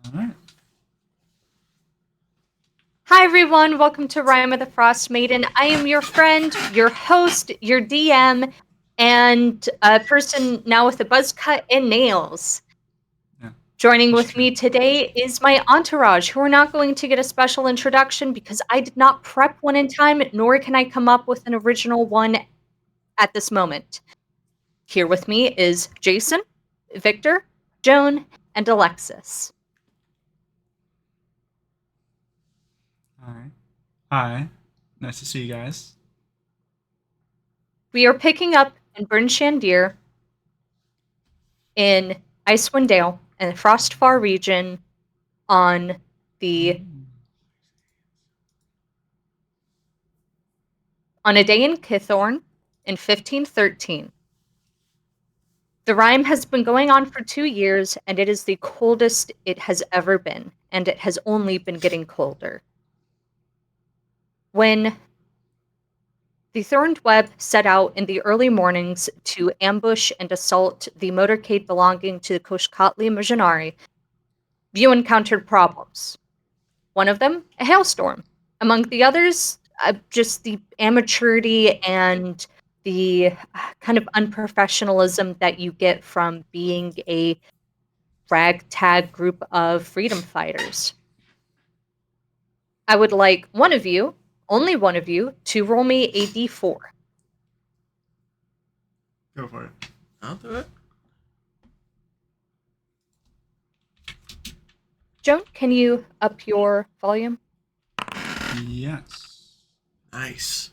All right. Hi, everyone. Welcome to Rime of the Frost Maiden. I am your friend, your host, your DM, and a person now with a buzz cut and nails. Yeah. Joining That's with true. me today is my entourage, who are not going to get a special introduction because I did not prep one in time, nor can I come up with an original one at this moment. Here with me is Jason, Victor, Joan, and Alexis. All right. Hi. Nice to see you guys. We are picking up in Bryn Shandir in Icewind Dale in the Frostfar region on the on a day in Kithorn in 1513. The rime has been going on for 2 years, and it is the coldest it has ever been, and it has only been getting colder. When the Thorned Web set out in the early mornings to ambush and assault the motorcade belonging to the Koshkatli Missionary, you encountered problems. One of them, a hailstorm. Among the others, just the amateurity and the kind of unprofessionalism that you get from being a ragtag group of freedom fighters. I would like one of you, only one of you, to roll me a d4. Go for it. I'll do it. Joan, can you up your volume? Yes. Nice.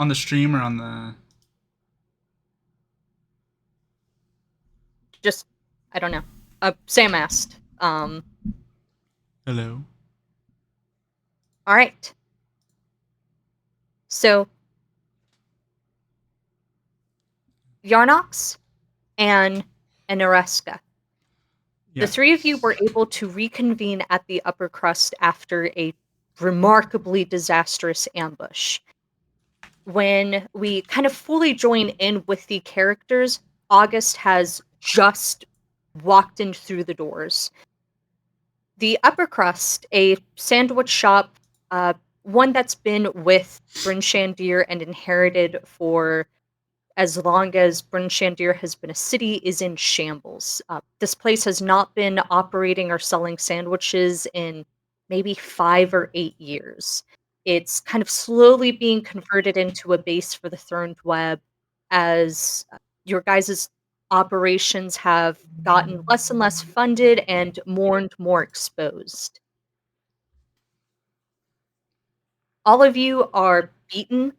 On the stream or on the? Just, I don't know. Sam asked. Hello. All right. So, Yarnox and Anereska. Yeah. The three of you were able to reconvene at the upper crust after a remarkably disastrous ambush. When we kind of fully join in with the characters, August has just walked in through the doors. The upper crust, a sandwich shop, one that's been with Bryn Shandir and inherited for as long as Bryn Shandir has been a city, is in shambles. This place has not been operating or selling sandwiches in maybe 5 or 8 years. It's kind of slowly being converted into a base for the Thorned Web as your guys' operations have gotten less and less funded and more exposed. All of you are beaten,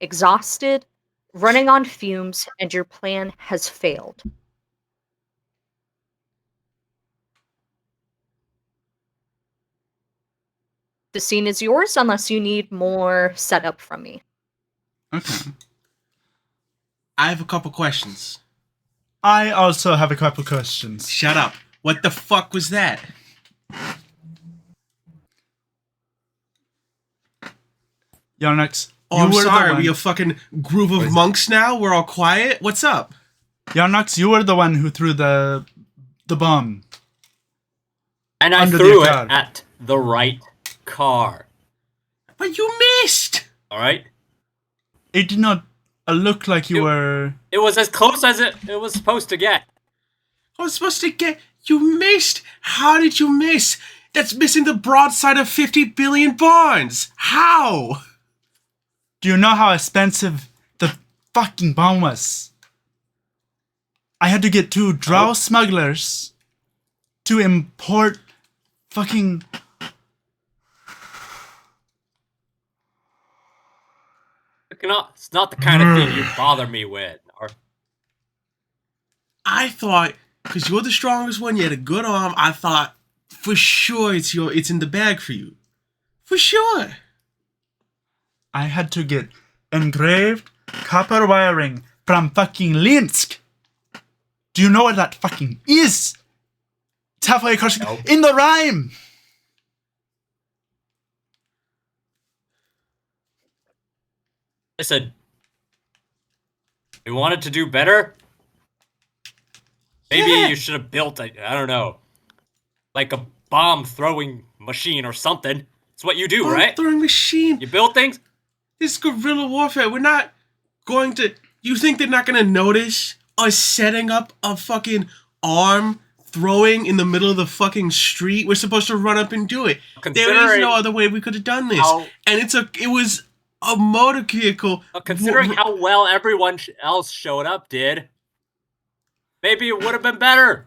exhausted, running on fumes, and your plan has failed. The scene is yours unless you need more setup from me. Okay. I have a couple questions. I also have a couple questions. Shut up. What the fuck was that? Yarnox, Oh, you I'm were sorry. the Are we a one. fucking group of monks now? We're all quiet? What's up? Yarnox, you were the one who threw the bomb. And I Under the threw it car. at the right car. But you missed! Alright? It did not look like you were. It was as close as it was supposed to get. I was supposed to get... You missed! How did you miss? That's missing the broadside of 50 billion bonds! How? Do you know how expensive the fucking bomb was? I had to get 2 drow smugglers to import fucking. It's not the kind of thing you bother me with. I thought, because you're the strongest one, you had a good arm, I thought, for sure it's in the bag for you. For sure. I had to get engraved copper wiring from fucking Linsk. Do you know what that fucking is? It's halfway across in the rhyme. Listen, we wanted to do better. Maybe Yeah. you should have built I don't know, like a bomb throwing machine or something. It's what you do, Bomb right? throwing machine. You build things. This is guerrilla warfare. We're not going to. You think they're not going to notice us setting up a fucking arm throwing in the middle of the fucking street? We're supposed to run up and do it. There is no other way we could have done this. And it was a motor vehicle. Considering how well everyone else showed up did, maybe it would have been better.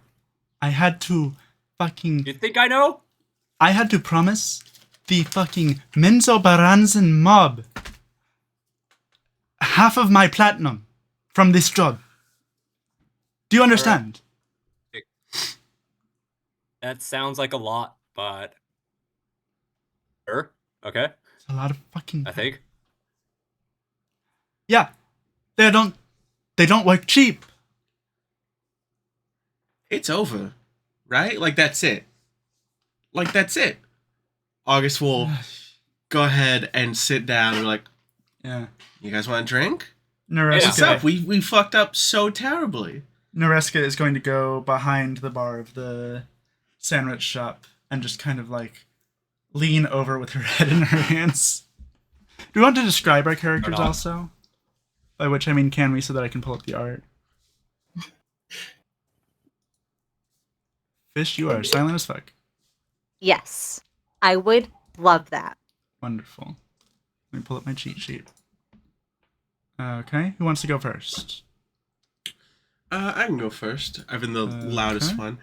I had to fucking. You think I know? I had to promise the fucking Menzo Baranzan mob half of my platinum from this job. Do you understand? That sounds like a lot, but sure. Okay. It's a lot of fucking. I think. Yeah, they don't work cheap. It's over, right? Like that's it. August will go ahead and sit down and be like, Yeah. you guys want a drink? Nareska, What's up? We fucked up so terribly. Nareska is going to go behind the bar of the sandwich shop and just kind of like lean over with her head in her hands. Do we want to describe our characters also? By which I mean, can we, so that I can pull up the art? Fish, you are silent as fuck. Yes, I would love that. Wonderful. Let me pull up my cheat sheet. Okay, who wants to go first? I can go first. I've been the loudest one.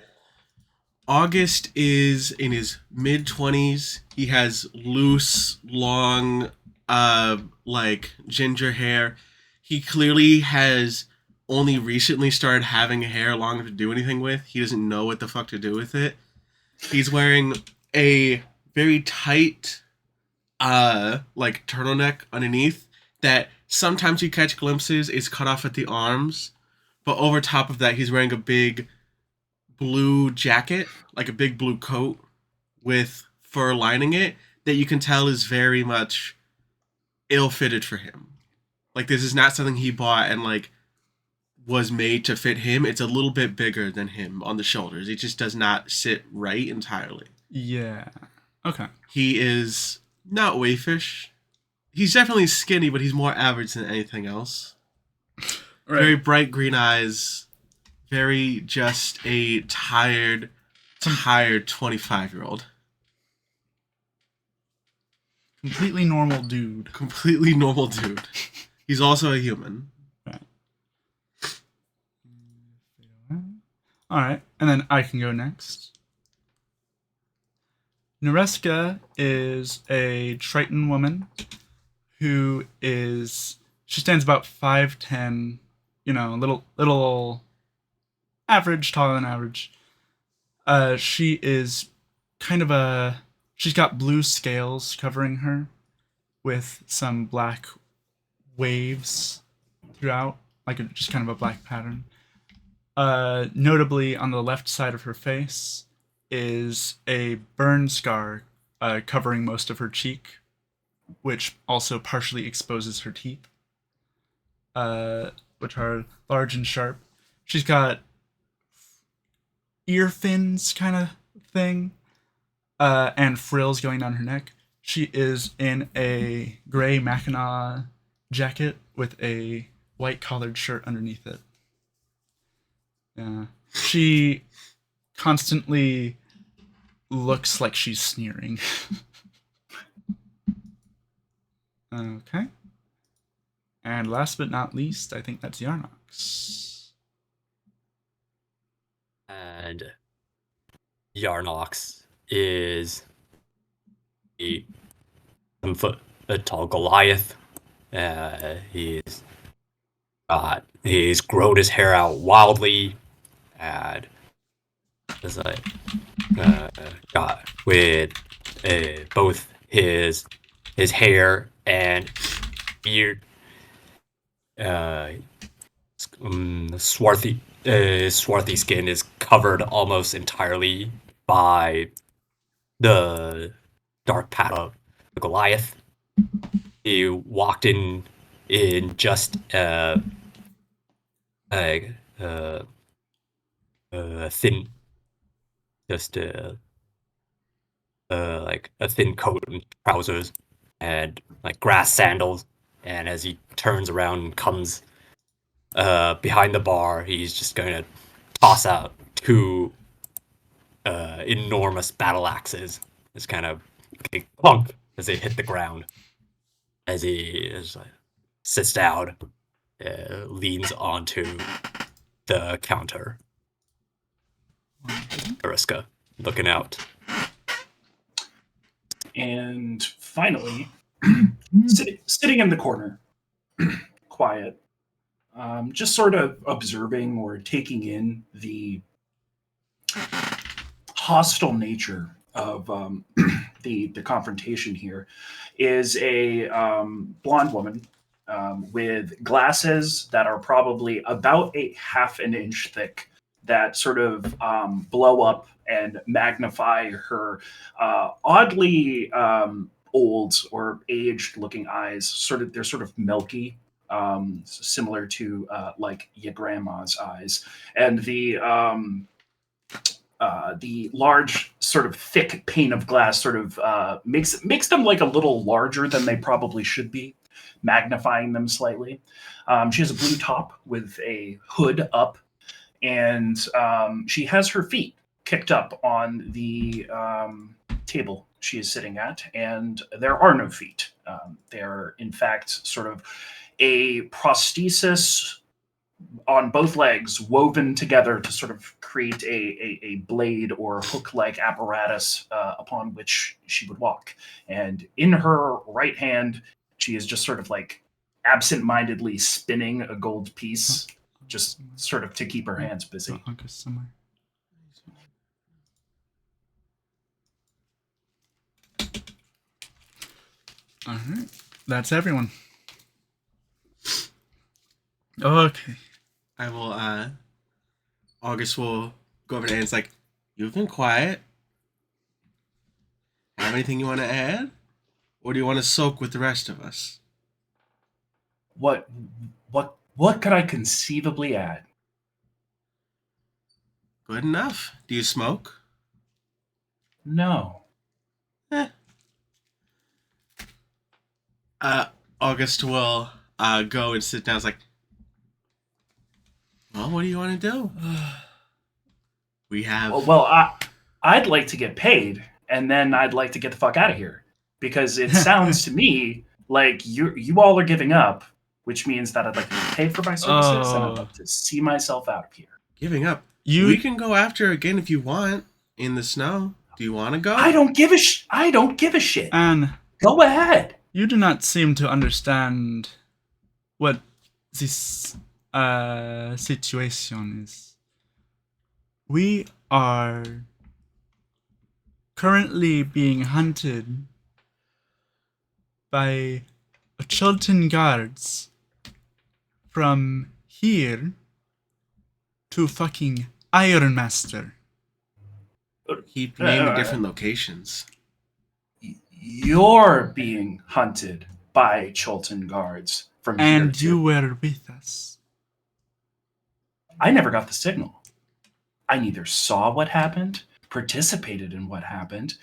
August is in his mid-20s. He has loose, long, like ginger hair. He clearly has only recently started having hair long enough to do anything with. He doesn't know what the fuck to do with it. He's wearing a very tight, like turtleneck underneath that sometimes you catch glimpses is cut off at the arms. But over top of that, he's wearing a big blue jacket, like a big blue coat with fur lining it that you can tell is very much ill-fitted for him. Like, this is not something he bought and, like, was made to fit him. It's a little bit bigger than him on the shoulders. It just does not sit right entirely. Yeah. Okay. He is not wayfish. He's definitely skinny, but he's more average than anything else. Right. Very bright green eyes. Very just a tired 25-year-old. Completely normal dude. Completely normal dude. He's also a human. Right. Alright, and then I can go next. Nareska is a Triton woman who is... She stands about 5'10", you know, little average, taller than average. She is kind of a... She's got blue scales covering her with some black waves throughout, like just kind of a black pattern. Notably, on the left side of her face is a burn scar covering most of her cheek, which also partially exposes her teeth, which are large and sharp. She's got ear fins kind of thing, and frills going down her neck. She is in a gray Mackinac jacket with a white collared shirt underneath it. Yeah. She constantly looks like she's sneering. Okay. And last but not least, I think that's Yarnox. And Yarnox is a 7-foot tall Goliath. He's grown his hair out wildly, and is like got with both his hair and beard, swarthy skin is covered almost entirely by the dark pattern of the Goliath. He walked in just thin, just like a thin coat and trousers, and like grass sandals. And as he turns around and comes behind the bar, he's just going to toss out 2 enormous battle axes. It's kind of clunk as they hit the ground. As he is, sits down, leans onto the counter. Ariska, looking out. And finally, sitting in the corner, quiet, just sort of observing or taking in the hostile nature of the confrontation here, is a blonde woman with glasses that are probably about a half an inch thick, that sort of blow up and magnify her oddly old or aged looking eyes. They're sort of milky, similar to like your grandma's eyes, and the large sort of thick pane of glass sort of makes them like a little larger than they probably should be, magnifying them slightly. She has a blue top with a hood up, and she has her feet kicked up on the table she is sitting at, and there are no feet. They're, in fact, sort of a prosthesis on both legs woven together to sort of create a blade or hook-like apparatus upon which she would walk. And in her right hand, she is just sort of like absent-mindedly spinning a gold piece, just sort of to keep her hands busy. All right, that's everyone. Okay. I will, August will go over to Anne's like, you've been quiet. Have anything you want to add? Or do you want to soak with the rest of us? What could I conceivably add? Good enough. Do you smoke? No. August will go and sit down. It's like, well, what do you want to do? We have... Well, I'd like to get paid, and then I'd like to get the fuck out of here. Because it sounds to me like you all are giving up, which means that I'd like to get paid for my services, and I'd like to see myself out of here. Giving up? We can go after her again if you want, in the snow. Do you want to go? I don't give a shit. Anne, go ahead. You do not seem to understand what this situation is. We are currently being hunted by Chilton guards from here to fucking Ironmaster. Keep naming different locations. You're being hunted by Chilton guards from here. And you were with us. I never got the signal. I neither saw what happened, participated in what happened.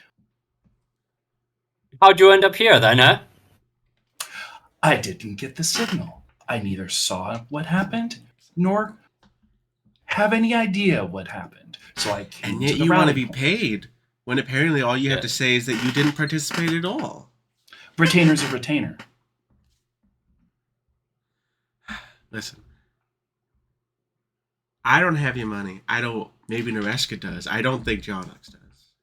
How'd you end up here then, huh? I didn't get the signal. I neither saw what happened, nor have any idea what happened. So I came and yet to the you want to rally be point. paid, when apparently all you have to say is that you didn't participate at all. Retainer's a retainer. Listen. I don't have your money. I don't. Maybe Nareska does. I don't think Jonux does.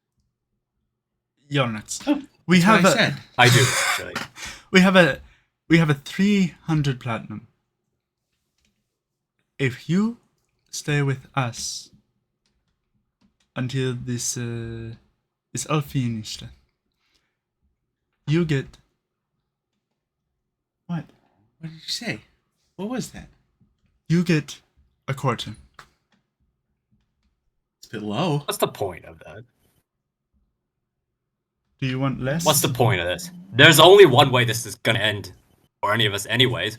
Jonux. Oh, we That's have what I said. I do, actually. we have a 300 platinum. If you stay with us until this is all finished, you get what? What did you say? What was that? You get a quarter. It's a bit low. What's the point of that? Do you want less? What's the point of this? There's only one way this is gonna end for any of us anyways.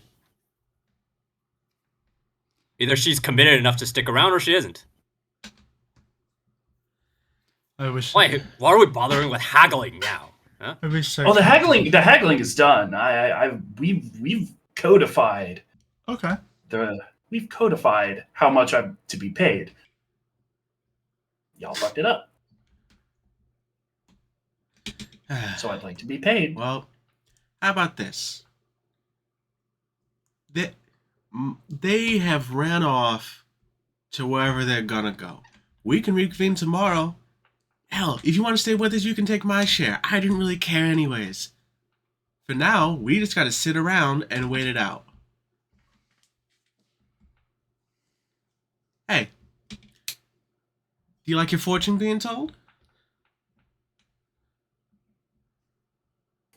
Either she's committed enough to stick around or she isn't. I wish. Wait, why are we bothering with haggling now? Huh? I wish. Oh, the haggling is done. We've codified Okay. we've codified how much I'm to be paid. Y'all fucked it up. So I'd like to be paid. Well, how about this? They have ran off to wherever they're gonna go. We can reconvene tomorrow. Hell, if you want to stay with us, you can take my share. I didn't really care anyways. For now, we just gotta sit around and wait it out. Hey, do you like your fortune being told?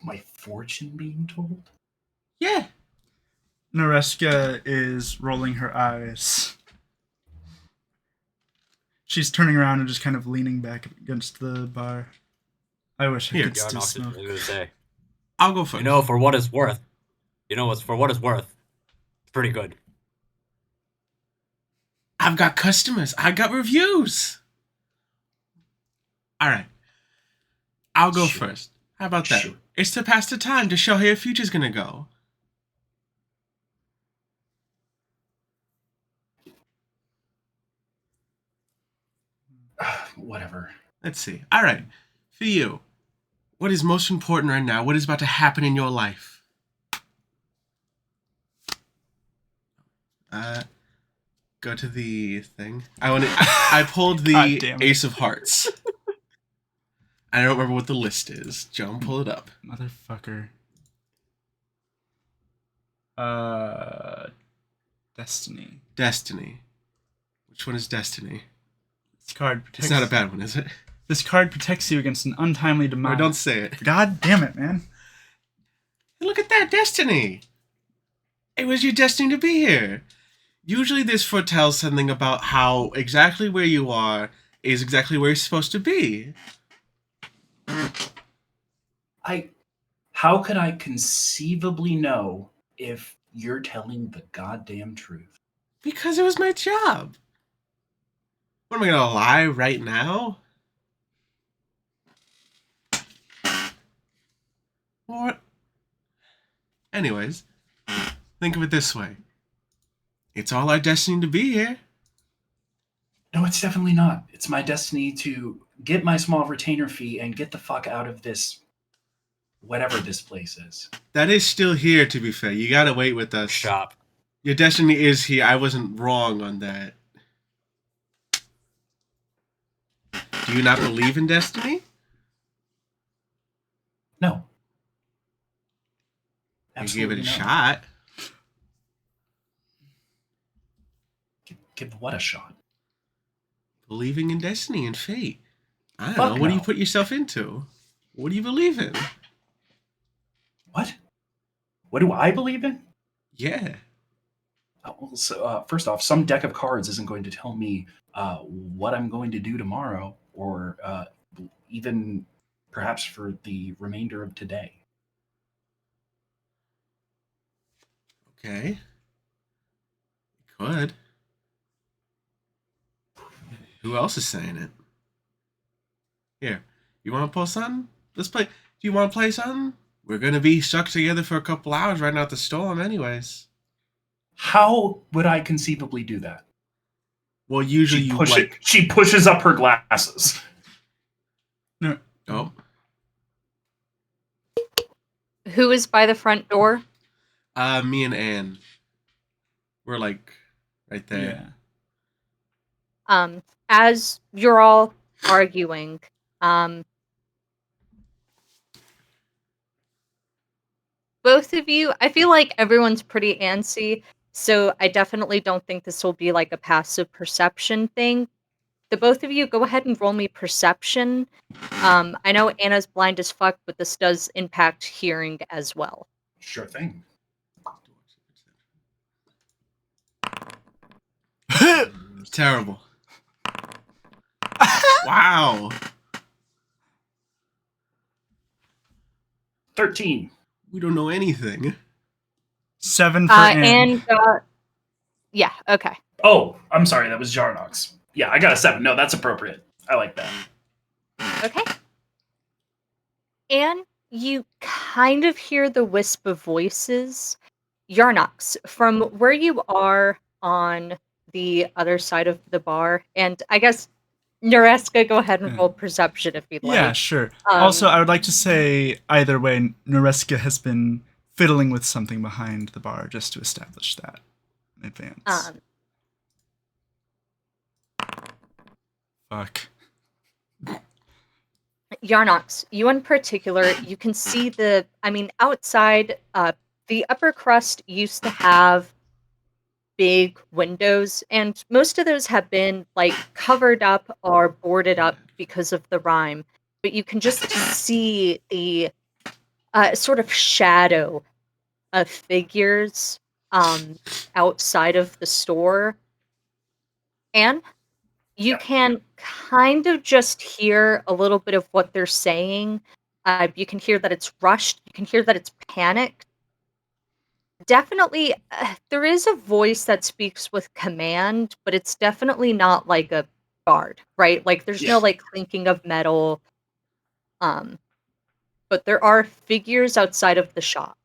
My fortune being told? Yeah. Nareska is rolling her eyes. She's turning around and just kind of leaning back against the bar. I wish I Here, could still smoke. I'll go first. You know, for what it's worth. For what it's worth. It's pretty good. I've got customers. I got reviews. All right. I'll go Sure. first. How about that? Sure. It's to pass the time to show how your future's gonna go. Whatever. Let's see. All right. For you, what is most important right now? What is about to happen in your life? Go to the thing. I pulled God the damn it. Ace of Hearts. I don't remember what the list is. Joan, pull it up. Motherfucker. Destiny. Destiny. Which one is Destiny? This card protects. It's not a bad one, is it? This card protects you against an untimely Or demise. don't say it. God damn it, man. Look at that, Destiny! It was your destiny to be here. Usually this foretells something about how exactly where you are is exactly where you're supposed to be. How could I conceivably know if you're telling the goddamn truth? Because it was my job. What, am I gonna lie right now? What? Anyways, think of it this way. It's all our destiny to be here. No, it's definitely not. It's my destiny to get my small retainer fee and get the fuck out of this, whatever this place is. That is still here, to be fair. You gotta wait with us. Shop. Your destiny is here. I wasn't wrong on that. Do you not believe in destiny? No. You give it a Absolutely not. shot. Give what a shot? Believing in destiny and fate. I don't Fuck know. What do you no. put yourself into? What do you believe in? What? What do I believe in? Yeah. Well, so, first off, some deck of cards isn't going to tell me what I'm going to do tomorrow, or even perhaps for the remainder of today. Okay. Could. Who else is saying it? Here. You want to pull something? Let's play. Do you want to play something? We're going to be stuck together for a couple hours right now at the storm anyways. How would I conceivably do that? Well, usually you like... She pushes up her glasses. No. Oh. Who is by the front door? Me and Anne. We're like right there. Yeah. As you're all arguing, both of you, I feel like everyone's pretty antsy, so I definitely don't think this will be like a passive perception thing. The both of you, go ahead and roll me perception. I know Anna's blind as fuck, but this does impact hearing as well. Sure thing. Terrible. Wow. 13. We don't know anything. 7 for Anne. And yeah, okay. Oh, I'm sorry. That was Jarnox. Yeah, I got a 7. No, that's appropriate. I like that. Okay. And you kind of hear the wisp of voices. Yarnox, from where you are on the other side of the bar, and I guess Nareska, go ahead and roll perception if you'd Yeah, like. sure. Also, I would like to say either way, Noreska has been fiddling with something behind the bar just to establish that in advance. Fuck. Yarnox, you in particular, you can see outside, the upper crust used to have big windows, and most of those have been like covered up or boarded up because of the rime. But you can just see the sort of shadow of figures outside of the store, and you can kind of just hear a little bit of what they're saying. You can hear that it's rushed. You can hear that it's panicked. Definitely, there is a voice that speaks with command, but it's definitely not like a guard, right? Like, there's no like clinking of metal. But there are figures outside of the shop.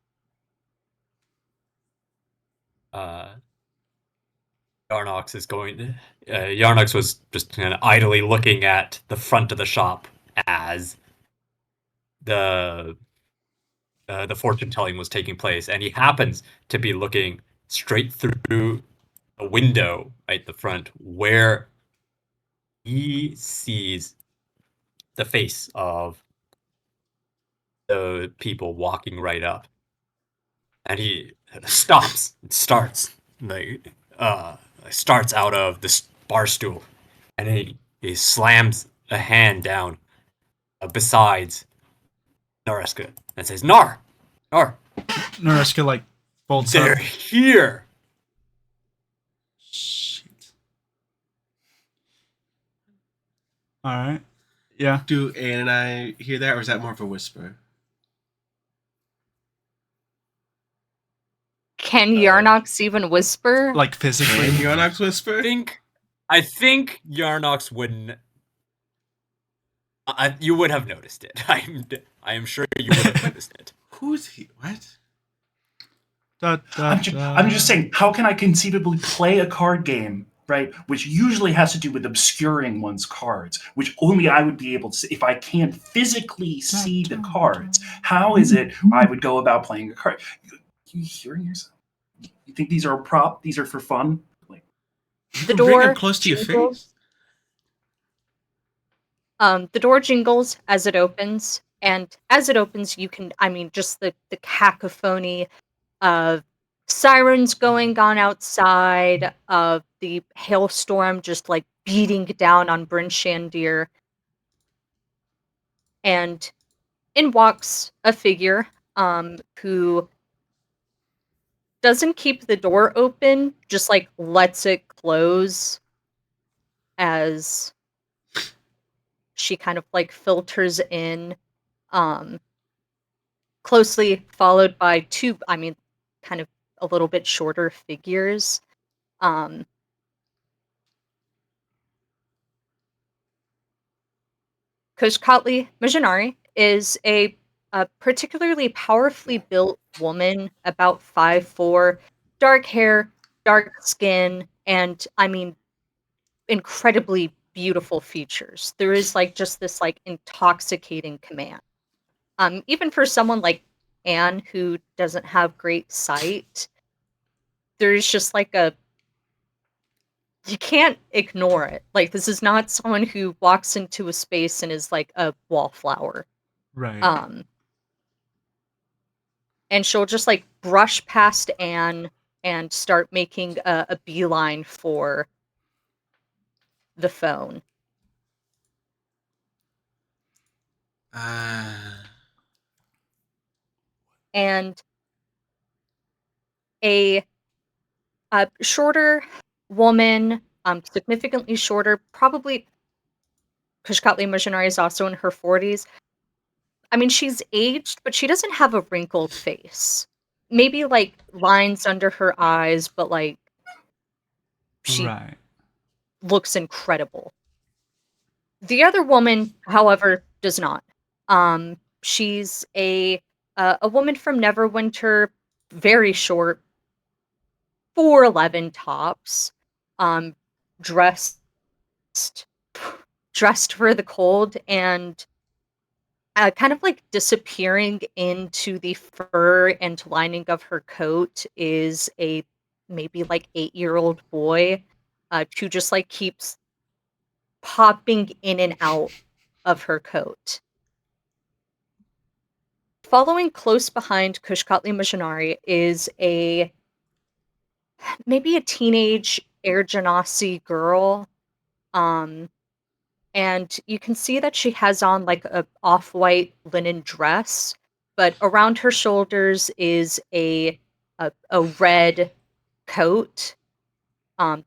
Yarnox is going to. Yarnox was just kind of idly looking at the front of the shop as the fortune telling was taking place, and he happens to be looking straight through a window at the front where he sees the face of the people walking right up, and he starts out of this bar stool, and he slams a hand down besides Nareska and says, Nar! Noreska like bolts They're up. here! Shit. Alright. Yeah. Do Anne and I hear that, or is that more of a whisper? Can Yarnox even whisper? Like physically. Can Yarnox whisper? I think Yarnox wouldn't. You would have noticed it. I am sure you would have noticed it. Who's he? What? I'm just saying, how can I conceivably play a card game, right, which usually has to do with obscuring one's cards, which only I would be able to see if I can't physically see the cards. How is it I would go about playing a card? You hearing yourself? You think these are a prop? These are for fun? Like, The Bring door him close to your jingles. face. The door jingles as it opens, and as it opens, you can, just the cacophony of sirens going on outside, of the hailstorm just like beating down on Bryn Shandir. And in walks a figure who doesn't keep the door open, just like lets it close as she kind of like filters in, closely followed by two, kind of a little bit shorter figures. Koshkatli Majanari is a particularly powerfully built woman, about 5'4", dark hair, dark skin, and incredibly beautiful features. There is like just this like intoxicating command. Even for someone like Anne who doesn't have great sight, there's just like you can't ignore it. Like, this is not someone who walks into a space and is like a wallflower. Right. And she'll just like brush past Anne and start making a beeline for the phone. And a shorter woman, significantly shorter, probably Kashkatli Missionary is also in her 40s. She's aged, but she doesn't have a wrinkled face. Maybe like lines under her eyes, but like she Right. looks incredible. The other woman, however, does not. She's a woman from Neverwinter, very short, 4'11" tops, um, dressed dressed for the cold, and kind of like disappearing into the fur and lining of her coat is a maybe like 8-year-old boy who just like keeps popping in and out of her coat. Following close behind Kushkatli Missionari is maybe a teenage Air Genasi girl. And you can see that she has on like a off-white linen dress, but around her shoulders is a red coat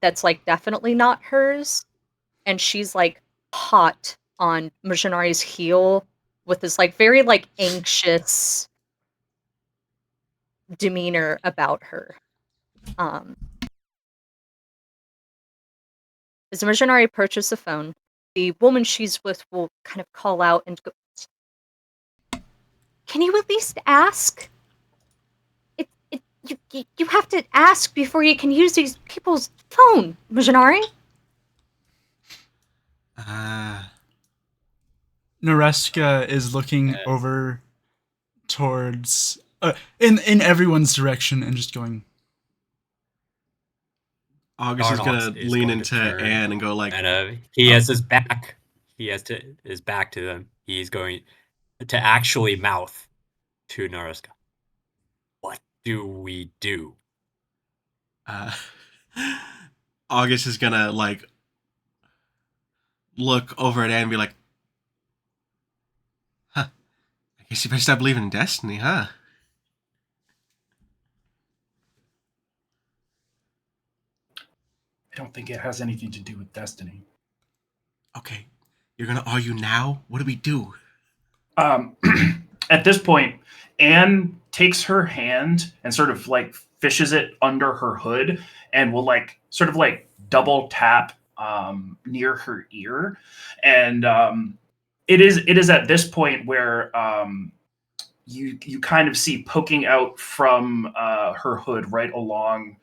that's like definitely not hers, and she's like hot on Missionari's heel with this like very like anxious demeanor about her. As the Missionary approaches the phone, the woman she's with will kind of call out and go, "Can you at least ask? You have to ask before you can use these people's phone, Missionary." Noreska is looking over towards in everyone's direction and just going. August is gonna lean into Anne and go like, and he has his back. He has his back to them. He's going to actually mouth to Noreska. What do we do? August is gonna like look over at Anne and be like, "Huh? I guess you better stop believing in destiny, huh?" I don't think it has anything to do with destiny. Okay, you're gonna argue now? What do we do? At this point, Anne takes her hand and sort of like fishes it under her hood and will like sort of like double tap near her ear. And it is at this point where you kind of see poking out from her hood right along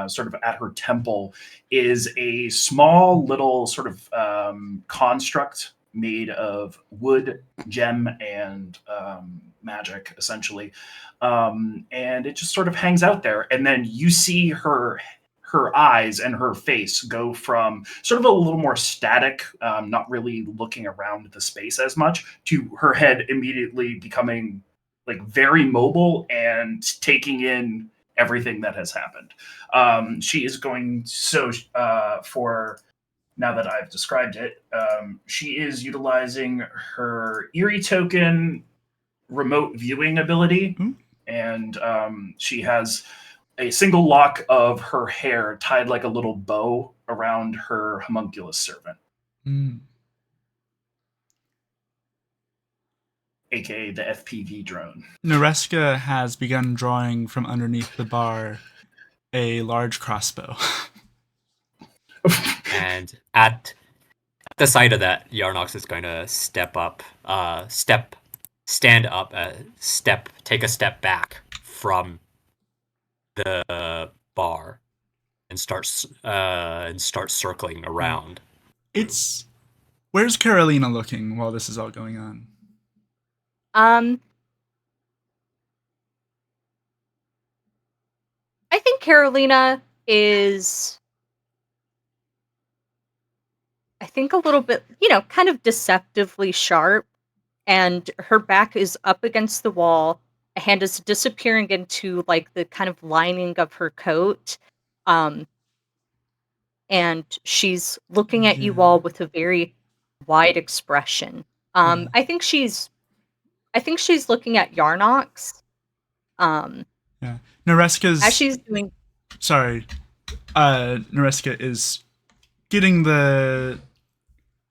sort of at her temple is a small little sort of construct made of wood, gem, and magic, essentially. And it just sort of hangs out there. And then you see her eyes and her face go from sort of a little more static, not really looking around the space as much, to her head immediately becoming like very mobile and taking in everything that has happened. She is going for now that I've described it, she is utilizing her Eerie token remote viewing ability, and she has a single lock of her hair tied like a little bow around her homunculus servant, aka the FPV drone. Noreska has begun drawing from underneath the bar a large crossbow. And at the sight of that, Yarnox is going to take a step back from the bar and start circling around. Where's Carolina looking while this is all going on? I think Carolina is, I think, a little bit, kind of deceptively sharp, and her back is up against the wall. A hand is disappearing into like the kind of lining of her coat. And she's looking at you all with a very wide expression. I think she's looking at Yarnox. Yeah. Noreska's as she's doing. Sorry. Noreska is getting the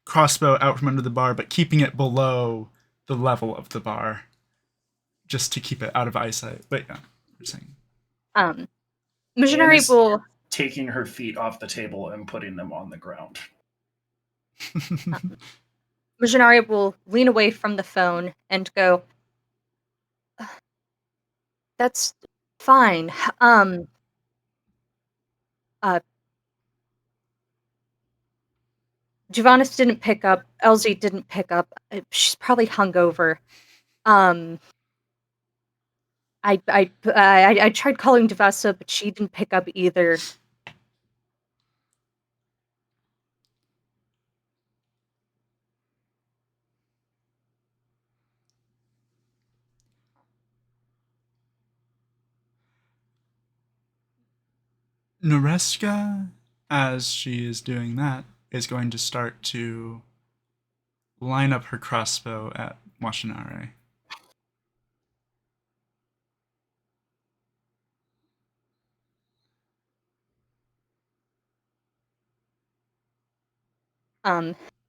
crossbow out from under the bar, but keeping it below the level of the bar, just to keep it out of eyesight. But yeah, you're saying. Missionary will taking her feet off the table and putting them on the ground. Mujinari will lean away from the phone and go, "That's fine. Uh, Javanis didn't pick up. Elsie didn't pick up. She's probably hungover. I tried calling Devessa, but she didn't pick up either. Noreska, as she is doing that, is going to start to line up her crossbow at Washinare.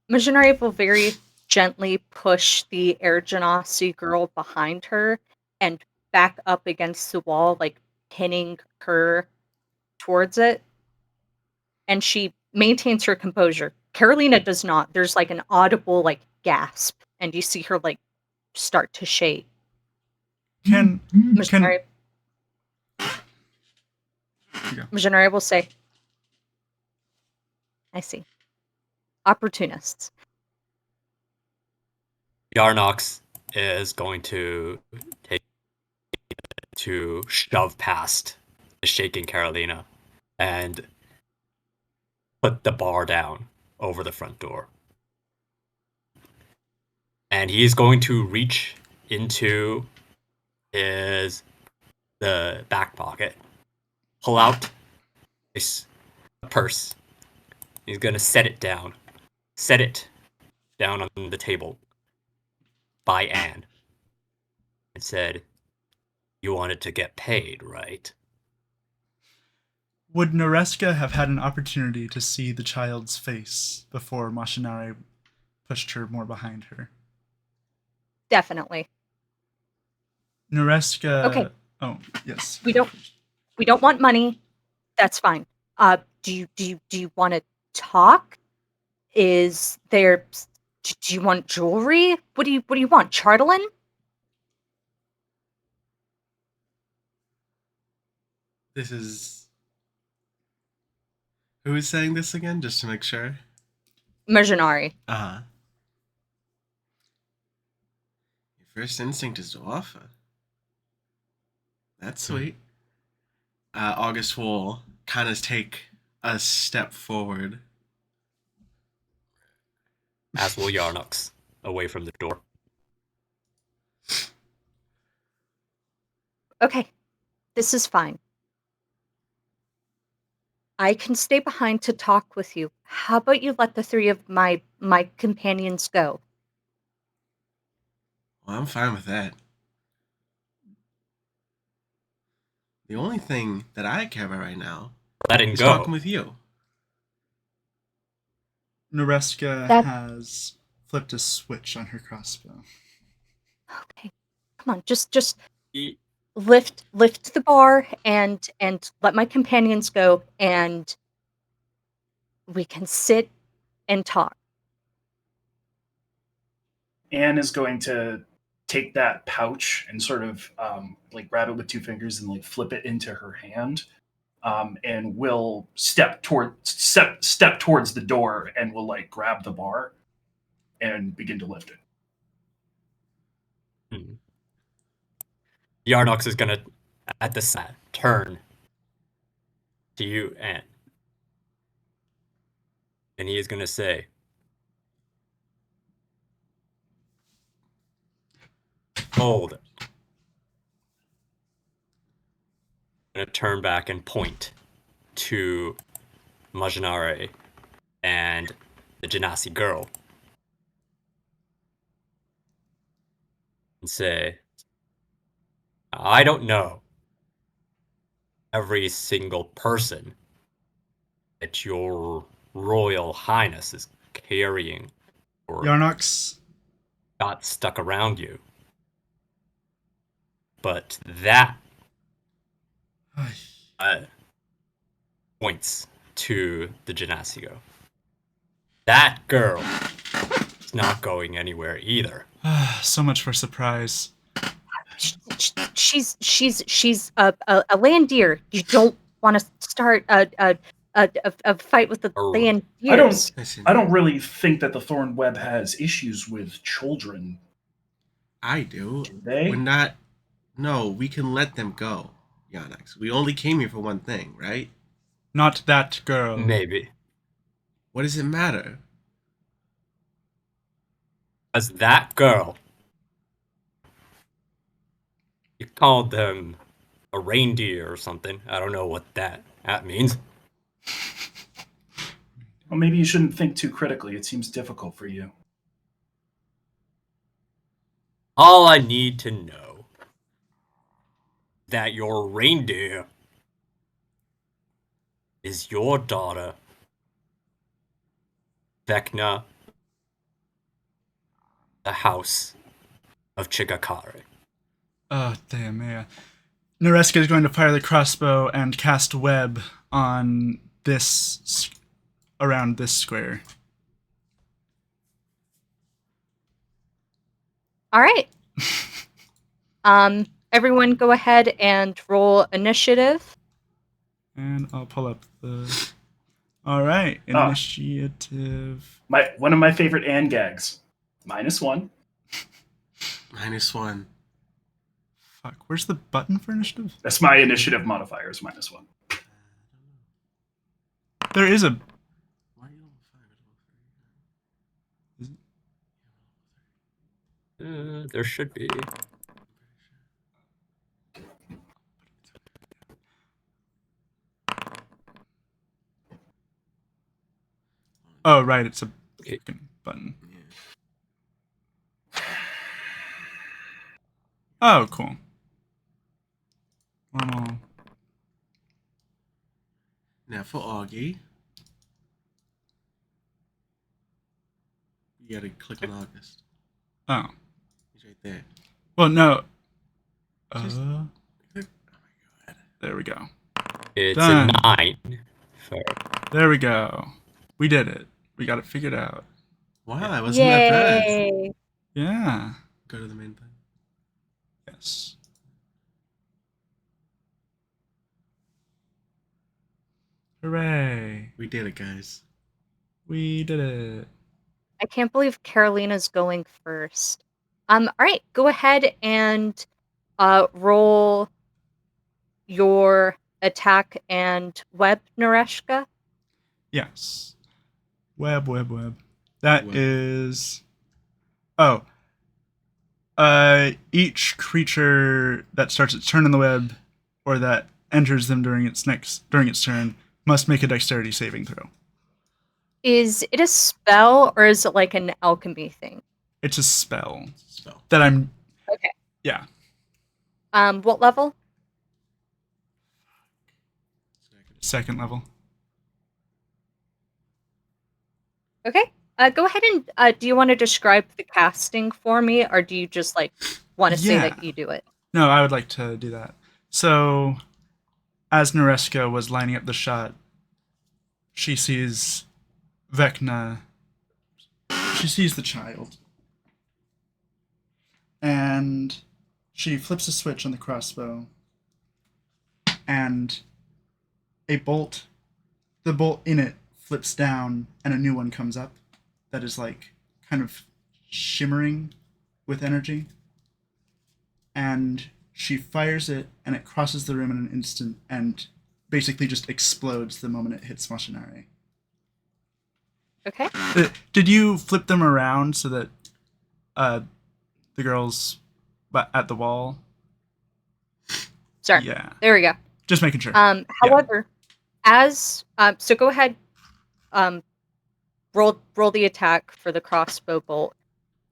Mujinari will very gently push the Air Genasi girl behind her and back up against the wall, like pinning her towards it. And she maintains her composure. Carolina does not. There's like an audible like gasp, and you see her like start to shake. Mujinari will say, "I see. Opportunists." Yarnox is going to shove past the shaking Carolina and put the bar down over the front door. And he's going to reach into the back pocket, pull out a purse. He's going to set it down on the table by Anne, and said, "You wanted to get paid, right?" Would Noreska have had an opportunity to see the child's face before Mashinari pushed her more behind her? Definitely. Noreska. Okay. Oh, yes. We don't want money. That's fine. Do you want to talk? Is there? Do you want jewelry? What do you want? Chartelin? This is. Who is saying this again, just to make sure? Mujinari. Your first instinct is to offer. That's sweet. August will kind of take a step forward. As will Yarnox, away from the door. Okay, this is fine. I can stay behind to talk with you. How about you let the three of my companions go? Well, I'm fine with that. The only thing that I care about right now Letting is go. talking with you. Noreska has flipped a switch on her crossbow. Okay, come on, just lift the bar and let my companions go, and we can sit and talk. Anne is going to take that pouch and sort of like grab it with two fingers and like flip it into her hand, and will step towards the door and will like grab the bar and begin to lift it. Yarnox is gonna, at this turn to you, Anne, and he is gonna say, "Hold." I'm gonna turn back and point to Majinare and the Genasi girl and say, "I don't know every single person that your Royal Highness is carrying or Yarnox. got stuck around you. But that points to the Genasi girl. That girl It's not going anywhere either. So much for surprise. She's a land deer. You don't want to start a fight with the Oh. land I don't- deers. Listen, I don't really think that the Thorn Web has issues with children. I do. Do they? We're not. No, we can let them go, Yanax. We only came here for one thing, right? Not that girl. Maybe. What does it matter? As that girl. You called them a reindeer or something. I don't know what that means. Well, maybe you shouldn't think too critically. It seems difficult for you. All I need to know that your reindeer is your daughter, Vecna, the House of Chigakare. Oh, damn, yeah. Nareska is going to fire the crossbow and cast web on this, around this square. All right. Everyone go ahead and roll initiative. And I'll pull up the... Alright, Ah. initiative... One of my favorite and gags. -1. -1. Fuck, where's the button for initiative? That's my initiative modifier is -1. There is a... Why are you level 5? There should be. Oh, right, it's a fucking button. Oh, cool. Normal. Now for Augie. You gotta click on August. Oh. He's right there. Well, no. Just- Oh my god. There we go. It's Done. a 9. For... There we go. We did it. We got it figured out. Wow, that wasn't that bad. Yay! Yeah. Go to the main thing. Yes. Hooray. We did it, guys. We did it. I can't believe Carolina's going first. All right, go ahead and roll your attack and web, Nareshka. Yes. Web. That Web. is... Oh. Each creature that starts its turn in the web, or that enters them during its turn, must make a dexterity saving throw. Is it a spell or is it like an alchemy thing? It's a spell Spell. that I'm... Okay. Yeah. What level? Second level. Okay. Go ahead and do you want to describe the casting for me, or do you just like want to say Yeah. that you do it? No, I would like to do that. So, as Nareska was lining up the shot, she sees Vecna. She sees the child. And she flips a switch on the crossbow. And the bolt in it flips down, and a new one comes up that is like kind of shimmering with energy. And she fires it, and it crosses the room in an instant, and basically just explodes the moment it hits Mashinari. Okay. Did you flip them around so that the girls at the wall? Sorry. Yeah, There we go. just making sure. However, as so go ahead, roll the attack for the crossbow bolt.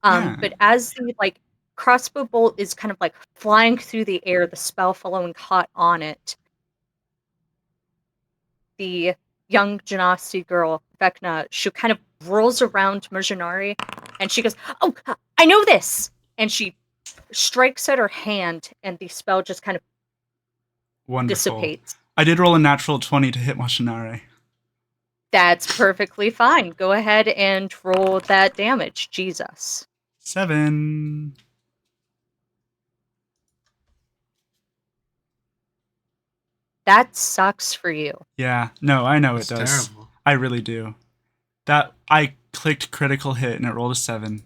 Yeah. But as the like crossbow bolt is kind of like flying through the air, the spell following hot on it, the young Genasi girl, Vecna, she kind of rolls around Mercenari and she goes, "Oh, I know this!" And she strikes at her hand, and the spell just kind of Wonderful. dissipates. I did roll a natural 20 to hit Mashinari. That's perfectly fine. Go ahead and roll that damage. Jesus. 7. That sucks for you. Yeah, no, I know It's it does. terrible. I really do. That I clicked critical hit and it rolled a 7.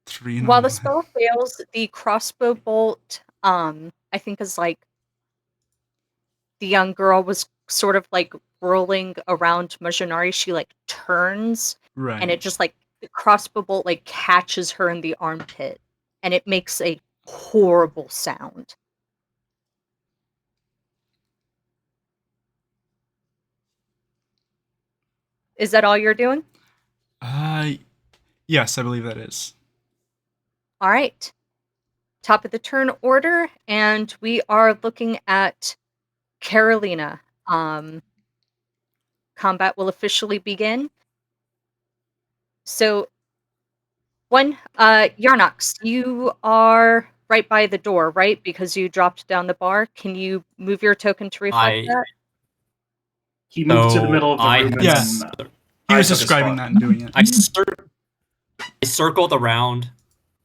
3 and While the 1. spell fails, the crossbow bolt, I think is like the young girl was sort of like whirling around Majanari. She like turns Right. and it just like the crossbow bolt like catches her in the armpit and it makes a horrible sound. Is that all you're doing? Yes, I believe that is. All right. Top of the turn order, and we are looking at Carolina. Combat will officially begin. So, Yarnox, you are right by the door, right? Because you dropped down the bar. Can you move your token to reflect that? He moved to the middle of the I room had and Yes. then He I was took a describing spot. that and doing it. I circled around,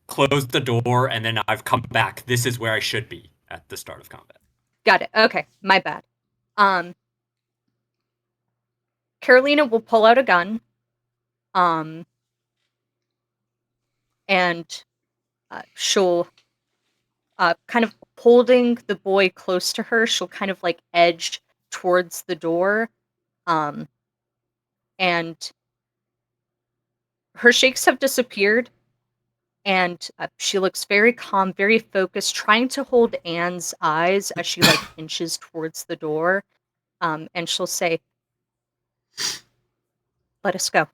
closed the door, and then I've come back. This is where I should be at the start of combat. Got it. Okay, my bad. Carolina will pull out a gun. And she'll kind of holding the boy close to her, she'll kind of like edge towards the door. And her shakes have disappeared. And she looks very calm, very focused, trying to hold Anne's eyes as she like inches towards the door. And she'll say, "Let us go."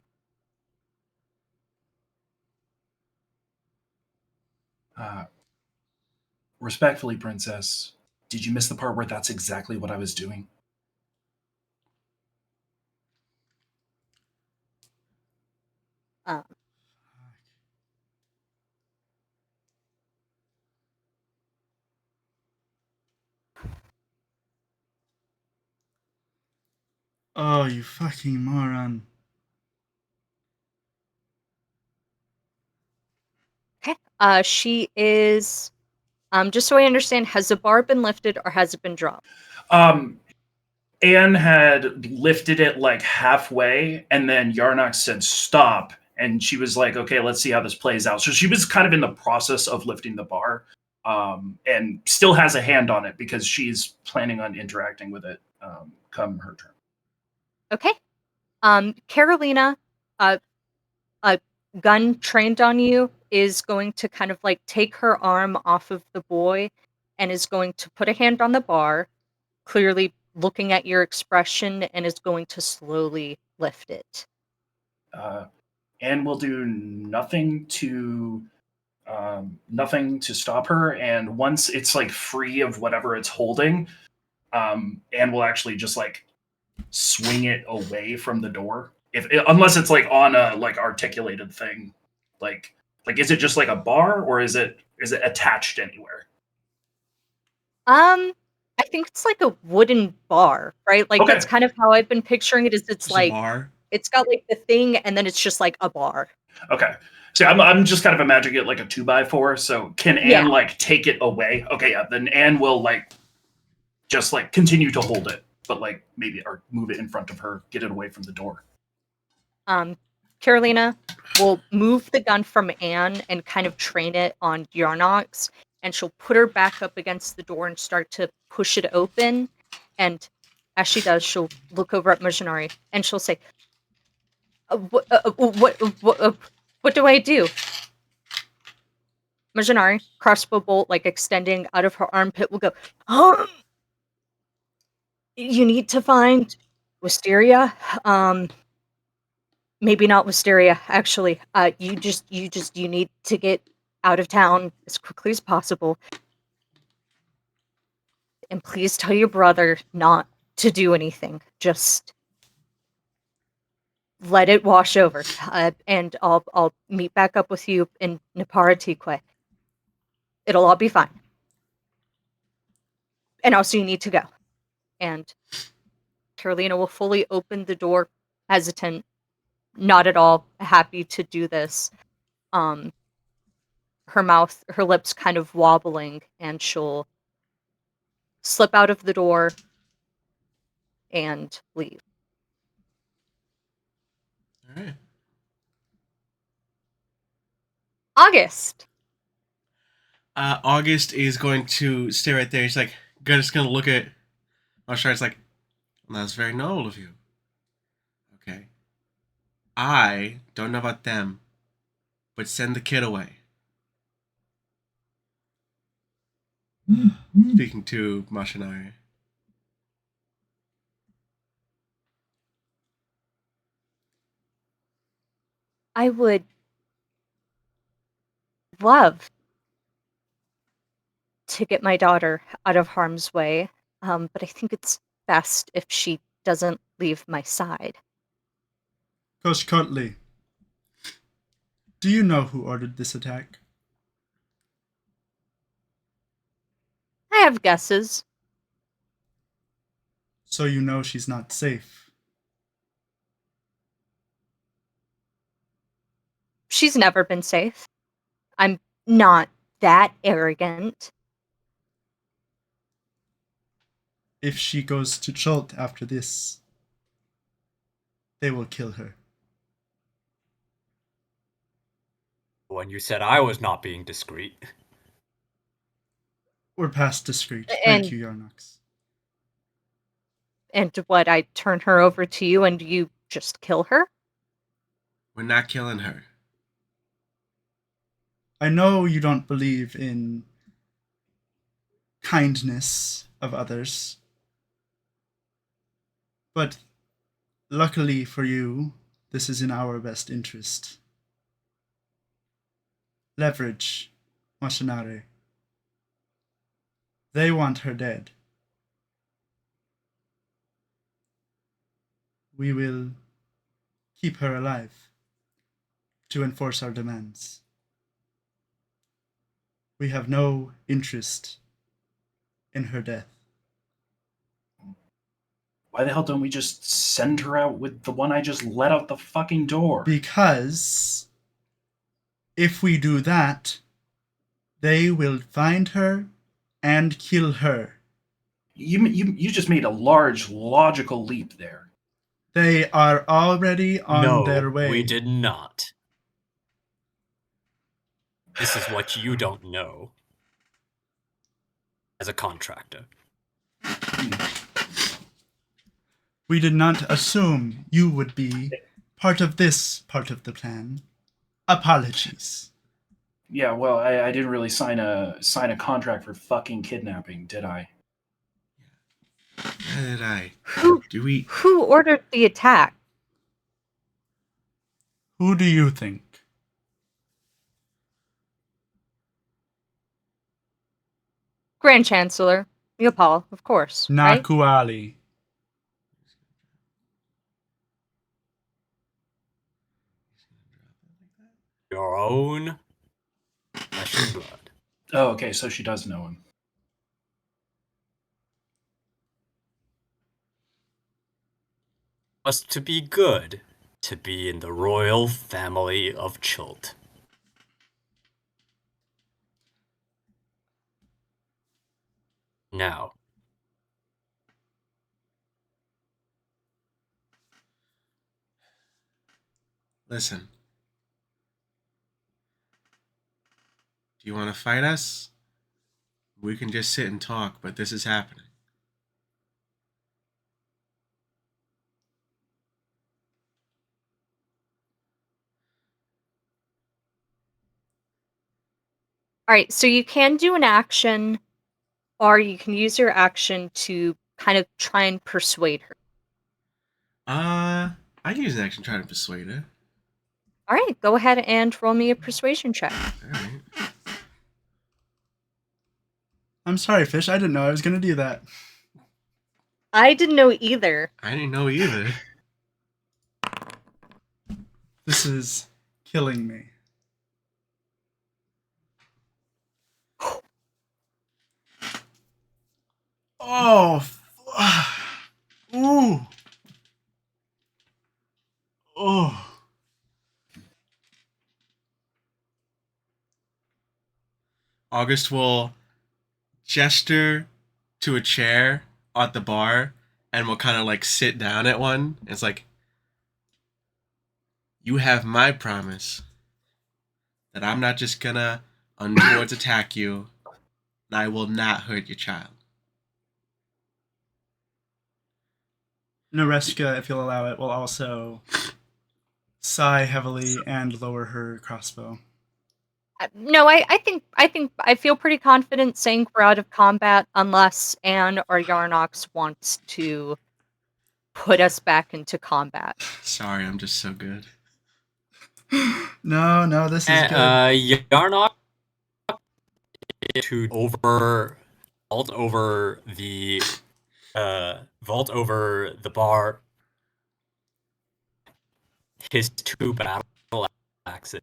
Respectfully, Princess, did you miss the part where that's exactly what I was doing? Um, Oh, you fucking moron. okay. She is. Just so I understand, has the bar been lifted or has it been dropped? Anne had lifted it like halfway, and then Yarnox said stop, and she was like, "Okay, let's see how this plays out." So she was kind of in the process of lifting the bar, and still has a hand on it because she's planning on interacting with it come her turn. Okay. Carolina, a gun trained on you, is going to kind of like take her arm off of the boy and is going to put a hand on the bar, clearly looking at your expression, and is going to slowly lift it. Anne will do nothing to stop her, and once it's like free of whatever it's holding, Anne will actually just like swing it away from the door. Unless it's like on a like articulated thing, like is it just like a bar or is it attached anywhere? I think it's like a wooden bar, right? Like Okay. that's kind of how I've been picturing it. Is it's Just a like bar. it's got like the thing, and then it's just like a bar. Okay. So I'm just kind of imagining it like a 2x4. So can Anne like take it away? Okay, yeah. Then Anne will like just like continue to hold it, but like maybe or move it in front of her, get it away from the door. Carolina will move the gun from Anne and kind of train it on Yarnox, and she'll put her back up against the door and start to push it open. And as she does, she'll look over at Majanari and she'll say, what do I do? Majanari, crossbow bolt like extending out of her armpit, will go, you need to find Wisteria. Maybe not Wisteria, actually. You need to get out of town as quickly as possible. And please tell your brother not to do anything. Just let it wash over. And I'll meet back up with you in Neparatique. It'll all be fine. And also you need to go. And Carolina will fully open the door, hesitant, not at all happy to do this. Her lips kind of wobbling, and she'll slip out of the door and leave. All right. August. August is going to stay right there. He's like, just gonna look at Mashar. It's like, well, that's very noble of you. Okay. I don't know about them, but send the kid away. Speaking to Mashinari. I would love to get my daughter out of harm's way, but I think it's best if she doesn't leave my side. Coach Cotley, do you know who ordered this attack? I have guesses. So you know she's not safe. She's never been safe. I'm not that arrogant. If she goes to Chult after this, they will kill her. When you said I was not being discreet. We're past discreet. And- Thank you, Yarnox. And what, I turn her over to you and you just kill her? We're not killing her. I know you don't believe in kindness of others, but luckily for you, this is in our best interest. Leverage, Mashinari. They want her dead. We will keep her alive to enforce our demands. We have no interest in her death. Why the hell don't we just send her out with the one I just let out the fucking door? Because if we do that, they will find her and kill her. You just made a large logical leap there. They are already on their way. We did not. This is what you don't know. As a contractor. We did not assume you would be part of this part of the plan. Apologies. Yeah, well, I didn't really sign a contract for fucking kidnapping, did I? Neither did I. Who ordered the attack? Who do you think? Grand Chancellor. Yopal, of course. Right? Nakuali. Your own flesh and blood. Oh, okay, so she does know him. Was to be good, to be in the royal family of Chult. Now, Listen. Do you want to fight us? We can just sit and talk, but this is happening. All right, so you can do an action, or you can use your action to kind of try and persuade her. I can use an action trying to persuade her. All right, go ahead and roll me a persuasion check. Alright. I'm sorry, Fish. I didn't know I was going to do that. I didn't know either. I didn't know either. This is killing me. Oh, ooh. August will gesture to a chair at the bar and will kind of like sit down at one. It's like, you have my promise that I'm not just gonna untowards attack you, and I will not hurt your child. Noreska, if you'll allow it, will also sigh heavily and lower her crossbow. No, I feel pretty confident saying we're out of combat unless Anne or Yarnox wants to put us back into combat. Sorry, I'm just so good. No, this is good. Yarnock to vault over the bar. His two battle axes.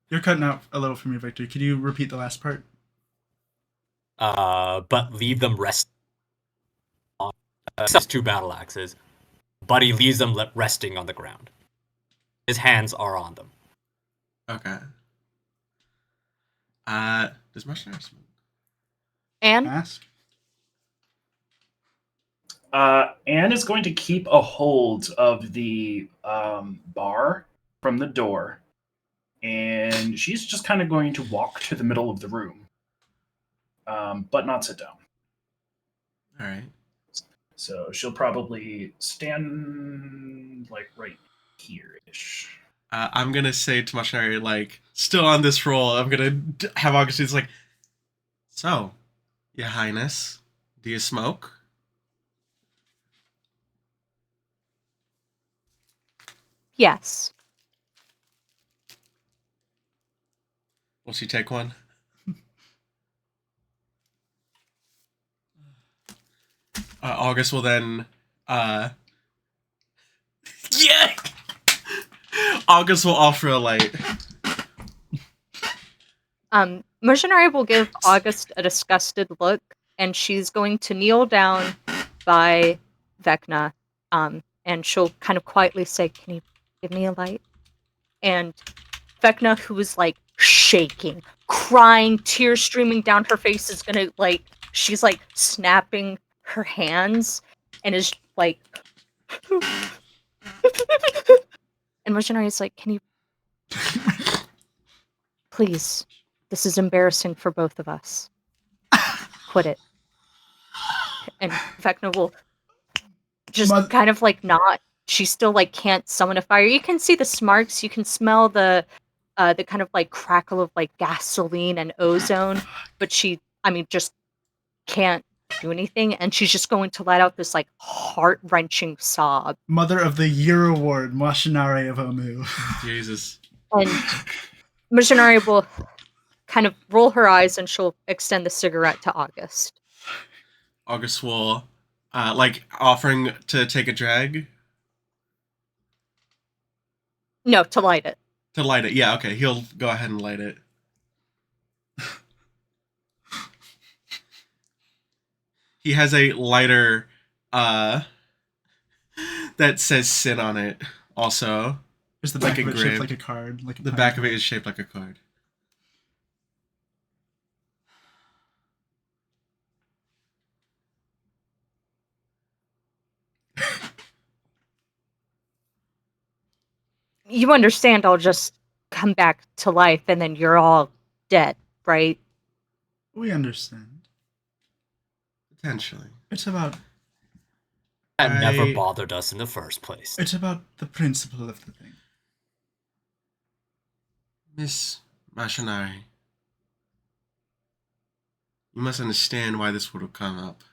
You're cutting out a little from your victory. Could you repeat the last part? But leave them rest on his two battle axes. But he leaves them resting on the ground. His hands are on them. Okay. Does Marshall smoke? Anne? Ask. Anne is going to keep a hold of the bar from the door, and she's just kind of going to walk to the middle of the room, but not sit down. All right. So she'll probably stand like right here-ish. I'm gonna say to Mashinari, like, still on this roll, I'm gonna have Augustine's like, so, Your Highness, do you smoke? Yes. Will she take one? August will then, yeah! August will offer a light. Mercenary will give August a disgusted look, and she's going to kneel down by Vecna, and she'll kind of quietly say, "Can you give me a light?" And Vecna, who is like shaking, crying, tears streaming down her face, is gonna like, she's like snapping her hands and is like, and Mercenary is like, "Can you please? This is embarrassing for both of us. Quit it." And Vecna will just kind of like not. She still like can't summon a fire. You can see the smarks. You can smell the kind of like crackle of like gasoline and ozone, but she, I mean, just can't do anything, and she's just going to let out this like heart-wrenching sob. Mother of the Year Award, Mashinari of Omu. Jesus. And Missionary will kind of roll her eyes, and she'll extend the cigarette to August. August will, like, offering to take a drag? No, to light it. To light it, yeah, okay. He'll go ahead and light it. He has a lighter, that says sin on it, also. Is the back Like of a it shaped grave. like a card? Like a The back of it is shaped like a card. You understand I'll just come back to life and then you're all dead, right? We understand. Potentially. It's about That never bothered us in the first place. It's about the principle of the thing. Miss Mashinari, you must understand why this would have come up.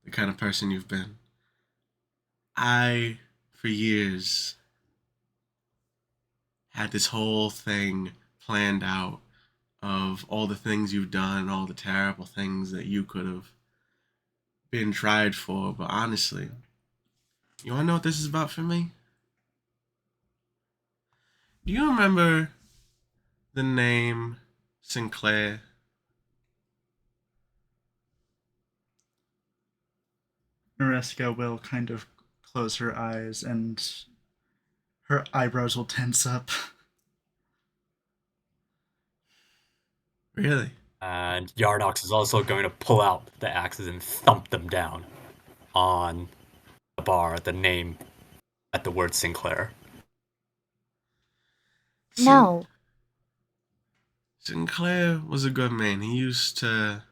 The kind of person you've been. I, for years, had this whole thing planned out of all the things you've done, all the terrible things that you could have been tried for, but honestly, you wanna know what this is about for me? Do you remember the name Sinclair? Noreska will kind of close her eyes and her eyebrows will tense up. Really? And Yarnox is also going to pull out the axes and thump them down on the bar at the word Sinclair. No. Sinclair was a good man. He used to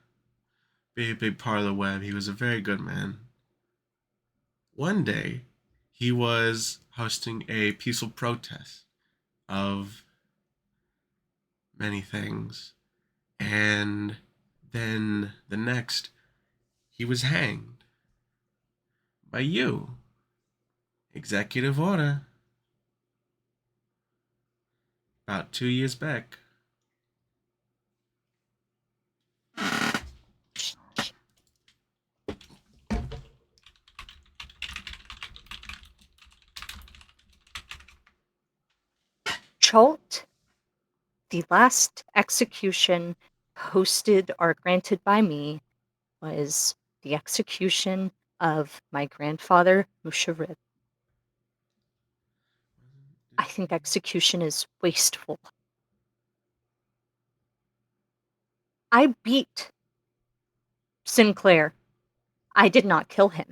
be a big part of the web. He was a very good man. One day, he was hosting a peaceful protest of many things. And then the next, he was hanged by you. Executive order. About 2 years back. Chult, the last execution posted or granted by me was the execution of my grandfather, Musharib. I think execution is wasteful. I beat Sinclair. I did not kill him.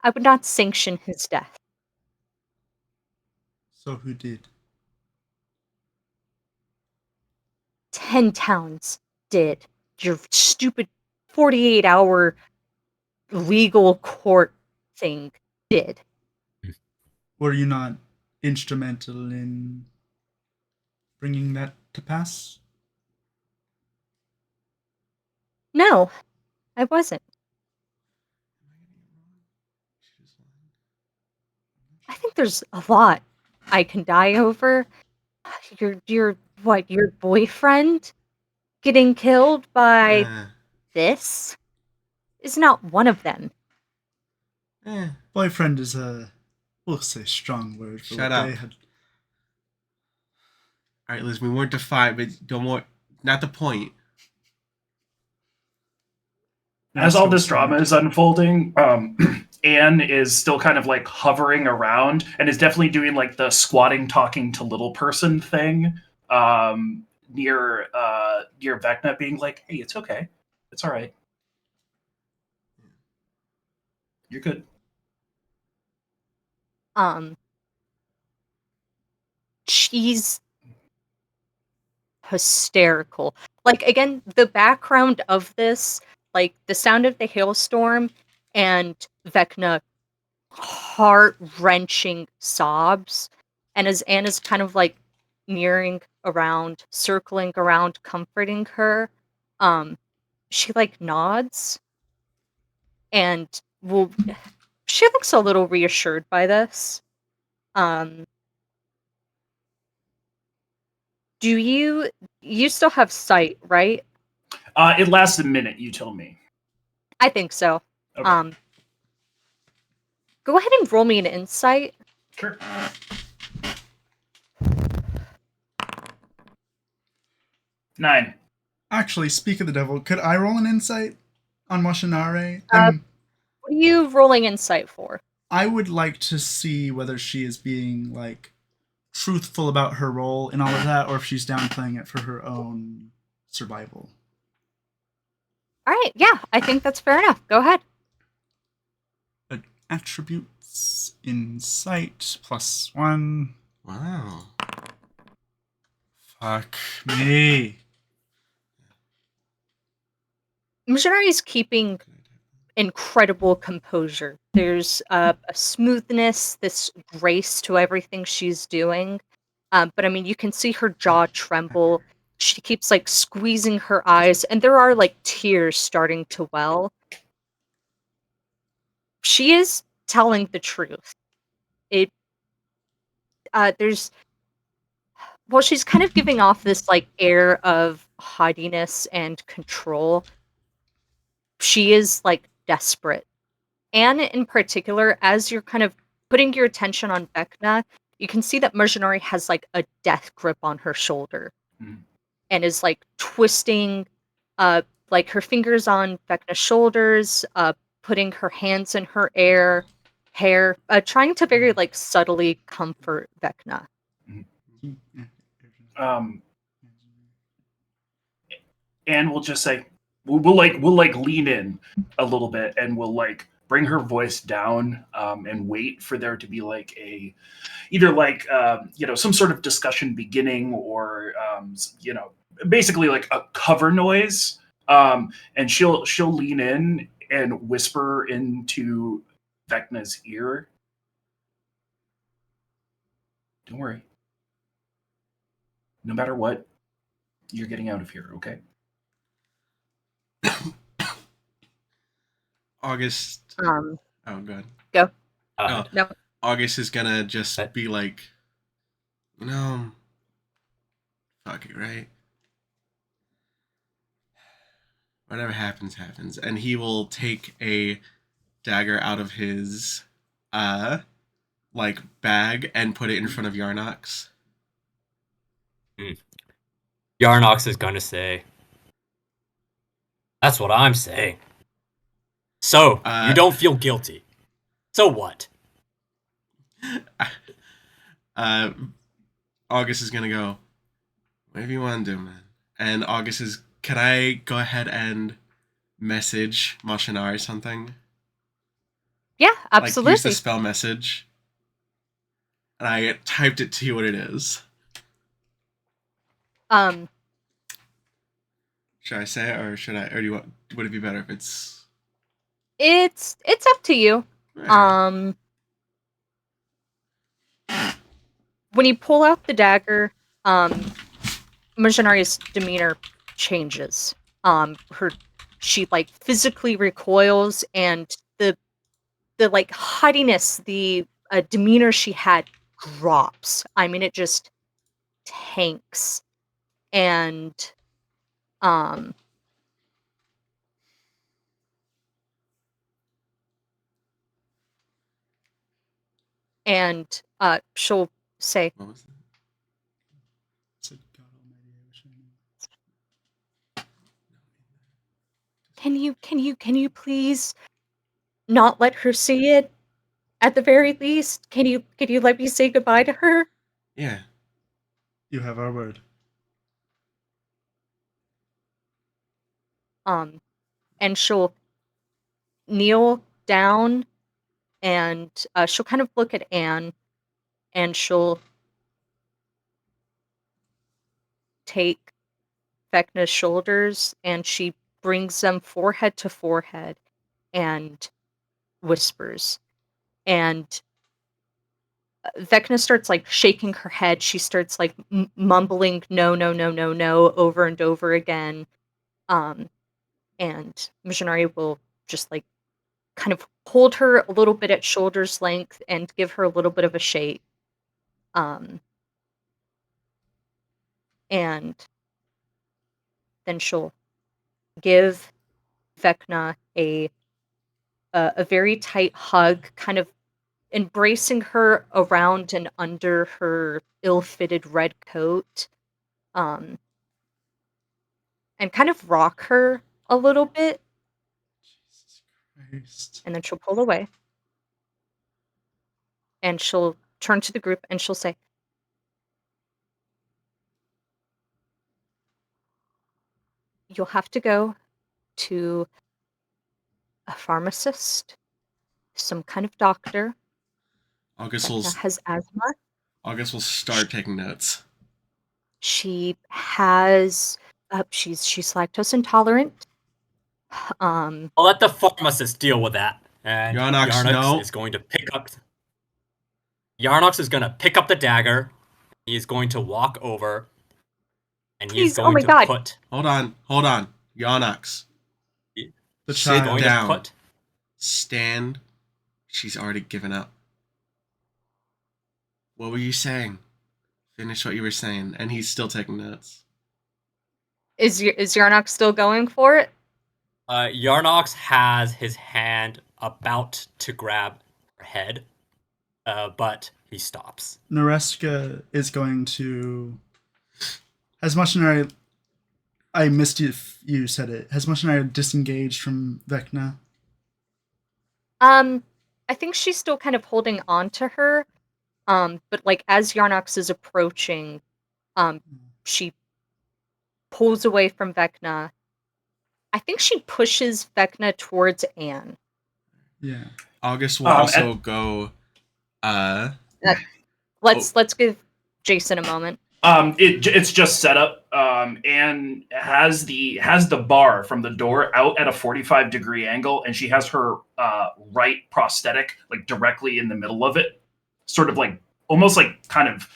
I would not sanction his death. So who did? 10 towns did. Your stupid 48-hour legal court thing did. Were you not instrumental in bringing that to pass? No, I wasn't. I think there's a lot I can die over. Your boyfriend getting killed by this is not one of them. Boyfriend is we'll say strong word for Shut what up. they had. Alright, Liz, we weren't defied, but don't worry. Not the point. As all this drama is unfolding, Anne is still kind of like hovering around and is definitely doing like the squatting, talking to little person thing near Vecna, being like, "Hey, it's okay, it's all right, you're good." She's hysterical. Like, again, the background of this, like the sound of the hailstorm and Vecna heart-wrenching sobs, and as Anna's kind of like nearing around, circling around, comforting her, she like nods and she looks a little reassured by this. Do you still have sight, right? It lasts a minute, you tell me. I think so. Okay. Go ahead and roll me an insight. Sure. Nine. Actually, speak of the devil, could I roll an insight on Washinare? What are you rolling insight for? I would like to see whether she is being like truthful about her role in all of that, or if she's downplaying it for her own survival. All right, yeah, I think that's fair enough. Go ahead. Attributes, insight, +1. Wow. Fuck me. Missionary is keeping incredible composure. There's a smoothness, this grace to everything she's doing. But I mean, you can see her jaw tremble. She keeps like squeezing her eyes, and there are like tears starting to well. She is telling the truth. She's kind of giving off this like air of haughtiness and control. She is like desperate. Anne, in particular, as you're kind of putting your attention on Vecna, you can see that Mercenary has like a death grip on her shoulder and is like twisting like her fingers on Vecna's shoulders, putting her hands in her hair, trying to very like subtly comfort Vecna. and we'll just say we'll lean in a little bit, and we'll like bring her voice down, and wait for there to be like either some sort of discussion beginning, or basically like a cover noise, and she'll lean in and whisper into Vecna's ear. Don't worry. No matter what, you're getting out of here, okay? August. Um, Oh, God. Go. Oh, No. August is gonna just be like, no, fuck it, right? Whatever happens, happens. And he will take a dagger out of his, bag and put it in front of Yarnox. Yarnox is gonna say, "That's what I'm saying." So, you don't feel guilty. So what? August is gonna go, whatever you want to do, man. And August is, can I go ahead and message Machinari something? Yeah, Like, use absolutely. the spell message. And I typed it to you what it is. Should I say it, or do you want, would it be better if it's... It's up to you. Alright. When you pull out the dagger, Majinari's demeanor changes. She like physically recoils, and the like haughtiness, the demeanor she had drops. I mean, it just tanks, and she'll say, What was that? Said, God Almighty, I wish I knew. Can you please not let her see it? At the very least, can you let me say goodbye to her? Yeah. You have our word. And she'll kneel down, and she'll kind of look at Anne, and she'll take Vecna's shoulders, and she brings them forehead to forehead and whispers. And Vecna starts like shaking her head. She starts like mumbling no, no, no, no, no over and over again. And Missionary will just like kind of hold her a little bit at shoulder's length and give her a little bit of a shake. And then she'll give Vecna a very tight hug, kind of embracing her around and under her ill-fitted red coat, and kind of rock her a little bit, Jesus Christ. and then she'll pull away. And she'll turn to the group and she'll say, "You'll have to go to a pharmacist, some kind of doctor. August will Vecna has asthma. start taking notes. She has she's lactose intolerant. I'll let the pharmacist deal with that. And Yarnox, Yarnox no. is going to pick up. Yarnox is going to pick up the dagger. He is going to walk over, and he is Please, oh going my to God. put. Hold on. Yarnox. The He's child. going down. to put. Stand. She's already given up. What were you saying? Finish what you were saying. And he's still taking notes. Is Yarnox still going for it? Yarnox has his hand about to grab her head, but he stops. Nareska is going to... Has Machinari... I missed you if you said it. Has Machinari disengaged from Vecna? I think she's still kind of holding on to her. But like as Yarnox is approaching, she pulls away from Vecna I think she pushes Vecna towards Anne. Yeah. August will also go. Let's give Jason a moment. It's just set up. And has the bar from the door out at a 45-degree angle, and she has her right prosthetic like directly in the middle of it, sort of like almost like kind of.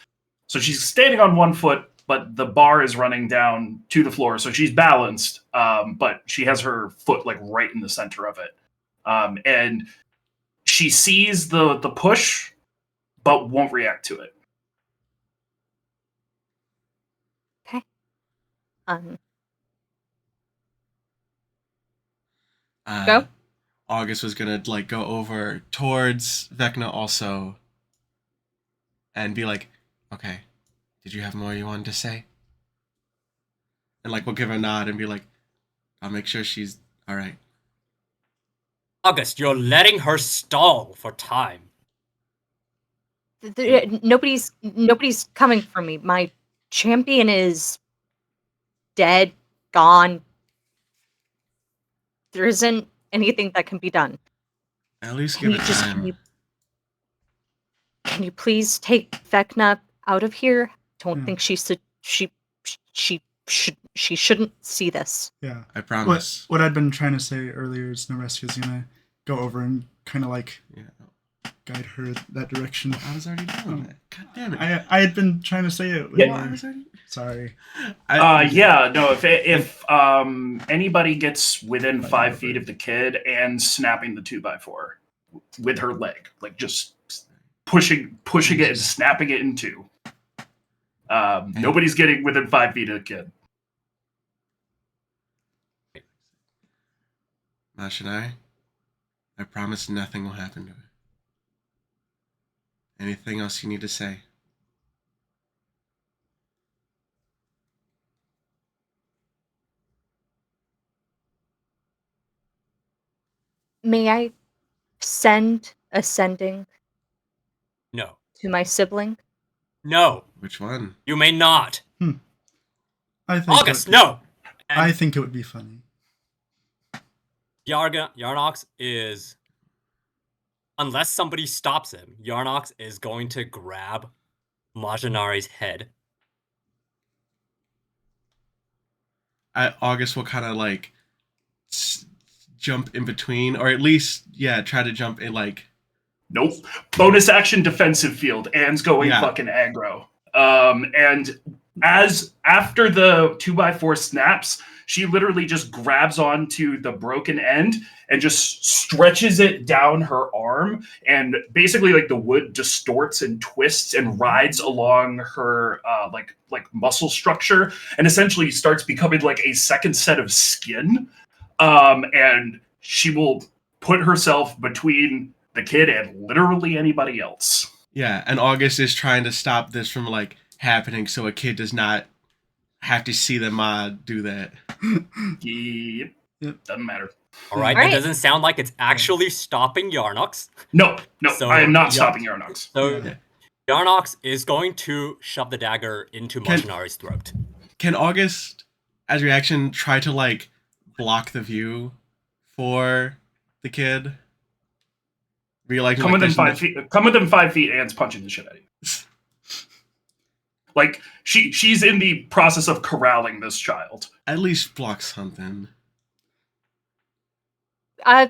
So she's standing on one foot, but the bar is running down to the floor, so she's balanced. But she has her foot like right in the center of it, and she sees the push, but won't react to it. Okay. Go. August was gonna like go over towards Vecna also, and be like, "Okay, did you have more you wanted to say?" And like we'll give her a nod and be like, "I'll make sure she's all right." August, you're letting her stall for time. Nobody's coming for me. My champion is dead, gone. There isn't anything that can be done. At least Can give you it just time. can you please take Vecna out of here? Don't think she shouldn't see this. Yeah. I promise. What I'd been trying to say earlier is Noreska's gonna go over and kind of like guide her that direction. I was already doing that. God damn it! I had been trying to say it. Yeah. I was already... Sorry. If anybody gets within 5 feet of the kid and snapping the 2x4 with her leg, like just pushing it and snapping it in two. Nobody's getting within 5 feet of the kid. Mash and I promise nothing will happen to her. Anything else you need to say? May I send a sending No. to my sibling? No. Which one? You may not. I think August, no! I think it would be funny. Yarnox is... Unless somebody stops him, Yarnox is going to grab Majinari's head. August will kind of like jump in between, or at least, try to jump in like... Nope. Bonus action defensive field. Anne's going fucking aggro. And after the 2x4 snaps, she literally just grabs onto the broken end and just stretches it down her arm, and basically like the wood distorts and twists and rides along her like muscle structure, and essentially starts becoming like a second set of skin. And she will put herself between the kid and literally anybody else. Yeah, and August is trying to stop this from like happening so a kid does not have to see the mod do that. Yep. Doesn't matter. All right, that doesn't sound like it's actually stopping Yarnox. No, So, I am not stopping Yarnox. So Yarnox is going to shove the dagger into Majinari's throat. Can August, as reaction, try to like block the view for the kid? Realizing come within 5 feet. Come within 5 feet. Anne's punching the shit out of you. Like she's in the process of corralling this child. At least block something.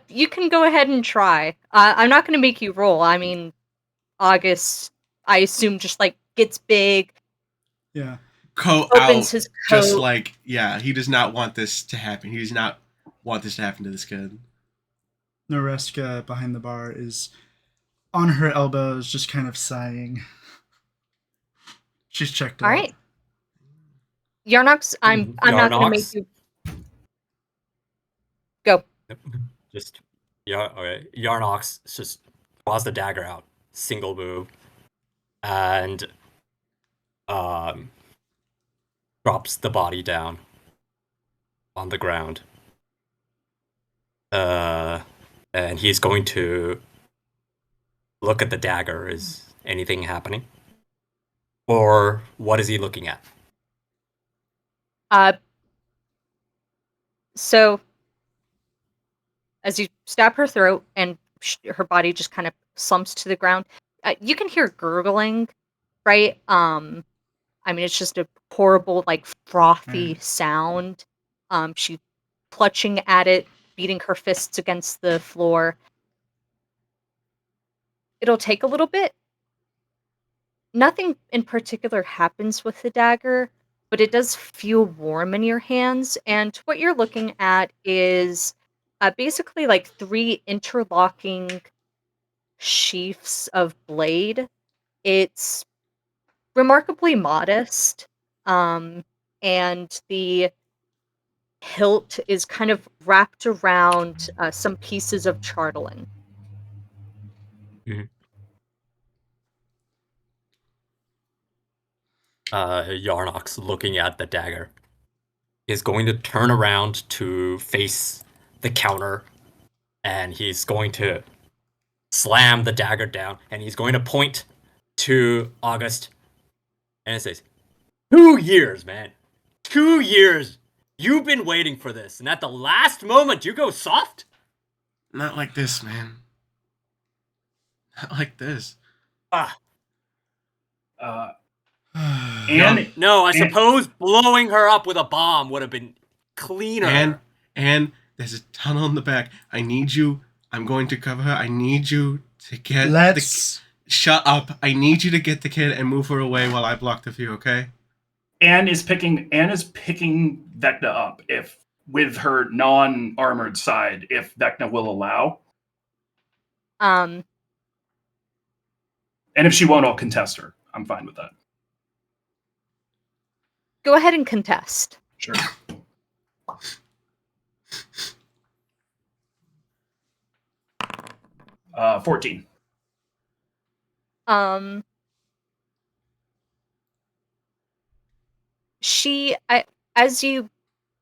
You can go ahead and try. I'm not going to make you roll. I mean, August, I assume, just like gets big. Yeah. Coat opens out, his coat. just like he does not want this to happen. He does not want this to happen to this kid. Noreska behind the bar is on her elbows, just kind of sighing. She's checked out. All right. Yarnox, I'm not going to make you... Go. Just, okay. Yarnox just draws the dagger out, single move, and drops the body down on the ground. And he's going to look at the dagger. Is anything happening? Or what is he looking at? So as you stab her throat and her body just kind of slumps to the ground, you can hear gurgling, right? I mean, it's just a horrible, like, frothy sound. She clutching at it, beating her fists against the floor. It'll take a little bit. Nothing in particular happens with the dagger, but it does feel warm in your hands. And what you're looking at is basically like 3 interlocking sheafs of blade. It's remarkably modest, and the hilt is kind of wrapped around some pieces of chartolin. Yarnox, looking at the dagger, is going to turn around to face the counter, and he's going to slam the dagger down, and he's going to point to August, and it says, 2 years, man. 2 years. You've been waiting for this, and at the last moment, you go soft? Not like this, man. Not like this. Ah. And No, I suppose blowing her up with a bomb would have been cleaner. And there's a tunnel in the back. I need you. I'm going to cover her. I need you to get shut up. I need you to get the kid and move her away while I block the view, okay? Anne is picking Vecna up with her non-armored side, if Vecna will allow. Um, And if she won't, I'll contest her. I'm fine with that. Go ahead and contest. Sure. Uh, 14. As you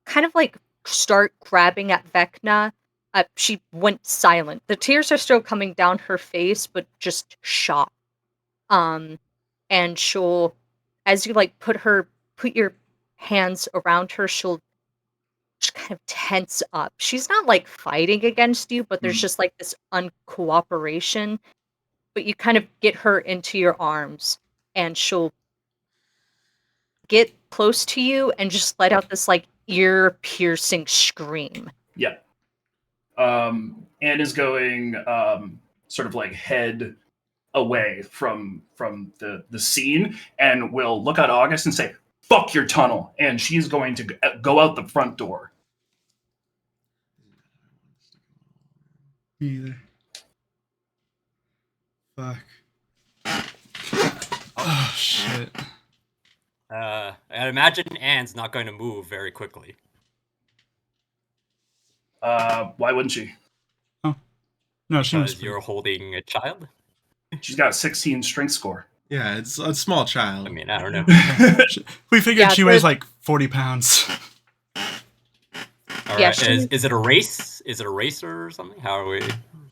kind of like start grabbing at Vecna, she went silent. The tears are still coming down her face, but just shocked. And she'll, as you like put your hands around her, she'll just kind of tense up. She's not like fighting against you, but there's just like this uncooperation. But you kind of get her into your arms, and she'll get close to you and just let out this like ear-piercing scream. Yeah. Anne is going sort of like head away from the scene, and will look at August and say, "Fuck your tunnel," and she's going to go out the front door. Either. Fuck. Oh shit. I imagine Anne's not going to move very quickly. Why wouldn't she? Oh. No, she was. Because you're holding a child? She's got a 16 strength score. Yeah, it's a small child. I mean, I don't know. We figured she weighs like 40 pounds. All Yeah, right. Is it a race? Is it a racer or something? How are we?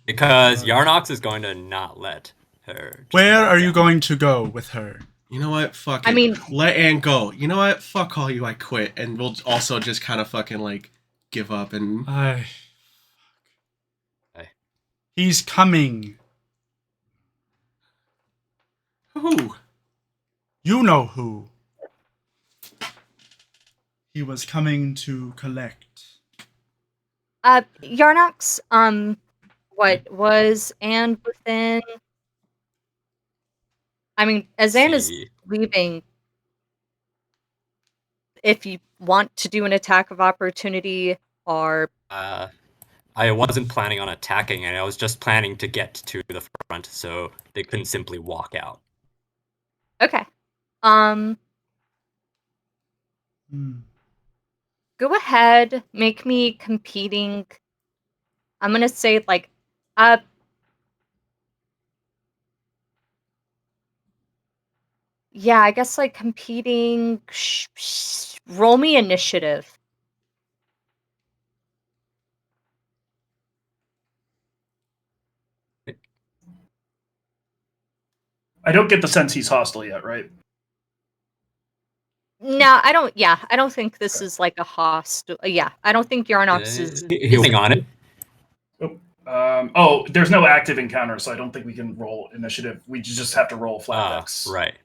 Because Yarnox is going to not let her. Where are you going to go with her? You know what? Fuck it. I mean, let Anne go. You know what? Fuck all you. I quit. And we'll also just kind of fucking like give up and. He's coming. Who? You know who. He was coming to collect. Yarnox, what was Anne within? I mean, as Anne is leaving, if you want to do an attack of opportunity, or I wasn't planning on attacking, and I was just planning to get to the front, so they couldn't simply walk out. Okay. Go ahead, make me competing. I'm gonna say like, yeah, I guess like competing. Roll me initiative. I don't get the sense he's hostile yet, right? No, I don't. Yeah, I don't think this is like a hostile. Yeah, I don't think Yarnox is. Healing on it. There's no active encounter, so I don't think we can roll initiative. We just have to roll flat dex. Right.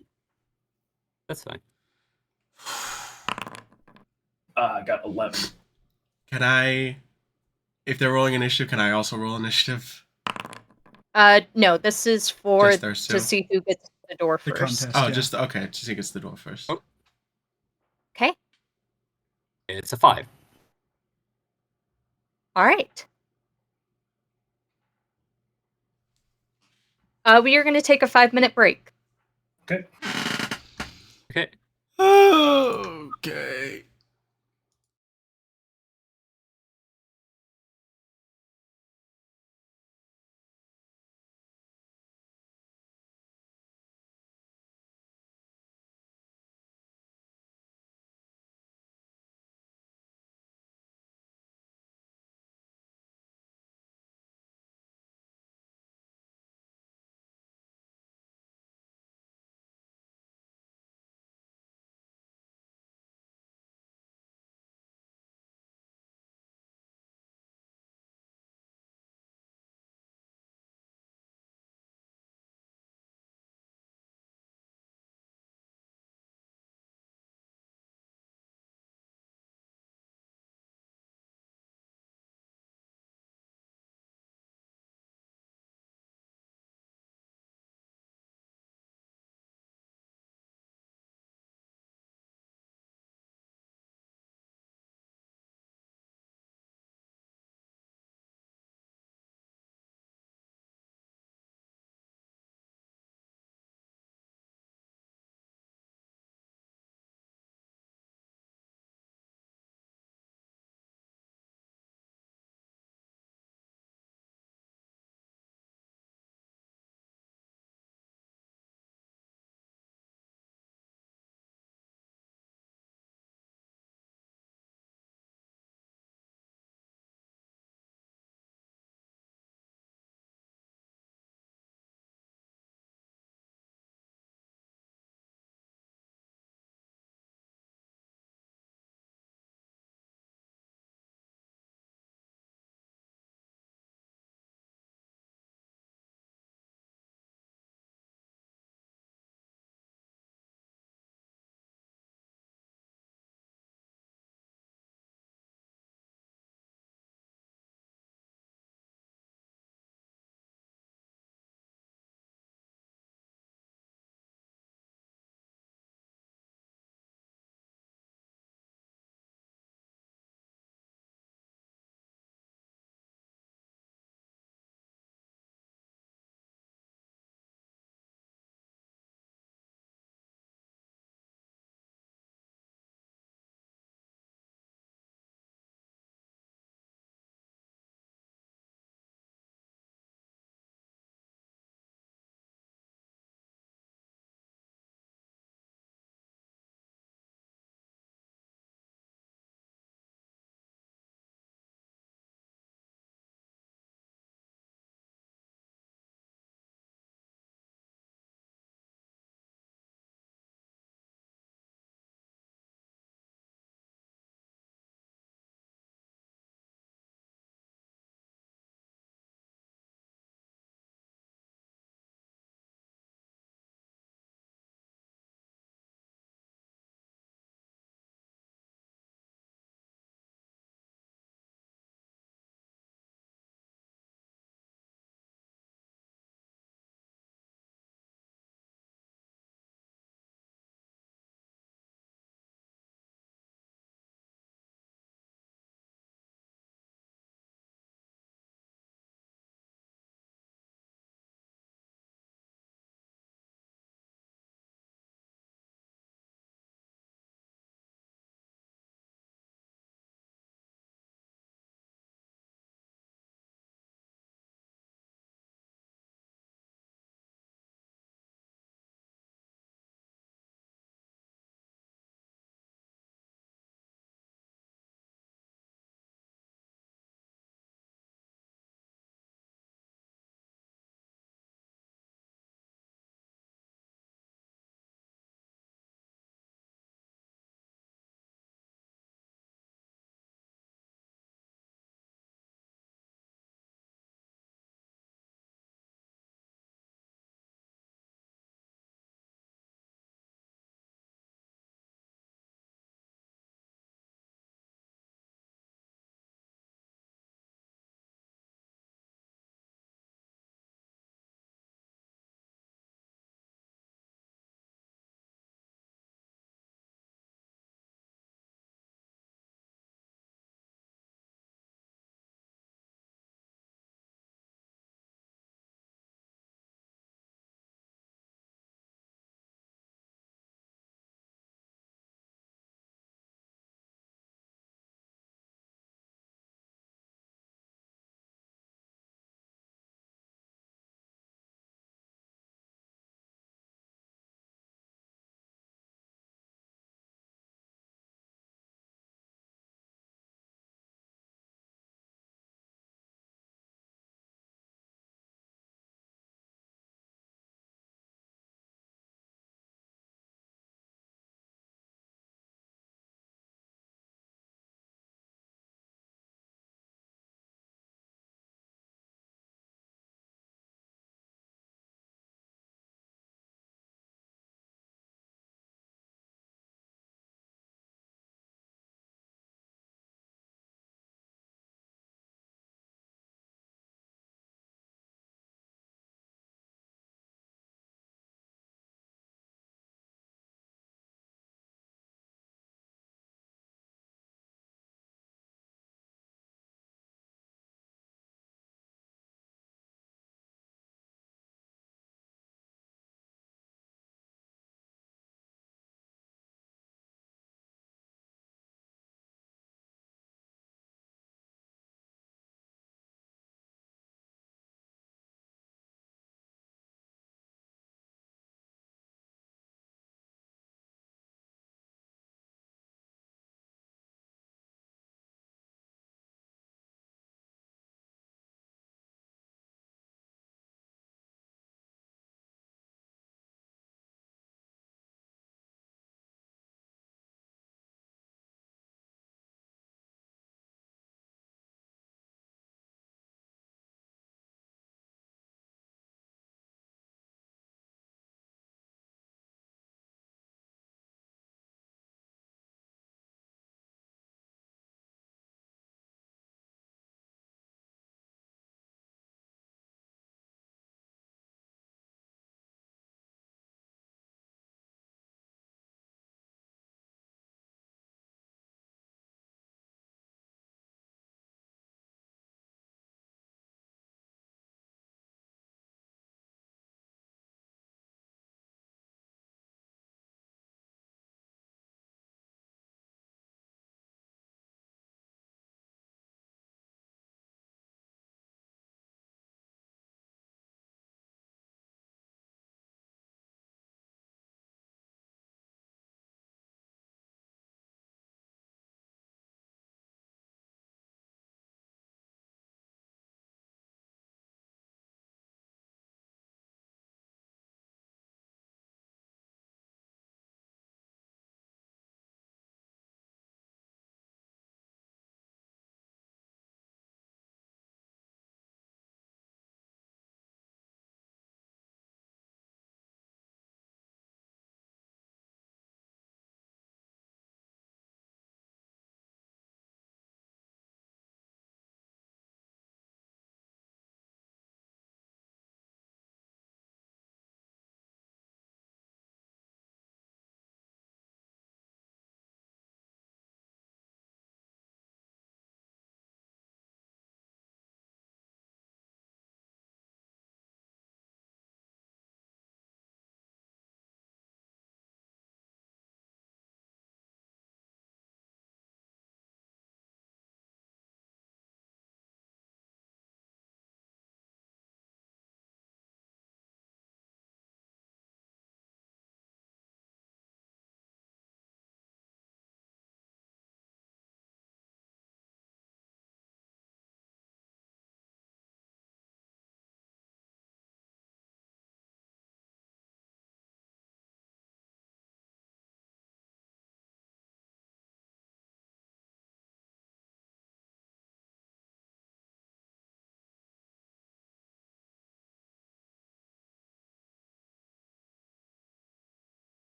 That's fine. I got 11. Can I, if they're rolling initiative, can I also roll initiative? No, this is for Just those two? to see who gets to the door The first. contest. Oh, yeah. just okay. Just think it's the door first. Oh. Okay. It's a 5. All right. We are going to take a 5-minute break. Okay. Okay. Okay.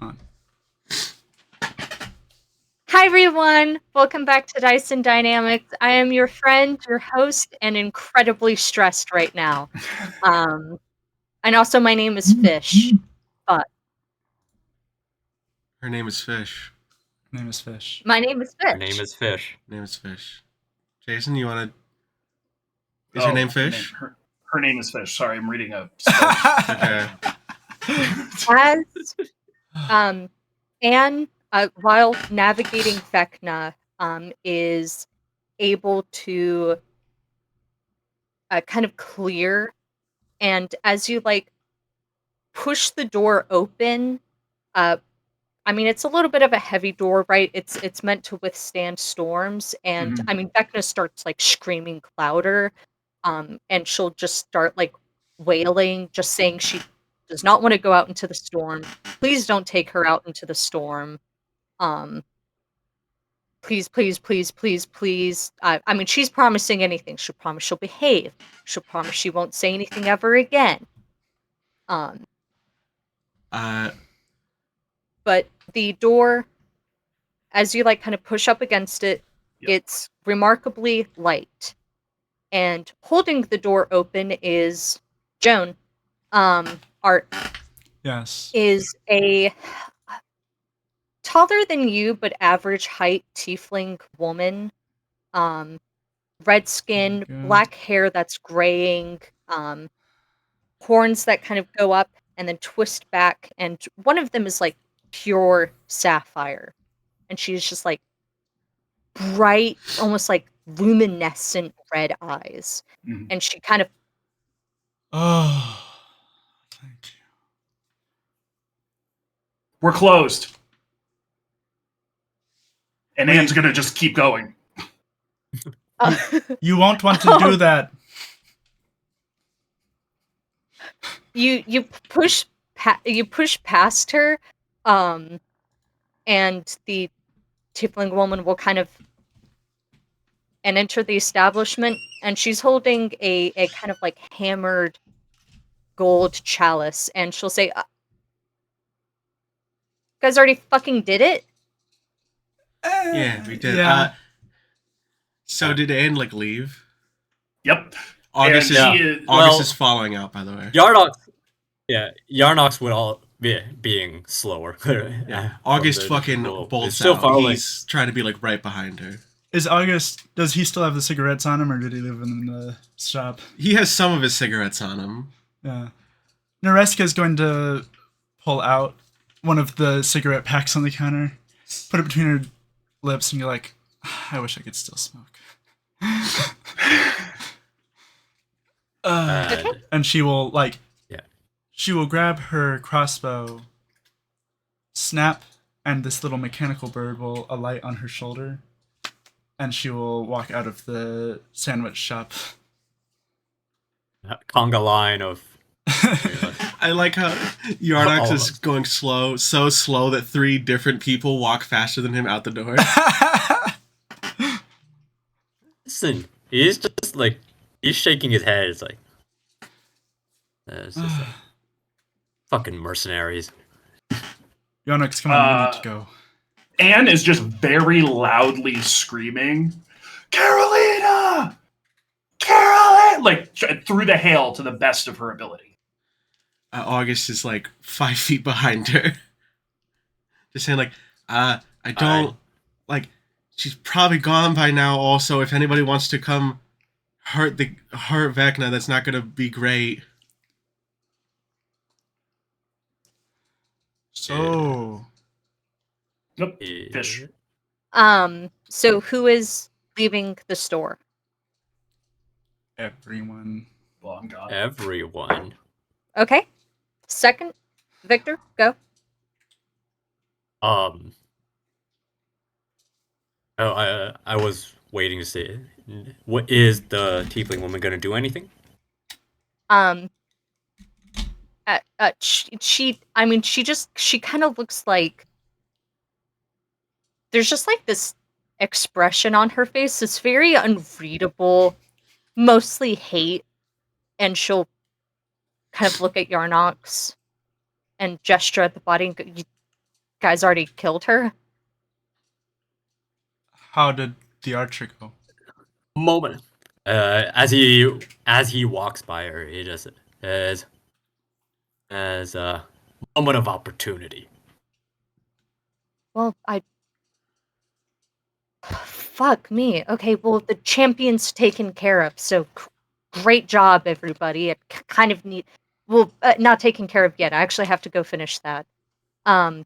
On. Hi everyone! Welcome back to Dyson Dynamics. I am your friend, your host, and incredibly stressed right now. And also my name is Fish. But Her name is Fish. Her name is Fish. my name is Fish. Her name is Fish. Her name is Fish. Jason, you want to... Is her name Fish? Her name is Fish. Sorry, I'm reading a... Okay. As Anne, while navigating Vecna, is able to kind of clear, and as you like push the door open, I mean, it's a little bit of a heavy door, right? It's meant to withstand storms, and Mhm. I mean, Vecna starts like screaming louder, and she'll just start like wailing, just saying she does not want to go out into the storm. Please don't take her out into the storm. Please, please, please, please, please. I mean, she's promising anything. She'll promise she'll behave. She'll promise she won't say anything ever again. But the door, as you like kind of push up against it, Yep. it's remarkably light. And holding the door open is Joan. Art Yes. is a taller than you but average height tiefling woman. Red skin, Okay. black hair that's graying, horns that kind of go up and then twist back, and one of them is like pure sapphire. And she's just like bright, almost like luminescent red eyes. Mhm. And she kind of Oh, thank you. We're closed. And Anne's gonna just keep going. You won't want to do that. you push past her, and the tiefling woman will kind of and enter the establishment, and she's holding a kind of like hammered gold chalice, and she'll say, "You guys already fucking did it." Yeah, we did. Yeah. So did Anne, like, leave? Yep. August, And is, she is- August well- is following out, by the way. Yarnox would all being slower. Yeah. August fucking bolts still out. following. He's trying to be, like, right behind her. Is August, does he still have the cigarettes on him, or did he leave them in the shop? He has some of his cigarettes on him. Yeah. Nareska is going to pull out one of the cigarette packs on the counter, put it between her lips, and be like, I wish I could still smoke. And she will, like, she will grab her crossbow, snap, and this little mechanical bird will alight on her shoulder, and she will walk out of the sandwich shop. Conga line of. I like how Yarnox All of is us. going slow, so slow that 3 different people walk faster than him out the door. Listen, he's just like he's shaking his head. It's like, it's just like fucking mercenaries. Yonex, come on, we need to go. Anne is just very loudly screaming, Carolina! Carolina! Like, through the hail to the best of her ability. August is, like, 5 feet behind her. Just saying, like, I don't... Like, she's probably gone by now also. If anybody wants to come hurt Vecna, that's not gonna be great. So... Nope. Fish. So who is leaving the store? Everyone. Well, I'm gone. Everyone. Okay. Second, Victor, go. Oh, I was waiting to say, what is the tiefling woman gonna do? Anything? She kind of looks like there's just like this expression on her face. It's very unreadable, mostly hate, and she'll kind of look at Yarnox and gesture at the body and go, guys already killed her? How did the archer go? Moment. As he walks by her, he just says, as a moment of opportunity. Well, fuck me. Okay, well, the champion's taken care of, so great job, everybody. I kind of need... Well, not taken care of yet. I actually have to go finish that. Do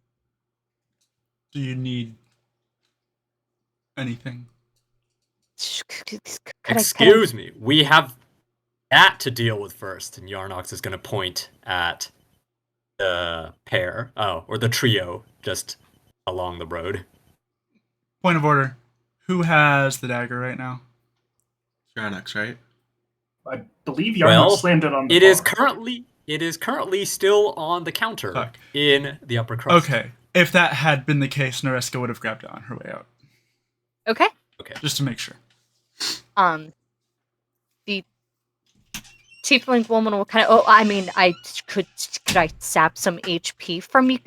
you need anything? Excuse me, we have that to deal with first. And Yarnox is going to point at the pair, or the trio, just along the road. Point of order. Who has the dagger right now? Yarnox, right? I believe Yarnox slammed it on the bar. It is currently still on the counter. Fuck. In the upper crust. Okay. If that had been the case, Nareska would have grabbed it on her way out. Okay. Just to make sure. The tiefling woman will kind of... Oh, I mean, could I sap some HP from you?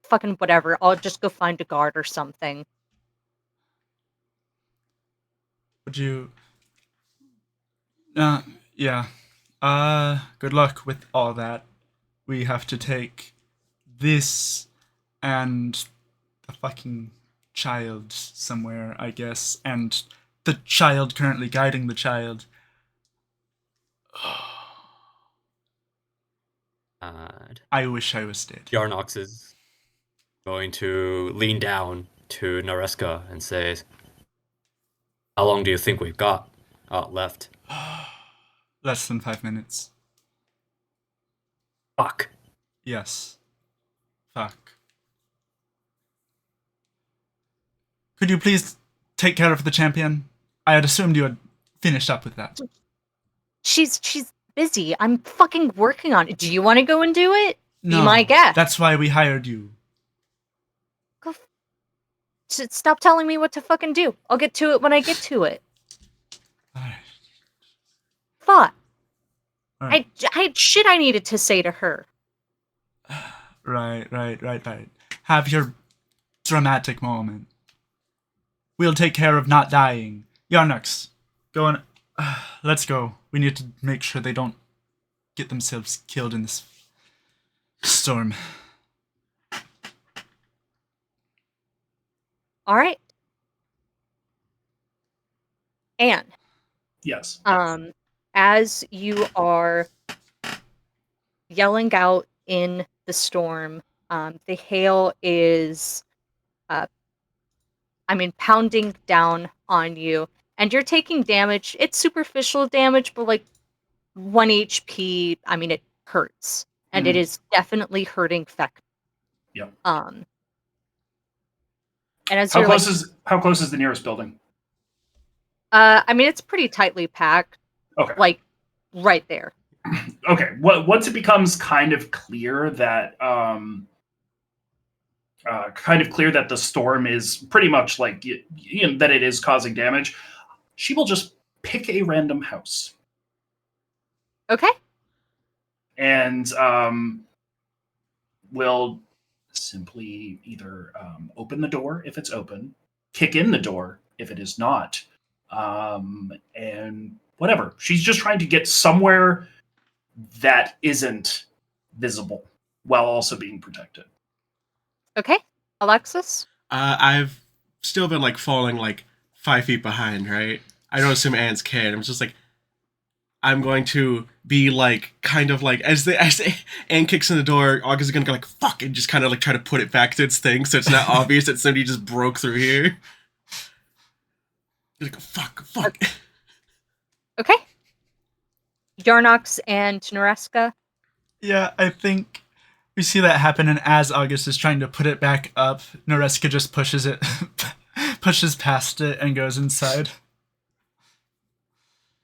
Fucking whatever. I'll just go find a guard or something. Would you... yeah. Good luck with all that. We have to take this and the fucking child somewhere, I guess, and the child currently guiding the child. I wish I was dead. Yarnox is going to lean down to Nareska and says, "How long do you think we've got left?" Less than 5 minutes. Fuck. Yes. Fuck. Could you please take care of the champion? I had assumed you had finished up with that. She's busy. I'm fucking working on it. Do you want to go and do it? No, Be my guest. That's why we hired you. Stop telling me what to fucking do. I'll get to it when I get to it. Alright. Fuck. Alright. I had shit I needed to say to her. Right. Have your dramatic moment. We'll take care of not dying. Yarnox, go on. Let's go. We need to make sure they don't get themselves killed in this storm. All right. Anne. Yes. As you are yelling out in the storm, the hail is, pounding down on you, and you're taking damage. It's superficial damage, but like 1 HP. I mean, it hurts, and it is definitely hurting Feck. Yep. And as how close is the nearest building? It's pretty tightly packed. Okay. Like right there. Okay. Once it becomes kind of clear that the storm is pretty much like that it is causing damage, she will just pick a random house. Okay. And will simply either open the door if it's open, kick in the door if it is not, and whatever. She's just trying to get somewhere that isn't visible while also being protected. Okay. Alexis? I've still been like falling like 5 feet behind, right? I don't assume Anne's kid. I'm just like, I'm going to be like, kind of like, as Anne kicks in the door, August is gonna go like, fuck, and just kind of like try to put it back to its thing so it's not obvious that somebody just broke through here. Like, fuck. Okay. Yarnox and Nareska? Yeah, I think we see that happen, and as August is trying to put it back up, Nareska just pushes past it and goes inside.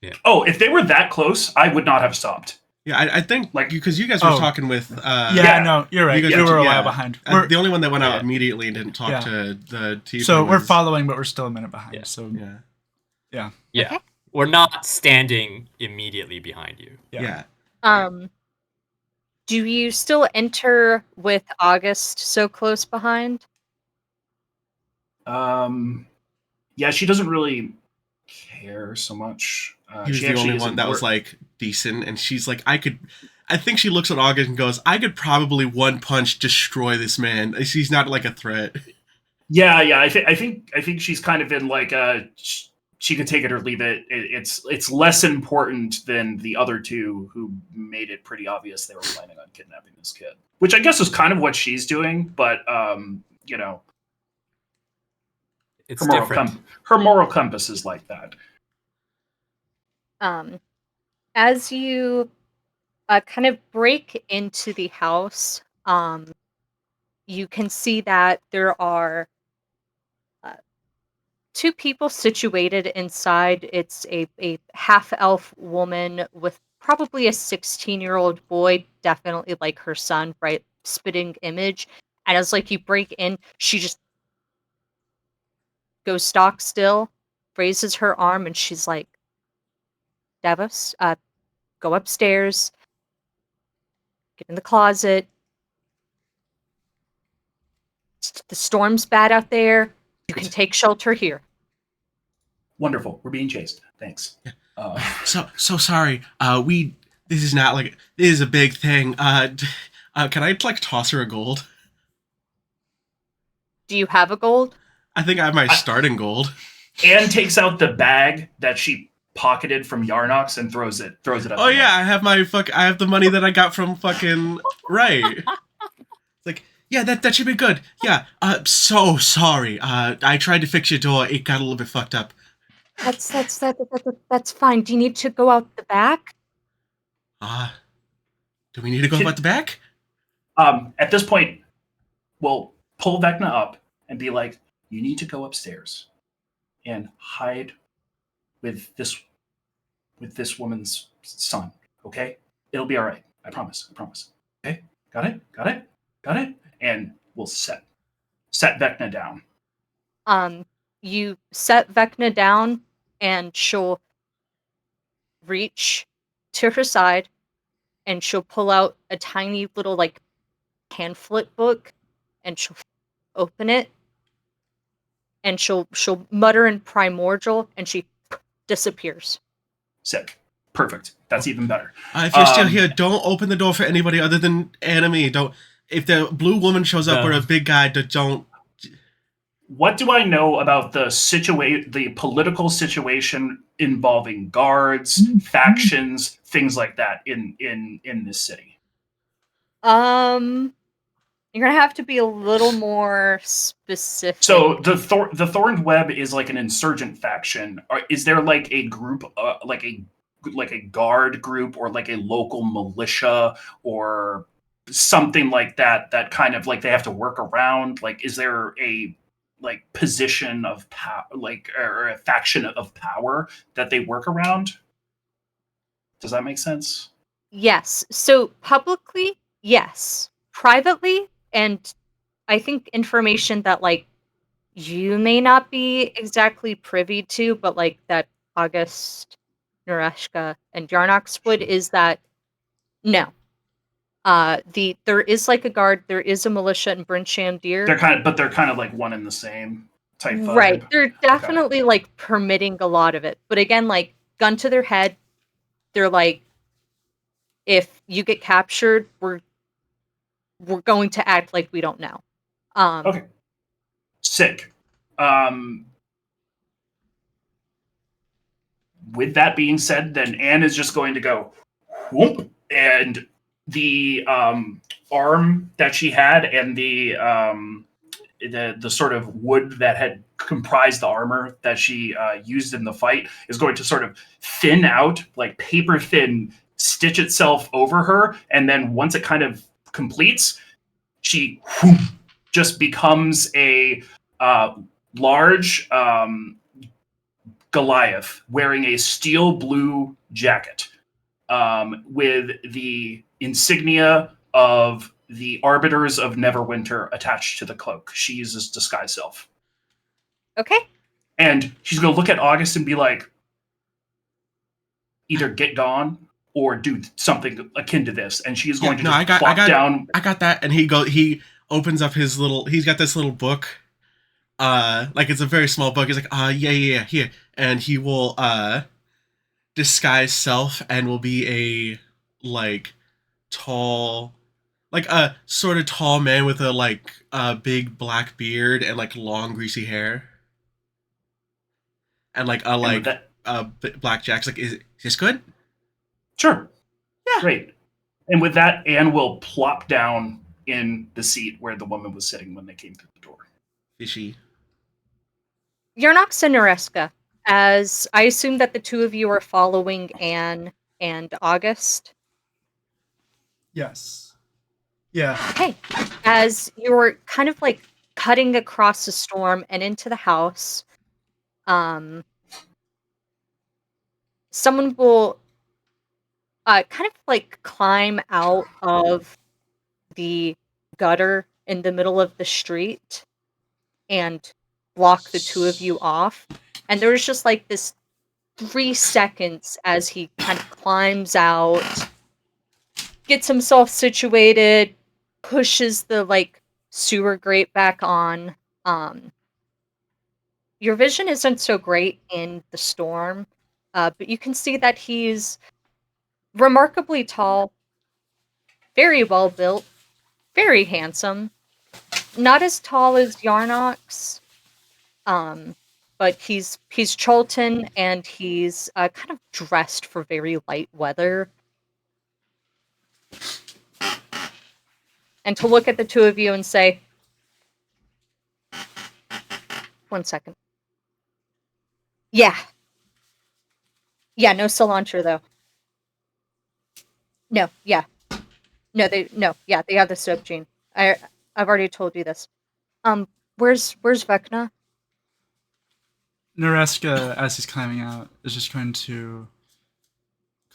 Yeah. Oh, if they were that close, I would not have stopped. Yeah, I think like because you guys were talking with. No, you're right. You guys we were a while behind. The only one that went out immediately and didn't talk to the team. So we're following, but we're still a minute behind. Yeah. So yeah. Okay. We're not standing immediately behind you. Yeah. Do you still enter with August so close behind? Yeah, she doesn't really care so much. He was She the actually only one isn't that was like decent, and she's like, I think she looks at August and goes, I could probably one punch destroy this man. She's not like a threat. Yeah. I think she's kind of in like she could take it or leave it. It's less important than the other two who made it pretty obvious they were planning on kidnapping this kid, which I guess is kind of what she's doing. But you know, It's different. her moral compass is like that. As you kind of break into the house, you can see that there are two people situated inside. It's a half-elf woman with probably a 16-year-old boy, definitely like her son, right? Spitting image. And as like you break in, she just goes stock still, raises her arm, and she's like, Davos, go upstairs, get in the closet. The storm's bad out there. You can take shelter here. Wonderful. We're being chased. Thanks. So sorry. This is not like, this is a big thing. Can I like toss her a gold? Do you have a gold? I think I have my starting gold. Anne takes out the bag that she pocketed from Yarnox and throws it up. Oh yeah, I have I have the money that I got from fucking right. It's like, yeah, that should be good. Yeah. So sorry. I tried to fix your door. It got a little bit fucked up. That's fine. Do you need to go out the back? Do we need to go about the back? At this point, we'll pull Vecna up and be like, you need to go upstairs and hide with this woman's son, okay? It'll be all right. I promise. Okay? Got it? And we'll set Vecna down. You set Vecna down, and she'll reach to her side, and she'll pull out a tiny little, like, pamphlet book, and she'll open it, and she'll mutter in Primordial, and she disappears. Sick. Perfect. That's even better. If you're still here, don't open the door for anybody other than enemy. Don't. If the blue woman shows up or a big guy, don't. What do I know about the political situation involving guards, factions, things like that in this city? You're gonna have to be a little more specific. So the Thorned Web is like an insurgent faction. Is there like a group, like a guard group, or like a local militia, or something like that? That kind of like they have to work around. Like, is there a like position of power, like, or a faction of power that they work around? Does that make sense? Yes. So publicly, yes. Privately, and I think information that like you may not be exactly privy to, but like that August, Nareshka, and Yarnox would, is that no. There is like a guard, there is a militia in Bryn Shandir. They're kind of like one and the same type vibe. Right. They're definitely like permitting a lot of it. But again, like gun to their head, they're like, if you get captured, we're going to act like we don't know. Okay. Sick. With that being said, then Anne is just going to go whoop, and the arm that she had and the sort of wood that had comprised the armor that she used in the fight is going to sort of thin out, like paper thin, stitch itself over her, and then once it kind of completes, she just becomes a large Goliath wearing a steel blue jacket with the insignia of the Arbiters of Neverwinter attached to the cloak. She uses disguise self. Okay. And she's going to look at August and be like, either get gone or do something akin to this, and she is going to no, just plop down. I got that, and he opens up his little. He's got this little book, like it's a very small book. He's like, yeah, here, and he will disguise self and will be a like tall, like a sort of tall man with a like big black beard and like long greasy hair, and like a like black jack's like, is this good? Sure. Yeah. Great. And with that, Anne will plop down in the seat where the woman was sitting when they came through the door. Fishy. Yarnox and Nareska, as I assume that the two of you are following Anne and August. Yes. Yeah. Okay. As you're kind of like cutting across the storm and into the house, someone will kind of like climb out of the gutter in the middle of the street and block the two of you off. And there's just like this 3 seconds as he kind of climbs out, gets himself situated, pushes the like sewer grate back on. Your vision isn't so great in the storm, but you can see that he's remarkably tall, very well built, very handsome. Not as tall as Yarnox, but he's Cholton, and he's kind of dressed for very light weather. And to look at the two of you and say, 1 second. Yeah, no cilantro though. No, yeah. They have the soap gene. I've already told you this. Where's Vecna? Nareska, as he's climbing out, is just going to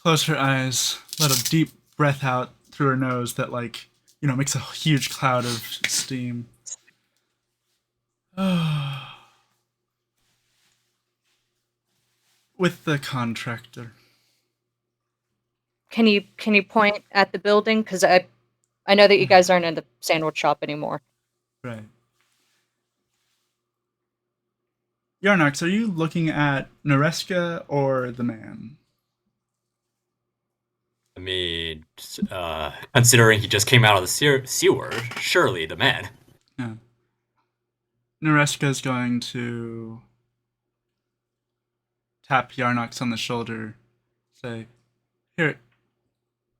close her eyes, let a deep breath out through her nose that, like, you know, makes a huge cloud of steam. With the contractor. Can you point at the building? Because I know that you guys aren't in the sandwich shop anymore. Right. Yarnox, are you looking at Nareska or the man? I mean, considering he just came out of the sewer, surely the man. Yeah. Nareska's going to tap Yarnox on the shoulder, say, "Here,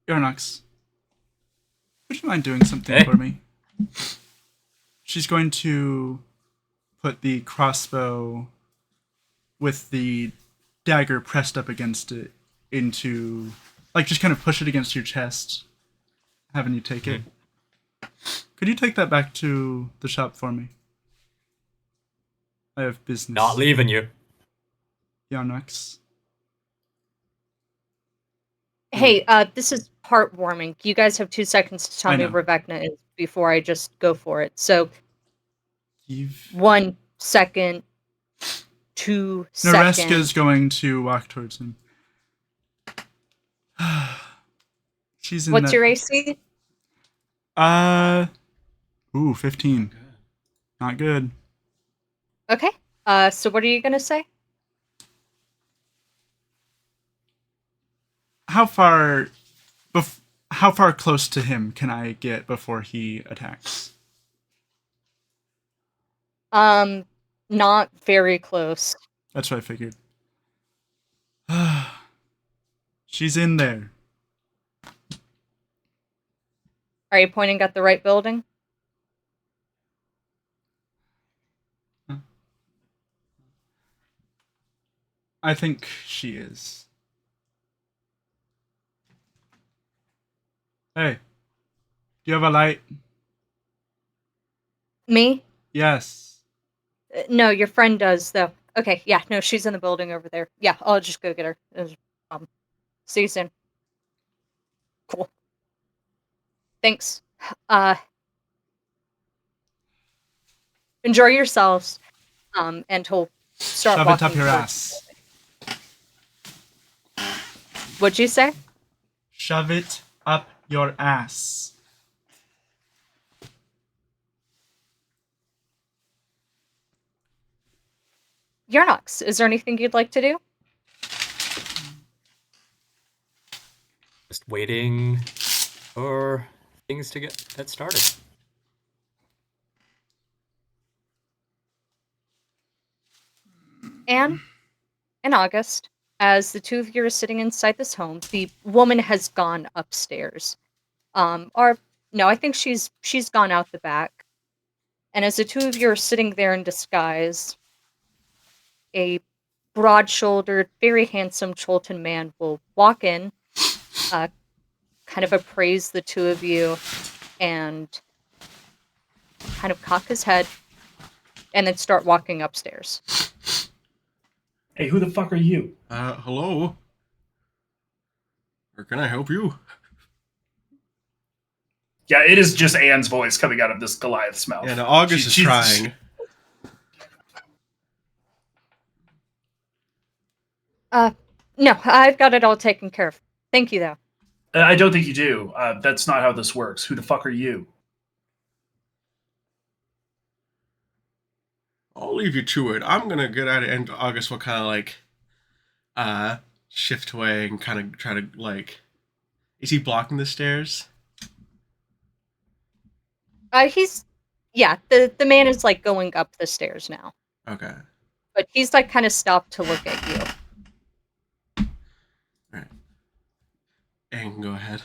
Yarnox, would you mind doing something for me?" She's going to put the crossbow with the dagger pressed up against it into, like, just kind of push it against your chest, having you take it. Could you take that back to the shop for me? I have business. Not leaving you. Yarnox. Hey, this is heartwarming. You guys have 2 seconds to tell me where Vecna is before I just go for it. So, 1 second, 2 seconds. Nareska's going to walk towards him. She's in What's your AC? 15. Not good. Okay. So what are you gonna say? How far close to him can I get before he attacks? Not very close. That's what I figured. She's in there. Are you pointing at the right building? I think she is. Hey, do you have a light? Me? Yes. No, your friend does, though. Okay, yeah, no, she's in the building over there. Yeah, I'll just go get her. See you soon. Cool. Thanks. Enjoy yourselves. And he'll start Shove walking it up your towards- ass. What'd you say? Shove it up your ass. Yarnox, is there anything you'd like to do? Just waiting for things to get started. Anne and August, as the two of you are sitting inside this home, the woman has gone upstairs. Or no, I think she's gone out the back. And as the two of you are sitting there in disguise, a broad-shouldered, very handsome Cholton man will walk in, kind of appraise the two of you, and kind of cock his head, and then start walking upstairs. Hey, who the fuck are you? Hello? Or can I help you? Yeah, it is just Anne's voice coming out of this Goliath's mouth. Yeah, no, August is trying. No, I've got it all taken care of. Thank you, though. I don't think you do. That's not how this works. Who the fuck are you? I'll leave you to it. I'm gonna get at it, and August will kind of like, shift away and kind of try to like. Is he blocking the stairs? The man is like going up the stairs now. Okay. But he's like kind of stopped to look at you. Alright. Anne can go ahead.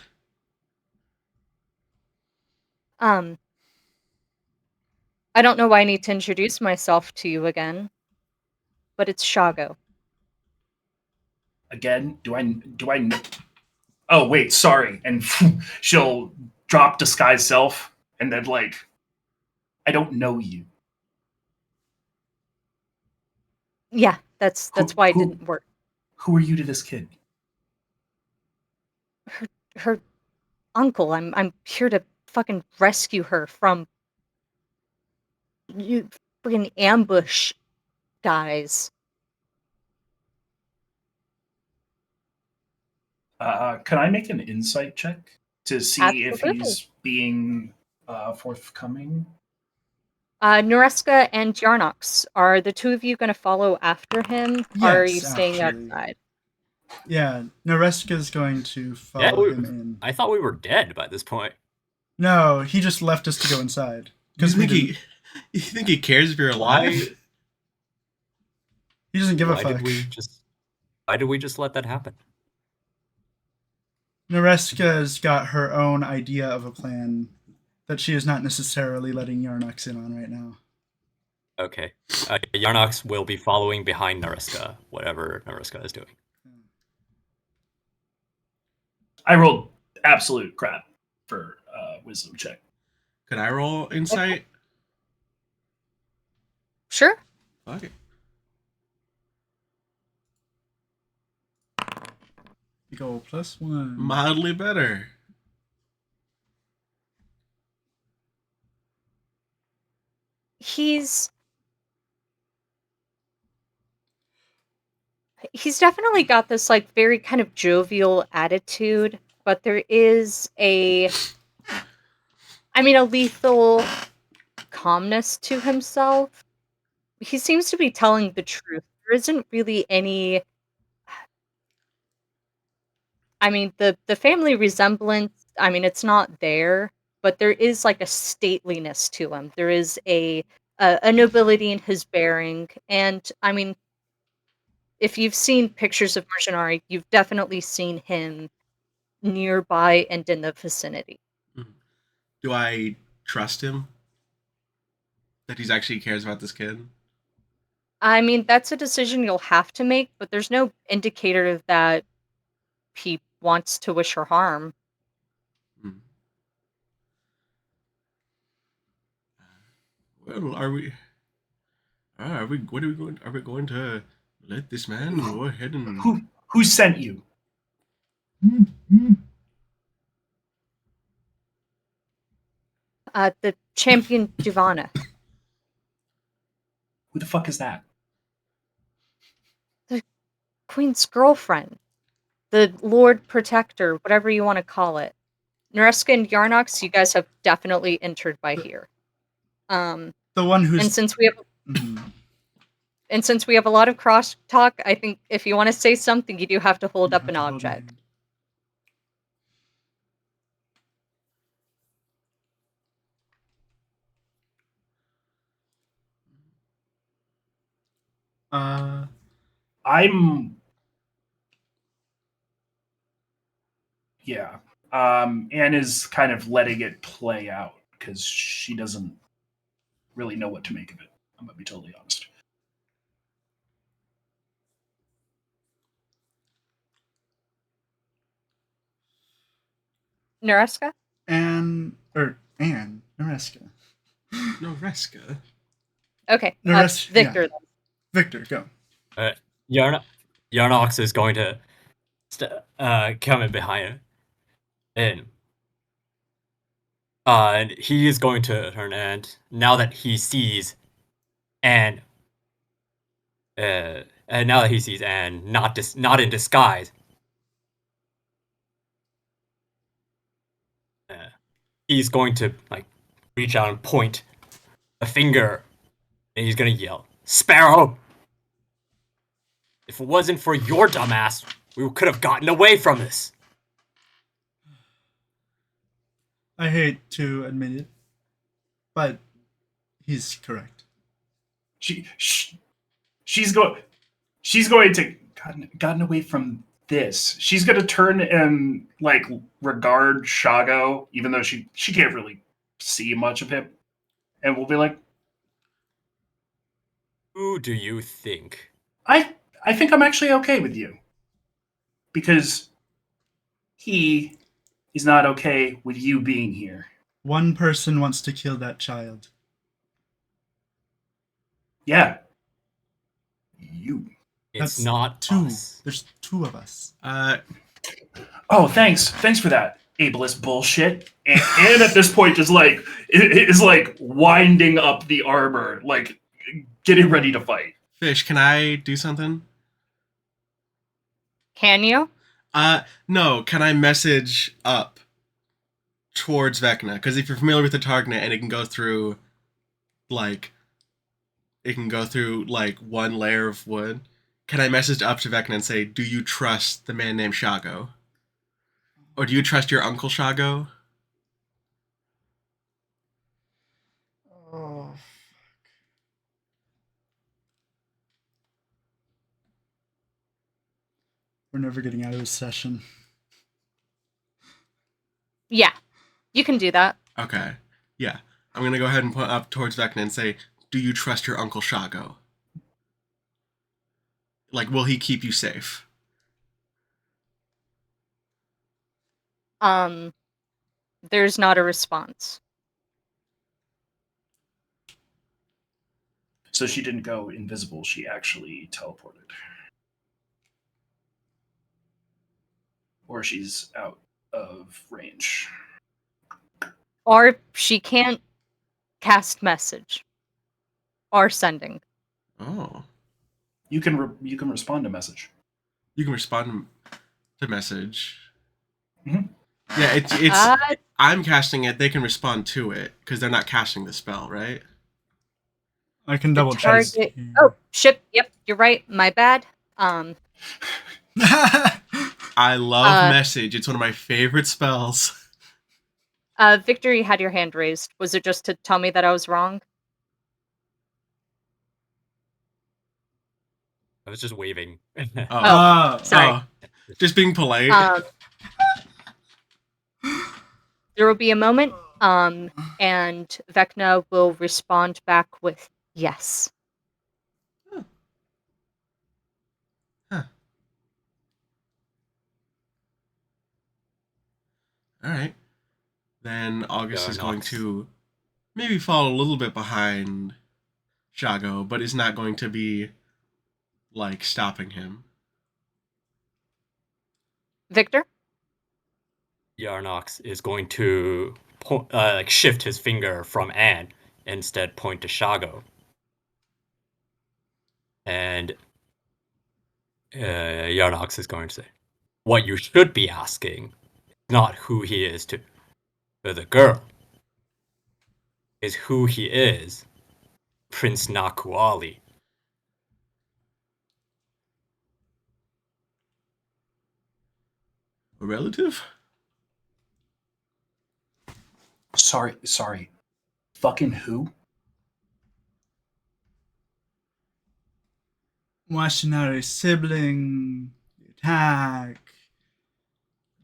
I don't know why I need to introduce myself to you again, but it's Shago. Again? Do I know? Oh, wait, sorry. And she'll drop disguise self and then like, I don't know you. Yeah, that's why it didn't work. Who are you to this kid? Her uncle. I'm here to fucking rescue her from you freaking ambush guys. Can I make an insight check to see if Absolutely. he's being forthcoming? Noreska and Yarnox, are the two of you going to follow after him? Or are you Yes, staying actually. outside? Yeah, Noreska's going to follow him in. I thought we were dead by this point. No, he just left us to go inside. You Because think he cares if you're alive? he doesn't give a Why fuck. did we just let that happen? Noreska's got her own idea of a plan that she is not necessarily letting Yarnox in on right now. Okay. Yarnox will be following behind Noreska, whatever Noreska is doing. I rolled absolute crap for wisdom check. Could I roll insight? Sure. Fuck it. You go +1. Mildly better. He's definitely got this like very kind of jovial attitude, but there is a lethal calmness to himself. He seems to be telling the truth. There isn't really any the family resemblance, it's not there, but there is like a stateliness to him. There is a nobility in his bearing, and if you've seen pictures of Mercenari, you've definitely seen him nearby and in the vicinity. Do I trust him? That he actually cares about this kid? That's a decision you'll have to make, but there's no indicator that he wants to wish her harm. Well, are we going to let this man go ahead and Who sent you? The champion Divana. Who the fuck is that? Queen's girlfriend. the Lord Protector, whatever you want to call it. Nereska and Yarnox, you guys have definitely entered by here. The one who's And since we have Mhm. and since we have a lot of crosstalk, I think if you want to say something, you do have to hold You up have an to hold my object. hand. I'm yeah. Anne is kind of letting it play out because she doesn't really know what to make of it. I'm gonna be totally honest. Nereska? Anne Nereska. No, Reska. Okay. Nereska, Victor yeah. then. Victor, go. Yarnox is going to come in behind him, and he is going to turn. And now that he sees, and now that he sees, and not in disguise, he's going to like reach out and point a finger, and he's going to yell, "Sparrow! If it wasn't for your dumbass, we could have gotten away from this." I hate to admit it, but he's correct. She's going to gotten away from this. She's going to turn and like regard Shago, even though she can't really see much of him, and we'll be like, Who do you think? I think I'm actually okay with you because he is not okay with you being here. One person wants to kill that child. Yeah, you. It's That's not two. us. There's two of us. Oh, thanks for that ableist bullshit. And at this point is like winding up the armor, like getting ready to fight. Fish, can I do something? Can you? No. Can I message up towards Vecna? Because if you're familiar with the Targnet, and it can go through, like one layer of wood. Can I message up to Vecna and say, "Do you trust the man named Shago, or do you trust your uncle Shago?" Oh. We're never getting out of this session. Yeah. You can do that. Okay. Yeah. I'm gonna go ahead and point up towards Vecna and say, "Do you trust your uncle Shago? Like, will he keep you safe?" There's not a response. So she didn't go invisible, she actually teleported. Or she's out of range. Or she can't cast message. Or sending. Oh. You can respond to message. You can respond to message. Mhm. Yeah, it's. I'm casting it. They can respond to it because they're not casting the spell, right? I can double check. Target. Oh, ship. Yep, you're right. My bad. I love message. It's one of my favorite spells. Victor, you had your hand raised. Was it just to tell me that I was wrong? I was just waving. Sorry. Just being polite. There will be a moment, and Vecna will respond back with yes. Huh. All right. Then August is going to maybe fall a little bit behind Shago, but is not going to be like stopping him. Victor? Yarnox is going to shift his finger from Anne and instead point to Shago. And Yarnox is going to say, What you should be asking, not who he is to the girl, is who he is, Prince Nakuali. A relative? Sorry. Fucking who? Washinari sibling, attack.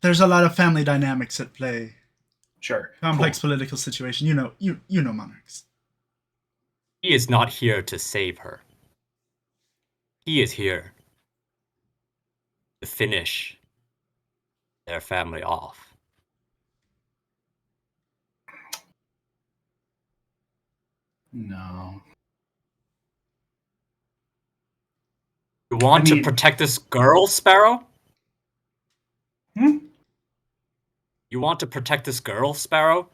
There's a lot of family dynamics at play. Sure. Complex Cool. political situation. You know monarchs. He is not here to save her. He is here to finish their family off. No. You want I mean- to protect this girl, Sparrow? Hmm? You want to protect this girl, Sparrow?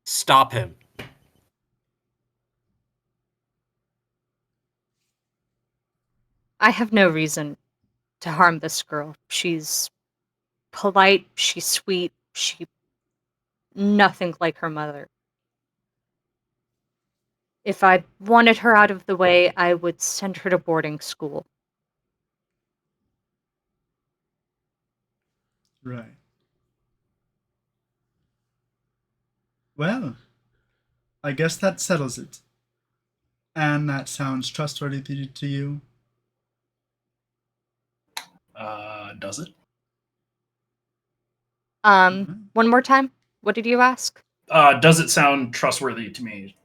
Stop him. I have no reason to harm this girl. She's polite, she's sweet, she nothing like her mother. If I wanted her out of the way, I would send her to boarding school. Right. Well, I guess that settles it. And that sounds trustworthy to you? Does it? One more time. What did you ask? Does it sound trustworthy to me?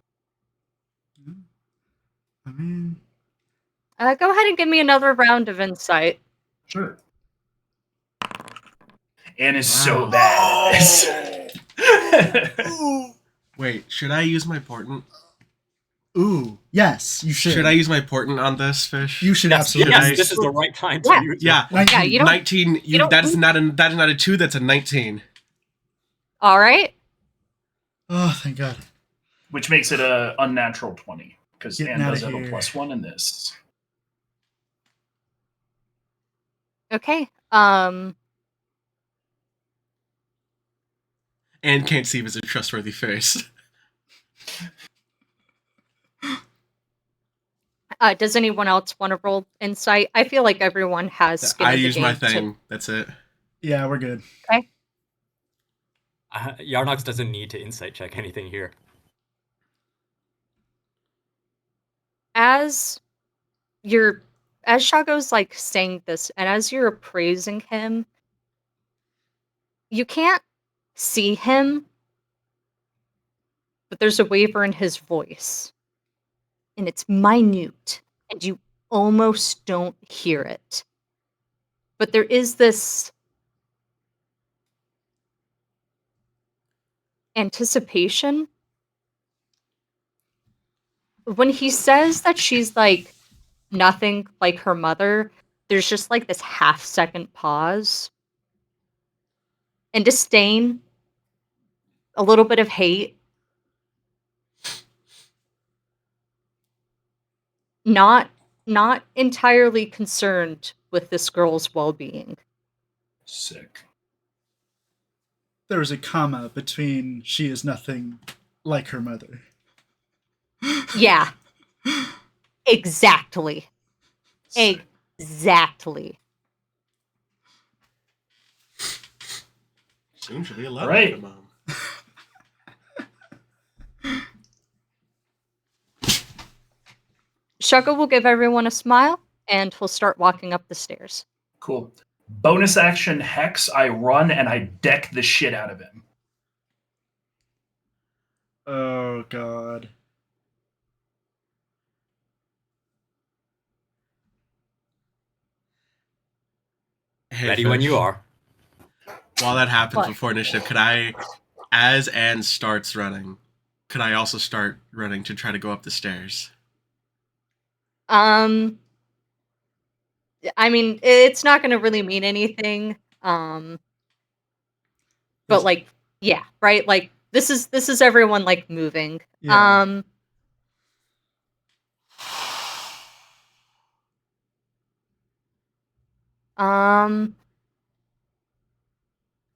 I mean, Go ahead and give me another round of insight. Sure. And is Wow. so bad. Wait, should I use my portent? ooh, yes, you should. Should I use my portent on this fish? You should Yes, absolutely. yes, I- this is the right time to Yeah. use it. Yeah. Yeah, you don't. 19. you don't- That is not a 2. That's a 19. All right. Oh, thank God. Which makes it a unnatural 20. Because Getting Anne outta does have a here. +1 in this. Okay. And can't see if it's a trustworthy face. Does anyone else want to roll insight? I feel like everyone has skin I in the use my game to- thing. That's it. Yeah, we're good. Yarnox doesn't need to insight check anything here. As Shago's like saying this, and as you're appraising him, you can't see him, but there's a waver in his voice. And it's minute, and you almost don't hear it. But there is this anticipation. When he says that she's like nothing like her mother, there's just like this half-second pause. And disdain, a little bit of hate. Not entirely concerned with this girl's well-being. Sick. There was a comma between she is nothing like her mother. Yeah. Exactly. Sick. Exactly. Soon she'll be a lot Right. like her mom. Shago will give everyone a smile, and he'll start walking up the stairs. Cool. Bonus action Hex. I run and I deck the shit out of him. Oh, God. Hey, Ready when Fish. you are. While that happens What? before initiative, could I, as Anne starts running, could I also start running to try to go up the stairs? I mean, it's not going to really mean anything. But like, yeah, right? Like this is everyone like moving. Yeah.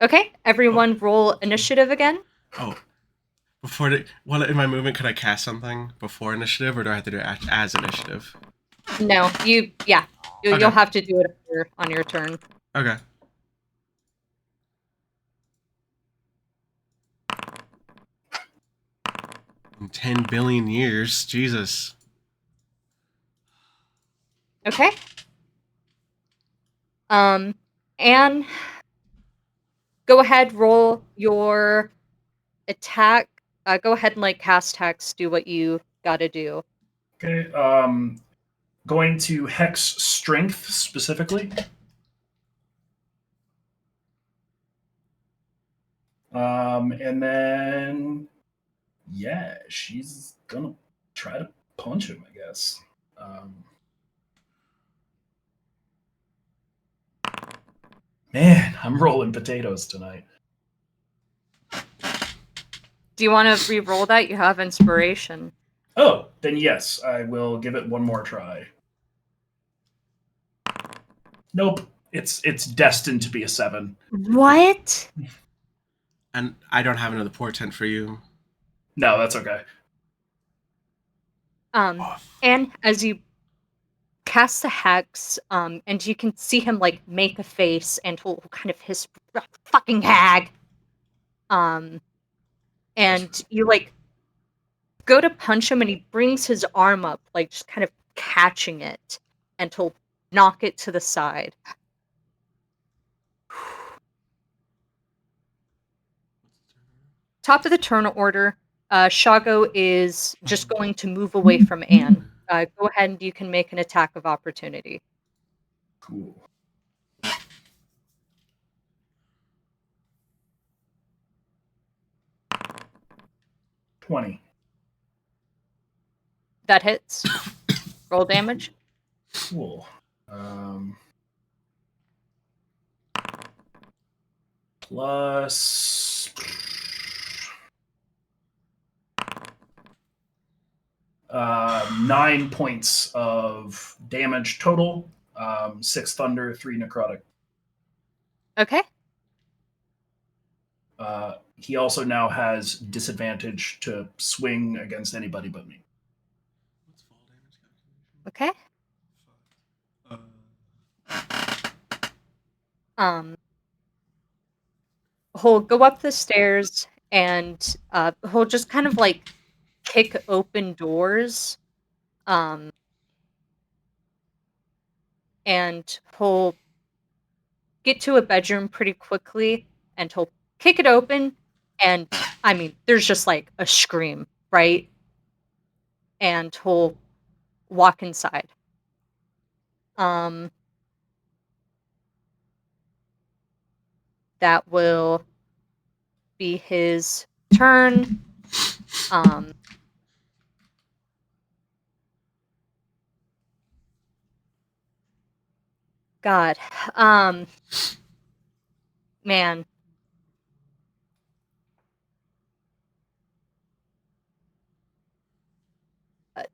Okay, everyone roll initiative again. Oh, well, in my movement, could I cast something before initiative, or do I have to do it as initiative? No, you'll Okay. have to do it on your turn. Okay. In 10 billion years, Jesus. Okay. Anne, go ahead, roll your attack. Go ahead and cast hex. Do what you gotta do. Okay. Going to hex strength specifically. And then yeah, she's gonna try to punch him, I guess. Man, I'm rolling potatoes tonight. Do you want to re-roll that? You have inspiration. Oh, then yes, I will give it one more try. Nope, it's destined to be a 7. What? And I don't have another portent for you. No, that's okay. And as you cast the hex, and you can see him make a face and he'll kind of hiss, "Fucking hag!" And you go to punch him and he brings his arm up, just kind of catching it, and he'll knock it to the side. Top of the turn order, Shago is just going to move away from Anne. Go ahead and you can make an attack of opportunity. Cool. $20. That hits. Roll damage. Cool. Plus 9 points of damage total. 6 thunder, 3 necrotic. Okay. He also now has disadvantage to swing against anybody but me. Okay. He'll go up the stairs and he'll just kind of kick open doors. And he'll get to a bedroom pretty quickly and he'll kick it open, and I mean there's just a scream, right? And he'll walk inside. That will be his turn. God. Man.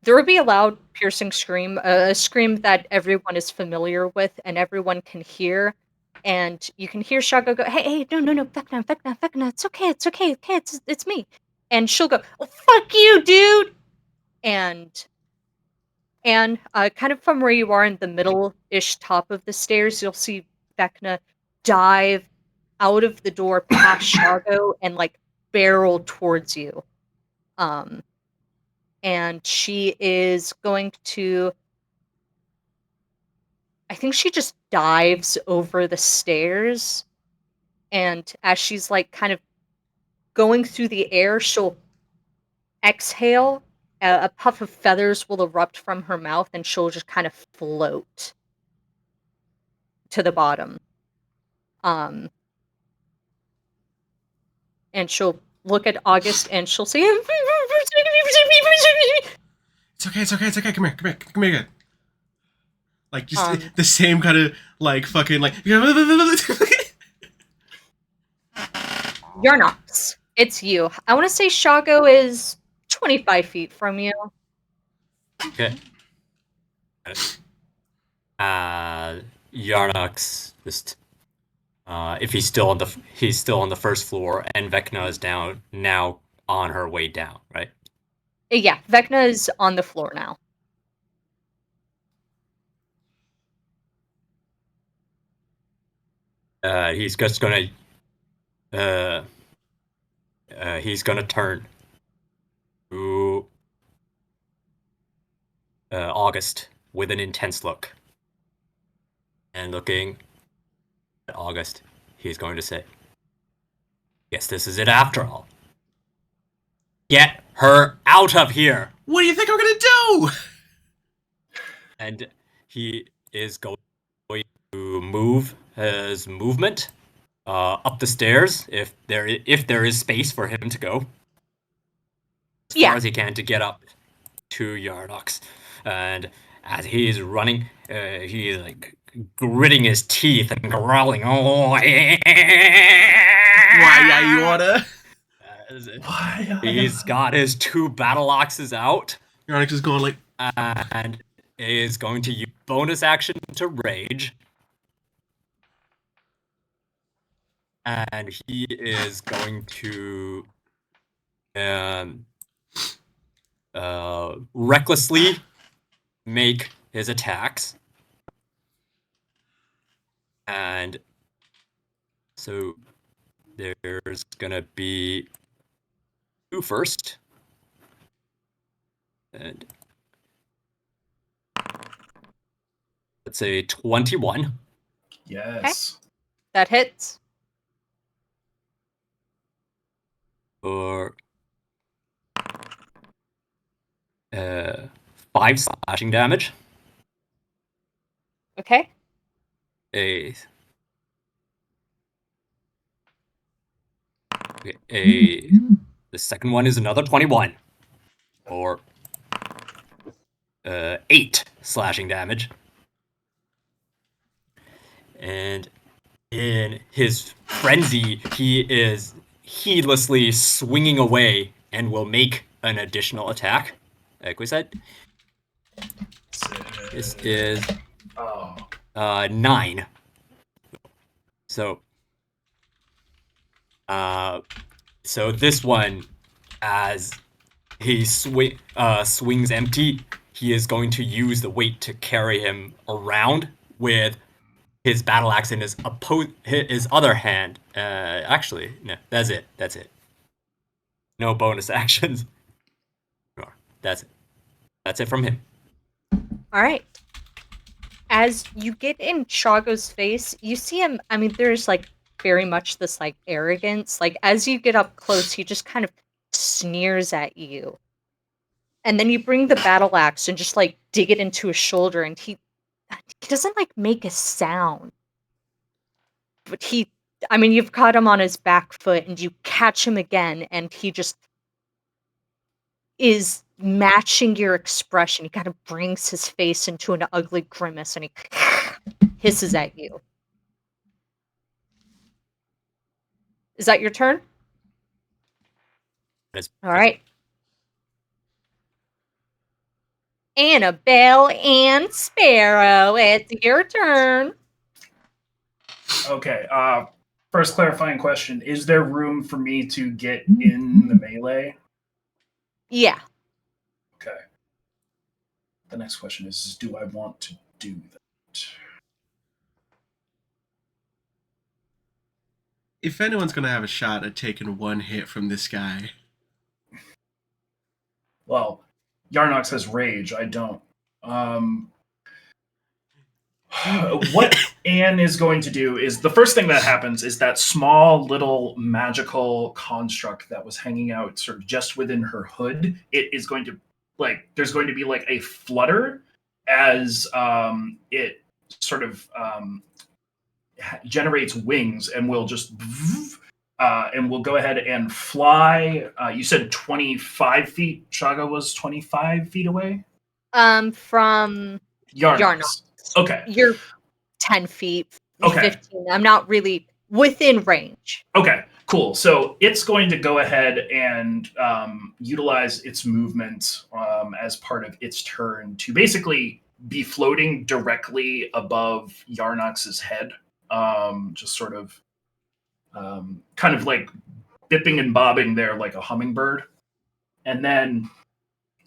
There will be a loud, piercing scream, a scream that everyone is familiar with and everyone can hear. And you can hear Shago go, hey, no, Vecna, it's okay, it's me. And she'll go, oh, fuck you, dude! And kind of from where you are in the middle-ish top of the stairs, you'll see Vecna dive out of the door past Shago and barrel towards you. And she is going to, I think she just dives over the stairs, and as she's kind of going through the air, she'll exhale, a puff of feathers will erupt from her mouth, and she'll just kind of float to the bottom. And she'll look at August and she'll say, It's okay. Come here. Just the same kind of fucking Yarnox, it's you. I want to say Shago is 25 feet from you. Okay. Yarnox just If he's still on the first floor, and Vecna is now on her way down, right? Yeah, Vecna is on the floor now. He's just gonna turn to August with an intense look, and looking at August, he's going to say, "Guess this is it after all. Get her out of here!" What do you think I'm gonna do? And he is going to move his movement up the stairs if there is space for him to go as far as he can to get up to Yarnox. And as he's running, he's like gritting his teeth and growling. Oh, Why you order? He's got his 2 battle axes out. Yarnox is going like, and is going to use bonus action to rage. And he is going to recklessly make his attacks. And so there's gonna be 2 first. And let's say 21. Yes. Okay. That hits. Or 5 slashing damage. Okay. The second one is another 21. Or 8 slashing damage. And in his frenzy, he is heedlessly swinging away and will make an additional attack. Like we said, this is 9. So this one, as he swings empty, he is going to use the weight to carry him around with his battle axe in his other hand. Actually, no, that's it. No bonus actions. That's it. That's it from him. All right. As you get in Chago's face, you see him. I mean, there's like very much this like arrogance. Like as you get up close, he just kind of sneers at you. And then you bring the battle axe and just like dig it into his shoulder, and he doesn't like make a sound. But you've caught him on his back foot, and you catch him again, and he just is matching your expression. He kind of brings his face into an ugly grimace, and he hisses at you. Is that your turn? Yes. All right. Annabelle and Sparrow, it's your turn. Okay. First clarifying question: is there room for me to get in the melee? Yeah. Okay. The next question is do I want to do that? if anyone's gonna have a shot at taking 1 hit from this guy, Well, Yarnox has rage. I don't. What Anne is going to do is the first thing that happens is that small little magical construct that was hanging out sort of just within her hood. It is going to there's going to be like a flutter as it sort of generates wings and will just and we'll go ahead and fly. You said 25 feet. Chaga was 25 feet away. From Yarnox. Okay. You're 10 feet, Okay. 15. I'm not really within range. Okay, cool. So it's going to go ahead and utilize its movement as part of its turn to basically be floating directly above Yarnox's head just sort of kind of like bipping and bobbing there like a hummingbird. And then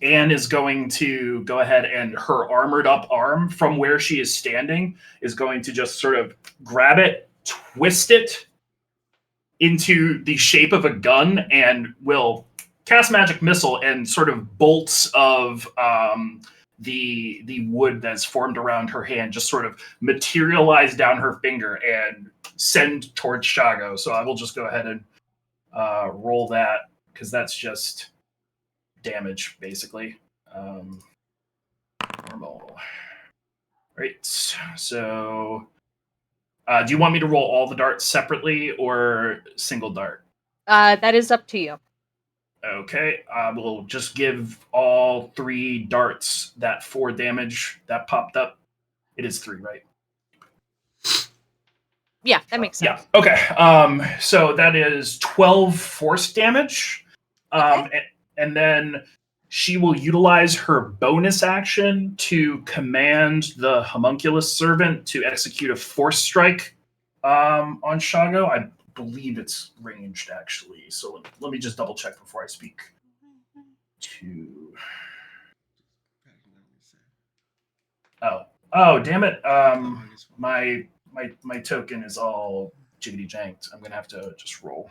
Anne is going to go ahead, and her armored up arm from where she is standing is going to just sort of grab it, twist it into the shape of a gun, and will cast magic missile, and sort of bolts of the wood that's formed around her hand just sort of materialize down her finger and send towards Shago. So I will just go ahead and roll that, because that's just damage, basically. Normal. Right. So, do you want me to roll all the darts separately or single dart? That is up to you. Okay. I will just give all 3 darts that 4 damage that popped up. It is 3, right? Yeah, that makes sense. Yeah. Okay. So that is 12 force damage. And then she will utilize her bonus action to command the homunculus servant to execute a force strike on Shago. I believe it's ranged, actually. So let me just double check before I speak. Oh, damn it. My token is all jiggity janked. I'm gonna have to just roll.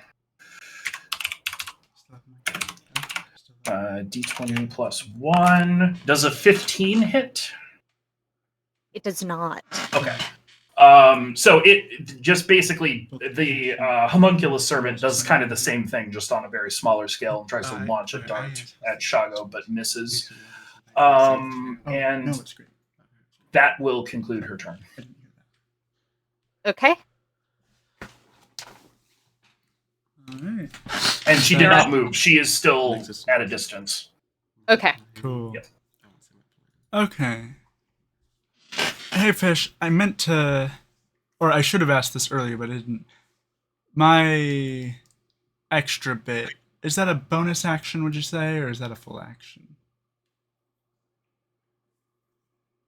D20 plus 1. Does a 15 hit? It does not. Okay. So it just basically, the homunculus servant does kind of the same thing, just on a very smaller scale, and tries to launch a dart at Shago, but misses. And that will conclude her turn. Okay. All right. And she did not move. She is still at a distance. Okay. Cool. Yep. Okay. Hey, Fish, I meant to, or I should have asked this earlier, but I didn't. My extra bit, is that a bonus action, would you say, or is that a full action?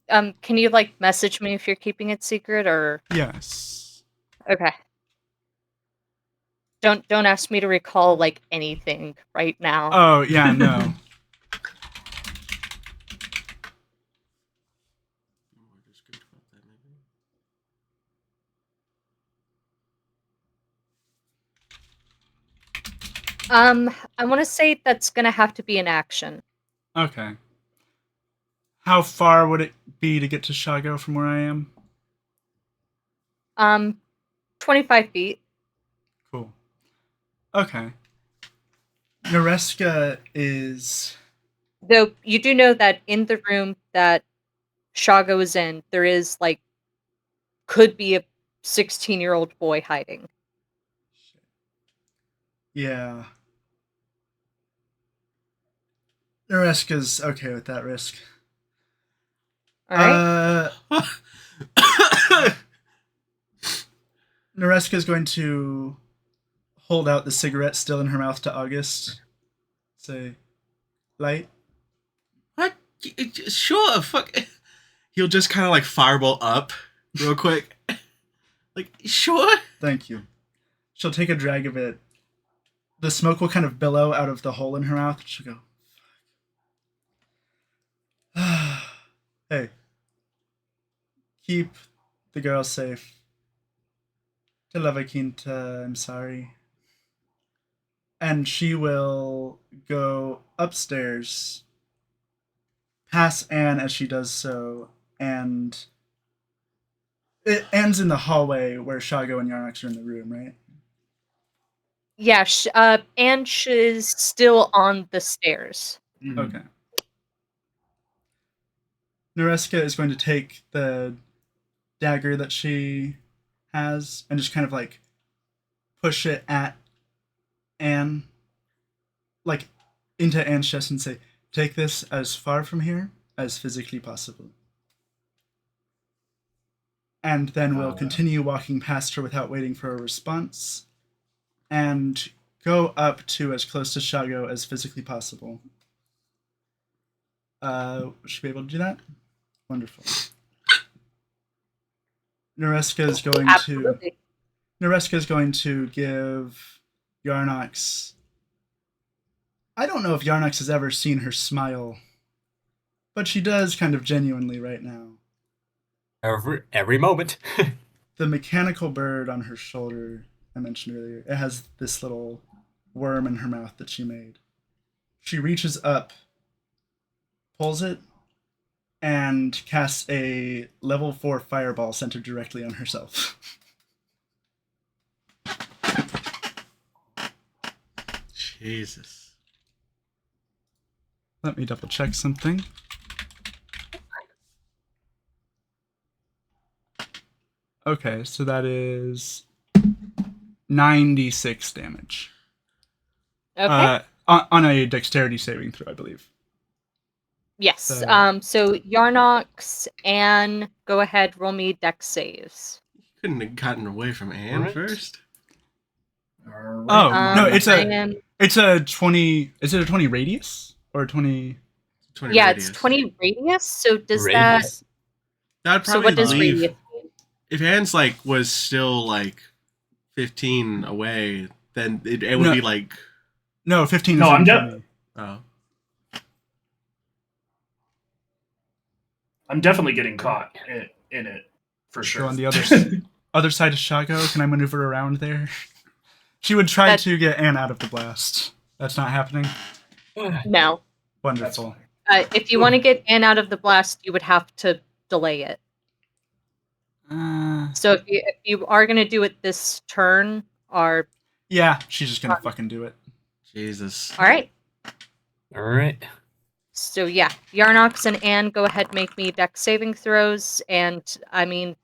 Can you message me if you're keeping it secret, or? Yes. Okay. Don't ask me to recall anything right now. Oh, yeah, no. I want to say that's gonna have to be an action. Okay. How far would it be to get to Shago from where I am? 25 feet. Cool. Okay. Nareska is... Though you do know that in the room that Shago is in, there is could be a 16-year-old boy hiding. Yeah. Nareska's okay with that risk. All right. Nareska's going to hold out the cigarette still in her mouth to August. Say, light? What? Sure, fuck. He'll just kind of fireball up real quick. Sure? Thank you. She'll take a drag of it. The smoke will kind of billow out of the hole in her mouth. She'll go, hey, keep the girl safe. Te love Quinta, I'm sorry. And she will go upstairs, pass Anne as she does so, and it ends in the hallway where Shago and Yarnox are in the room, right? Yeah, Anne is still on the stairs. Mm-hmm. Okay. Nareska is going to take the dagger that she has and just kind of push it at Anne, into Anne's chest and say, take this as far from here as physically possible. And then we'll continue walking past her without waiting for a response and go up to as close to Shago as physically possible. Should be able to do that? Wonderful. Nareska is going to Absolutely. Nareska is going to give Yarnox. I don't know if Yarnox has ever seen her smile, but she does kind of genuinely right now. Every moment. The mechanical bird on her shoulder I mentioned earlier, it has this little worm in her mouth that she made. She reaches up, pulls it, and casts a level 4 fireball centered directly on herself. Jesus. Let me double check something. Okay, so that is 96 damage. Okay. On a dexterity saving throw, I believe. Yes. So- So Yarnox and go ahead, roll me dex saves. Couldn't have gotten away from Anne Alright. first. All Oh, no, right. it's a 20. Is it a 20 radius or a 20? 20 yeah, radius. it's 20 radius. So does Radius. That'd so probably what does leave. radius mean? If Anne's like was still like 15 away, then it would No. be like No, 15 is No, I'm in def- 20. oh. I'm definitely getting caught in it for Go sure. on the other side of Shago. Can I maneuver around there? She would try That- to get Anne out of the blast. That's not happening. No. Wonderful. If you want to get in out of the blast, you would have to delay it. So if you are going to do it this turn, or Yeah, she's just gonna fucking do it. Jesus. all right. Alright. So yeah, Yarnox and Anne, go ahead, make me dex saving throws, and I mean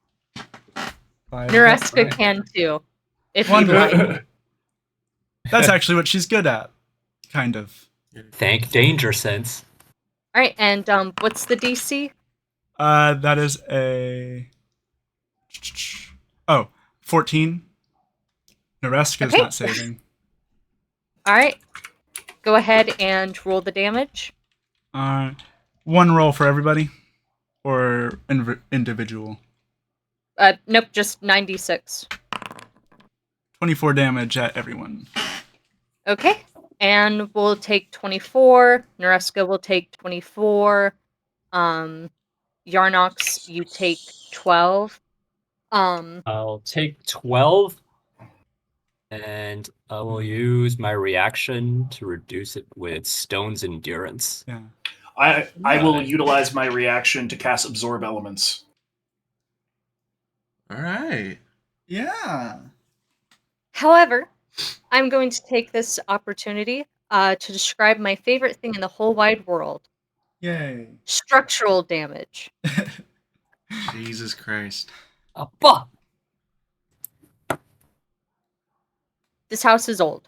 Nareska Right. can too, if you'd Wonderful. like. That's actually what she's good at. Kind of. Thank Danger Sense. All right, and what's the DC? That is a 14. Nareska's Okay. not saving. All right, go ahead and roll the damage. One roll for everybody, or individual. Nope, just 96. 24 damage at everyone. Okay, and we'll take 24. Nareska will take 24. Yarnox, you take 12. I'll take 12. And I will use my reaction to reduce it with Stone's Endurance. Yeah. I will Right. utilize my reaction to cast Absorb Elements. All right. Yeah. However, I'm going to take this opportunity to describe my favorite thing in the whole wide world: Yay. structural damage. Jesus Christ. Appa! This house is old.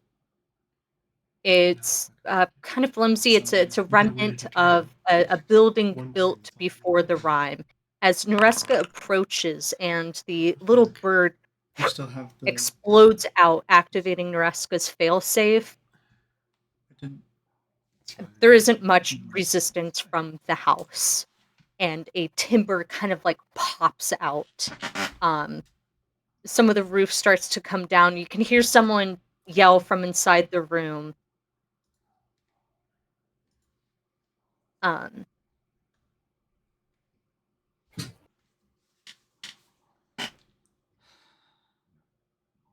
It's kind of flimsy. It's a remnant of a building built before the Rime. As Nareska approaches and the little bird You still have the. explodes out, activating Nareska's failsafe, there isn't much resistance from the house, and a timber kind of like pops out. Some of the roof starts to come down. You can hear someone yell from inside the room.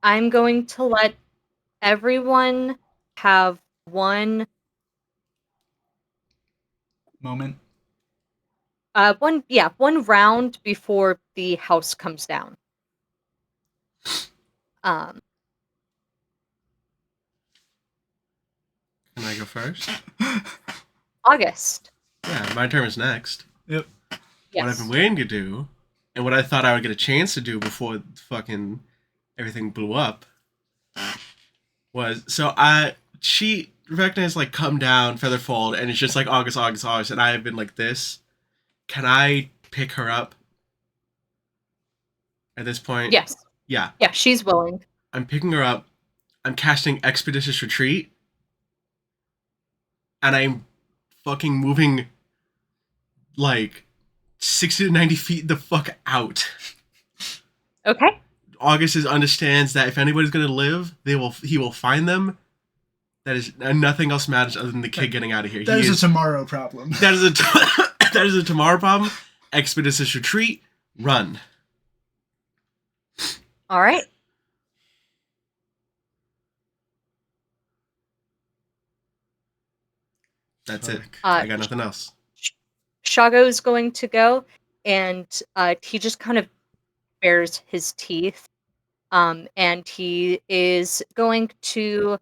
I'm going to let everyone have one Moment. one round before the house comes down. Can I go first? August. Yeah, my turn is next. Yep. What I've Yes. been waiting to do, and what I thought I would get a chance to do before fucking everything blew up, was Rebecca has like come down, featherfold, and it's just like August, and I have been like this. Can I pick her up? At this point? Yes. Yeah. Yeah, she's willing. I'm picking her up. I'm casting Expeditious Retreat. And I'm fucking moving like 60 to 90 feet the fuck out. Okay. August understands that if anybody's going to live, he will find them. That is, and nothing else matters other than the kid getting out of here. That is a tomorrow problem. That is that is a tomorrow problem. Expeditious retreat. Run. All right. That's it. Fuck. I got nothing else. Shago is going to go, and he just kind of bares his teeth, and he is going to.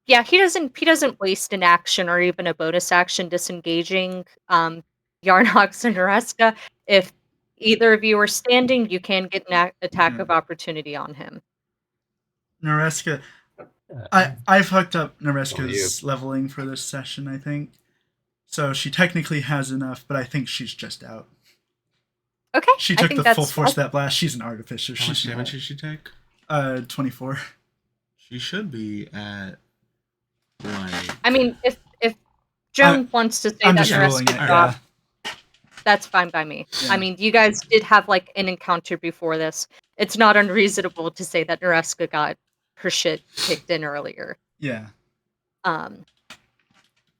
Yeah, he doesn't waste an action or even a bonus action disengaging Yarnox and Oreska. If either of you are standing, you can get an attack of opportunity on him. Nareska, I fucked up Nareska's leveling for this session, I think. So she technically has enough, but I think she's just out. Okay. She took the full force of that blast. She's an artificer. How much damage did she take? 24. She should be at like. I mean, if Joan wants to say that Nareska dropped, that's fine by me. Yeah. I mean, you guys did have like an encounter before this. It's not unreasonable to say that Nareska got her shit kicked in earlier. Yeah.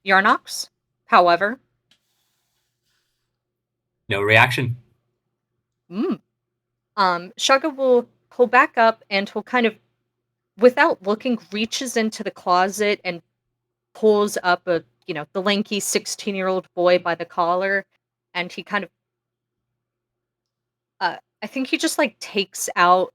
Yarnox, however. No reaction. Shaga will pull back up and he'll kind of, without looking, reaches into the closet and pulls up the lanky 16-year-old boy by the collar, and he kind of I think he just like takes out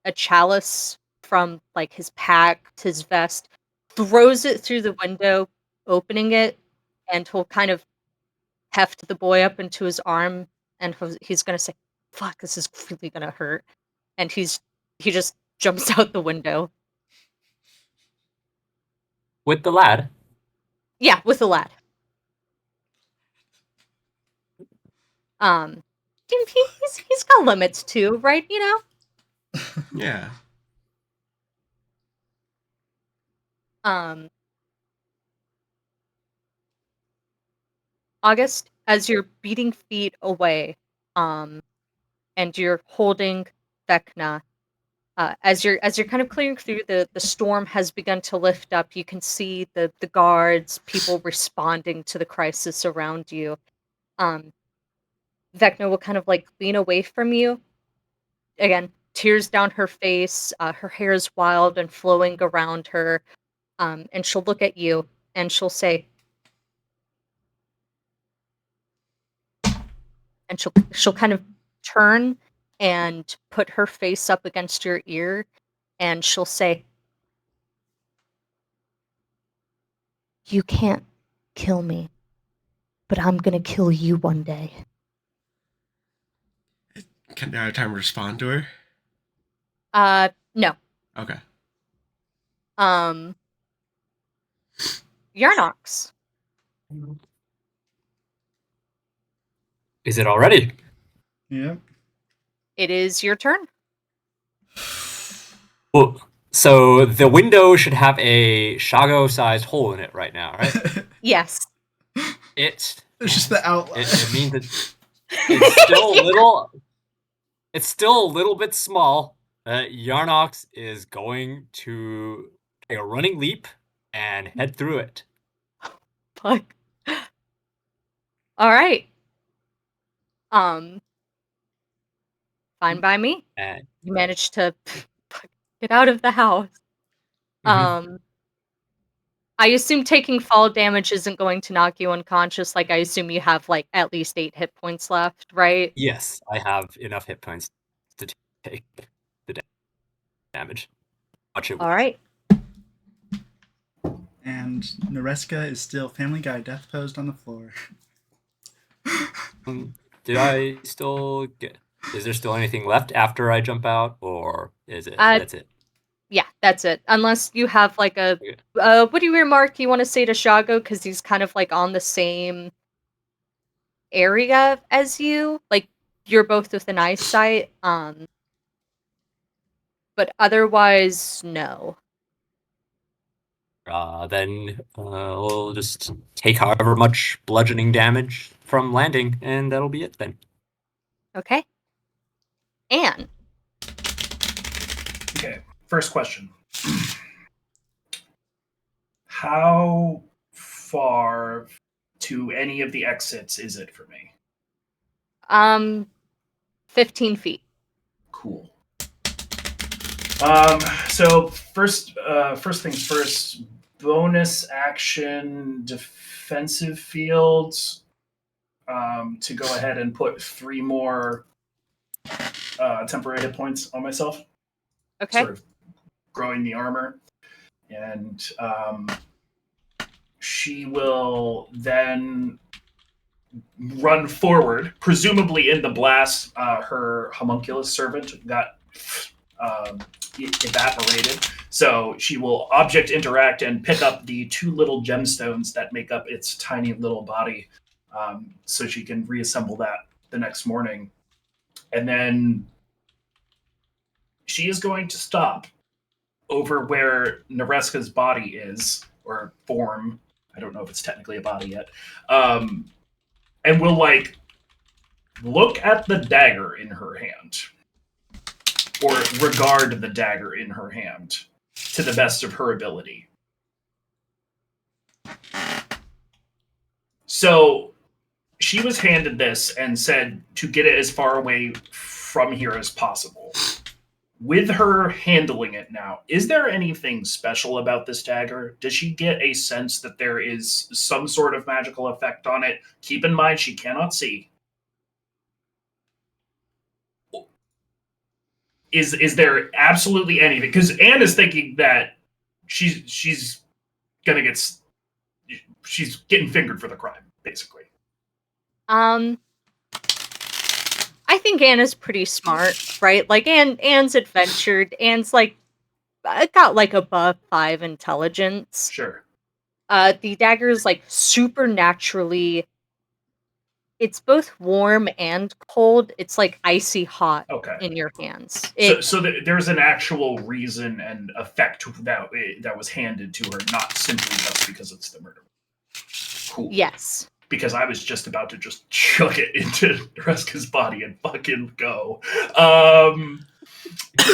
a chalice from like his pack, his vest, throws it through the window, opening it, and he'll kind of heft the boy up into his arm, and he's gonna say, "Fuck, this is really gonna hurt," and he just jumps out the window. With the lad? Yeah, with the lad. He's got limits too, right? You know? Yeah. August, as you're beating feet away, and you're holding Vecna, as you're kind of clearing through, the storm has begun to lift up. You can see the guards, people responding to the crisis around you. Vecna will kind of like lean away from you. Again, tears down her face. Her hair is wild and flowing around her. And she'll look at you and she'll say, and she'll kind of turn and put her face up against your ear, and she'll say, "You can't kill me, but I'm gonna kill you one day." Can I have time to respond to her? No. Okay. Yarnox. Is it already? Yeah. It is your turn. Well, so the window should have a Shago-sized hole in it right now, right? Yes. It's just the outline. It means that it's still a little. It's still a little bit small. Yarnox is going to take a running leap and head through it. Fuck. All right. Fine by me. You managed to get out of the house. I assume taking fall damage isn't going to knock you unconscious. Like, I assume you have like at least 8 hit points left, right? Yes, I have enough hit points to take the damage. Watch it. All right. And Nareska is still Family Guy death posed on the floor. Did I still get? Is there still anything left after I jump out, or is it? That's it. Yeah, that's it. Unless you have like a what do you remark you want to say to Shago, because he's kind of like on the same area as you. Like, you're both within eyesight. But otherwise, no. Then we'll just take however much bludgeoning damage from landing, and that'll be it then. Okay. Anne. Okay, first question. How far to any of the exits is it for me? 15 feet. Cool. So first things first. Bonus action, defensive fields. To go ahead and put 3 more temporary hit points on myself. Okay. Sort of growing the armor, and she will then run forward, presumably in the blast. Her homunculus servant got evaporated, so she will object interact and pick up the 2 little gemstones that make up its tiny little body, so she can reassemble that the next morning. And then she is going to stop over where Nareska's body is, or form. I don't know if it's technically a body yet. And will look at the dagger in her hand, or regard the dagger in her hand to the best of her ability. So she was handed this and said to get it as far away from here as possible. With her handling it now, is there anything special about this dagger? Does she get a sense that there is some sort of magical effect on it? Keep in mind, she cannot see. Is there absolutely anything? Because Anne is thinking that she's getting fingered for the crime, basically. I think Anna's pretty smart, right? Like Anne's adventured. Anne's got above 5 intelligence. Sure. The dagger is supernaturally. It's both warm and cold. It's icy hot in your hands. So there's an actual reason and effect that was handed to her, not simply just because it's the murder. Cool. Yes. Because I was just about to just chuck it into Reska's body and fucking go.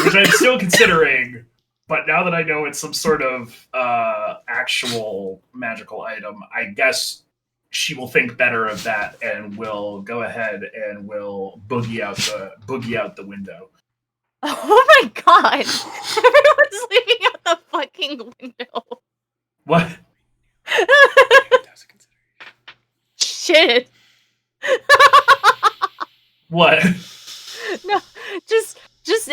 Which I'm still considering, but now that I know it's some sort of actual magical item, I guess she will think better of that and will go ahead and will boogie out the window. Oh my god! Everyone's leaving out the fucking window. What? Shit. What? No, just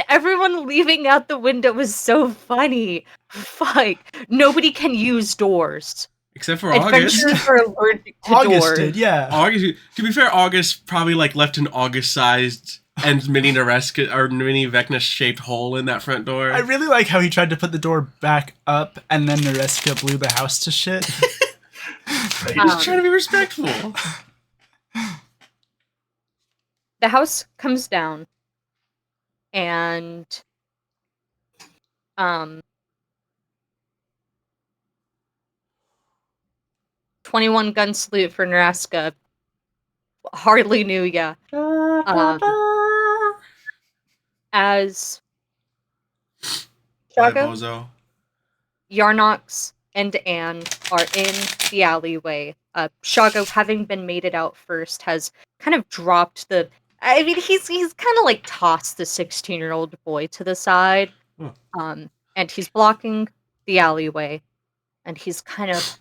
everyone leaving out the window was so funny. Fuck. Nobody can use doors. Except for August. Adventurers are allergic to August doors. did, yeah. August. To be fair, August probably left an August-sized and mini Nareska or mini Vecna-shaped hole in that front door. I really like how he tried to put the door back up and then Nareska blew the house to shit. He's just trying to be respectful. The house comes down, and 21 gun salute for Nebraska. Hardly knew ya. As Bye, Shago, Bozo. Yarnox, and Anne are in the alleyway. Shago, having been mated out first, has kind of dropped the. I mean, he's kind of tossed the 16-year-old boy to the side, and he's blocking the alleyway, and he's kind of.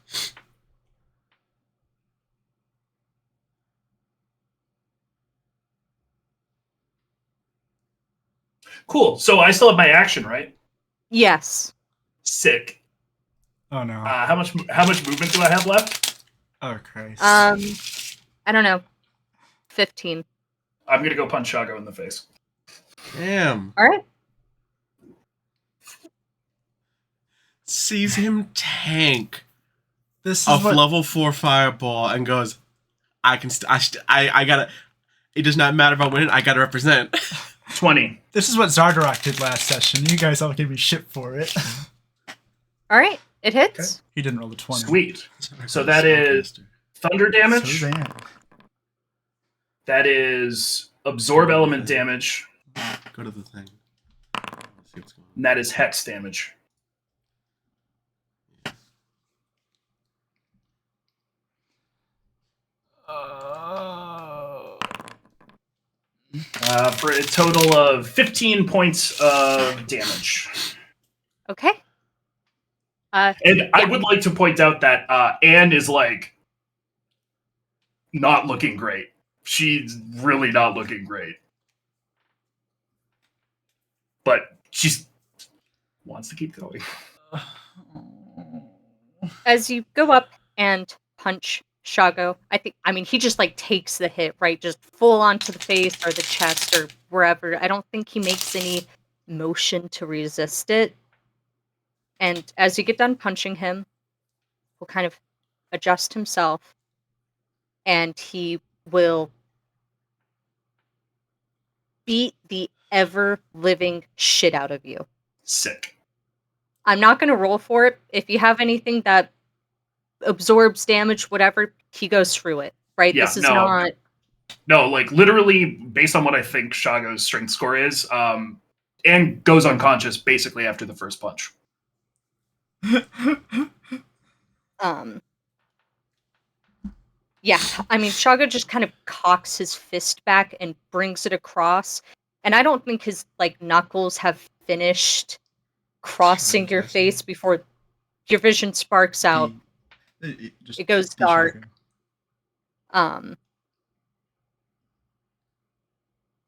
Cool. So I still have my action, right? Yes. Sick. Oh no. How much movement do I have left? Oh Christ. I don't know. 15. I'm gonna go punch Shago in the face. Damn. All right. Sees him tank This is a what level 4 fireball and goes, I gotta. It does not matter about winning. I gotta represent. 20. this is what Zardarok did last session. You guys all gave me shit for it. All right. It hits. He didn't roll the 20. Sweet. So that is thunder damage. So bad. That is absorb element damage. Go to the thing. Let's see what's going on. And that is hex damage. For a total of 15 points of damage. Okay. And I would like to point out that Anne is like not looking great. She's really not looking great. But she wants to keep going. As you go up and punch Shago, I mean, he just like takes the hit, right? Just full onto the face or the chest or wherever. I don't think he makes any motion to resist it. And as you get done punching him, he'll kind of adjust himself and he will beat the ever living shit out of you. Sick. I'm not going to roll for it. If you have anything that absorbs damage, whatever, he goes through it, right? Yeah, This is no. not. No, like literally based on what I think Shago's strength score is, and goes unconscious basically after the first punch. Yeah, I mean, Shago just kind of cocks his fist back and brings it across. And I don't think his like knuckles have finished crossing your face before your vision sparks out. It goes dark.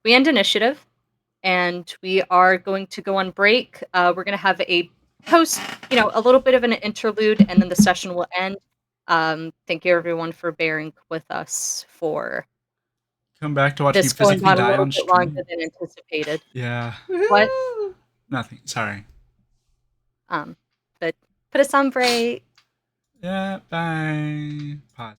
We end initiative, and we are going to go on break. We're going to have a post, a little bit of an interlude, and then the session will end. Thank you, everyone, for bearing with us for Come back to watch me this going physically on a die little on bit longer stream. than anticipated. Yeah. What? Nothing. Sorry. But put us on break. Yeah. Bye. Pause.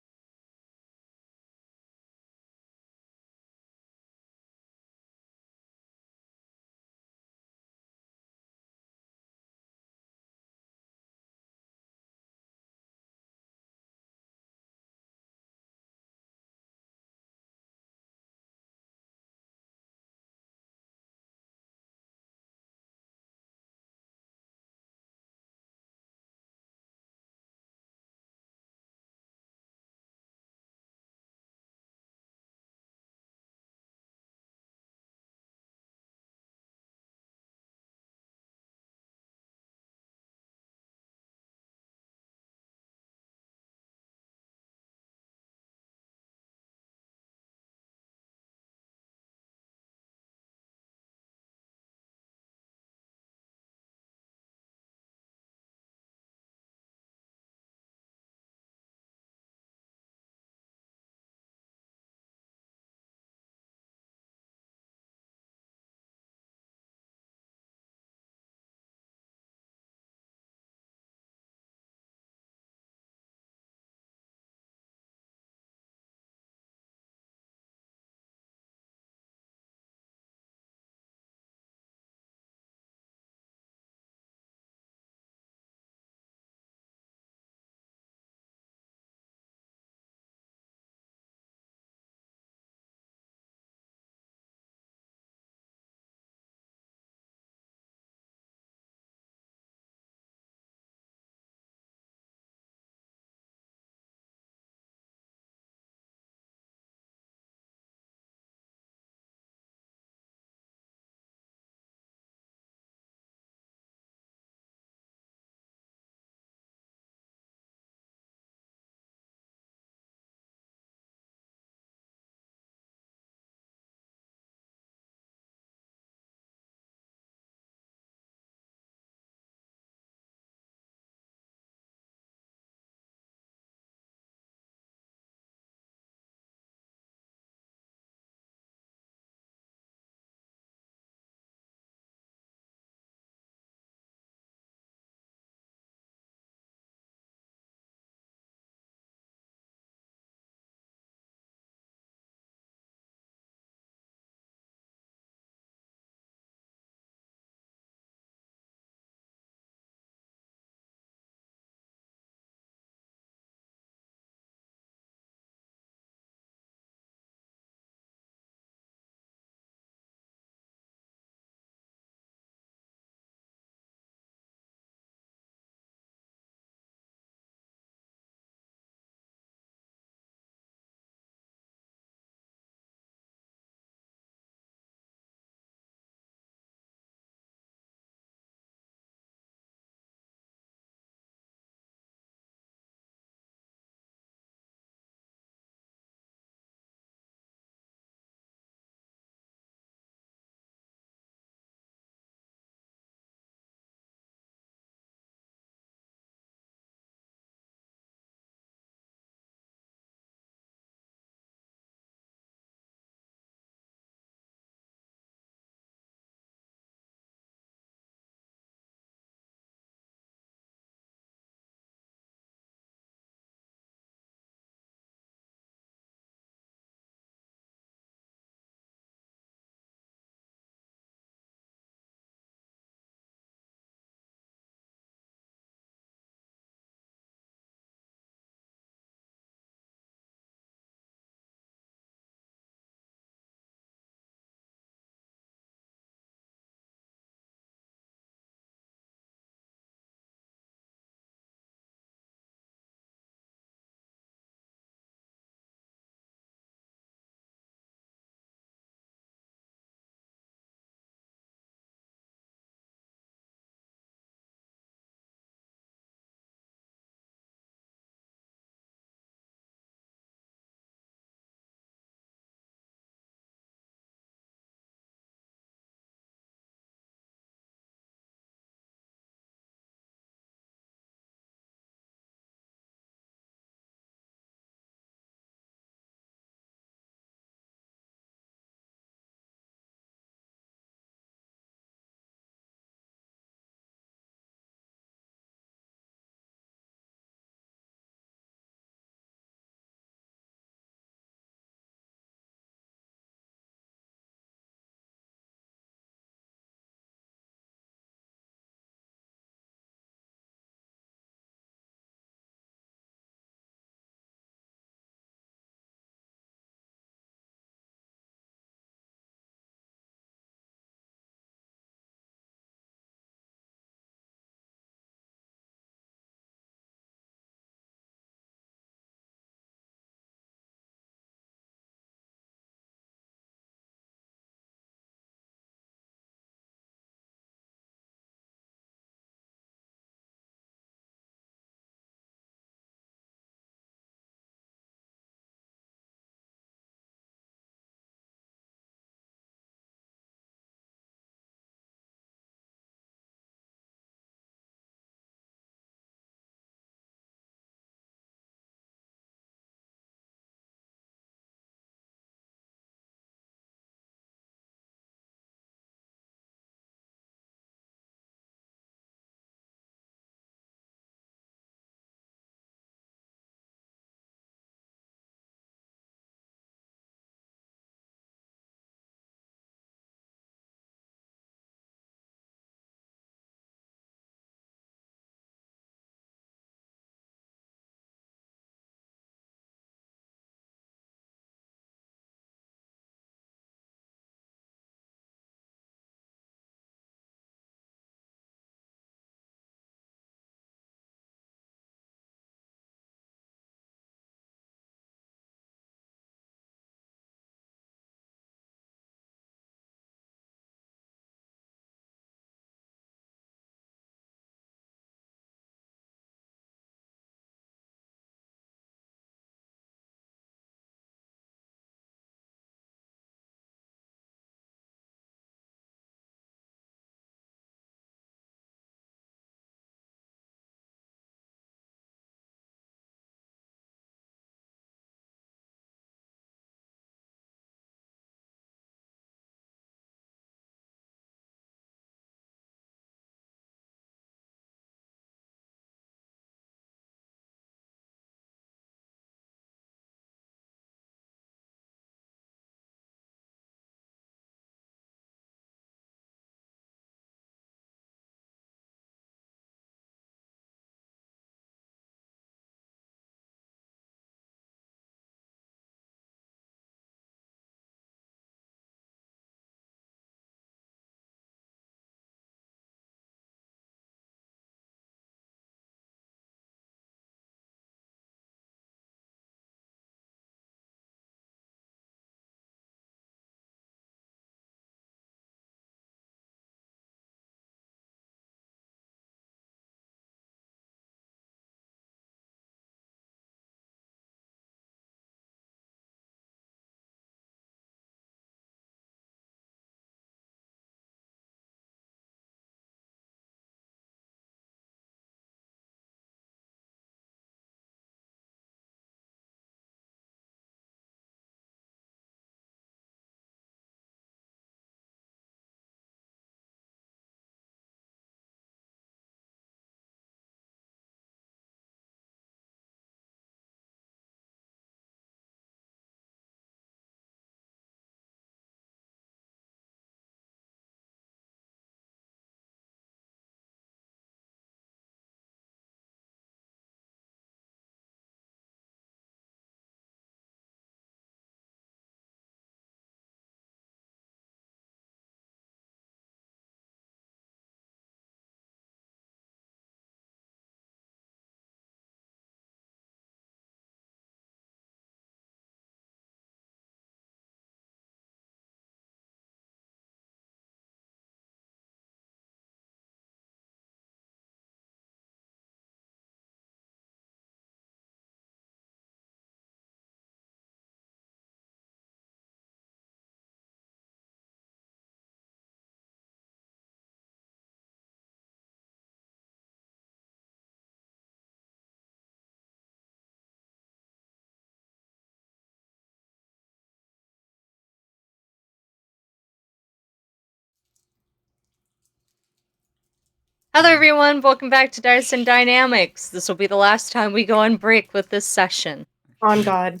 Hello, everyone. Welcome back to Dyson Dynamics. This will be the last time we go on break with this session. On God.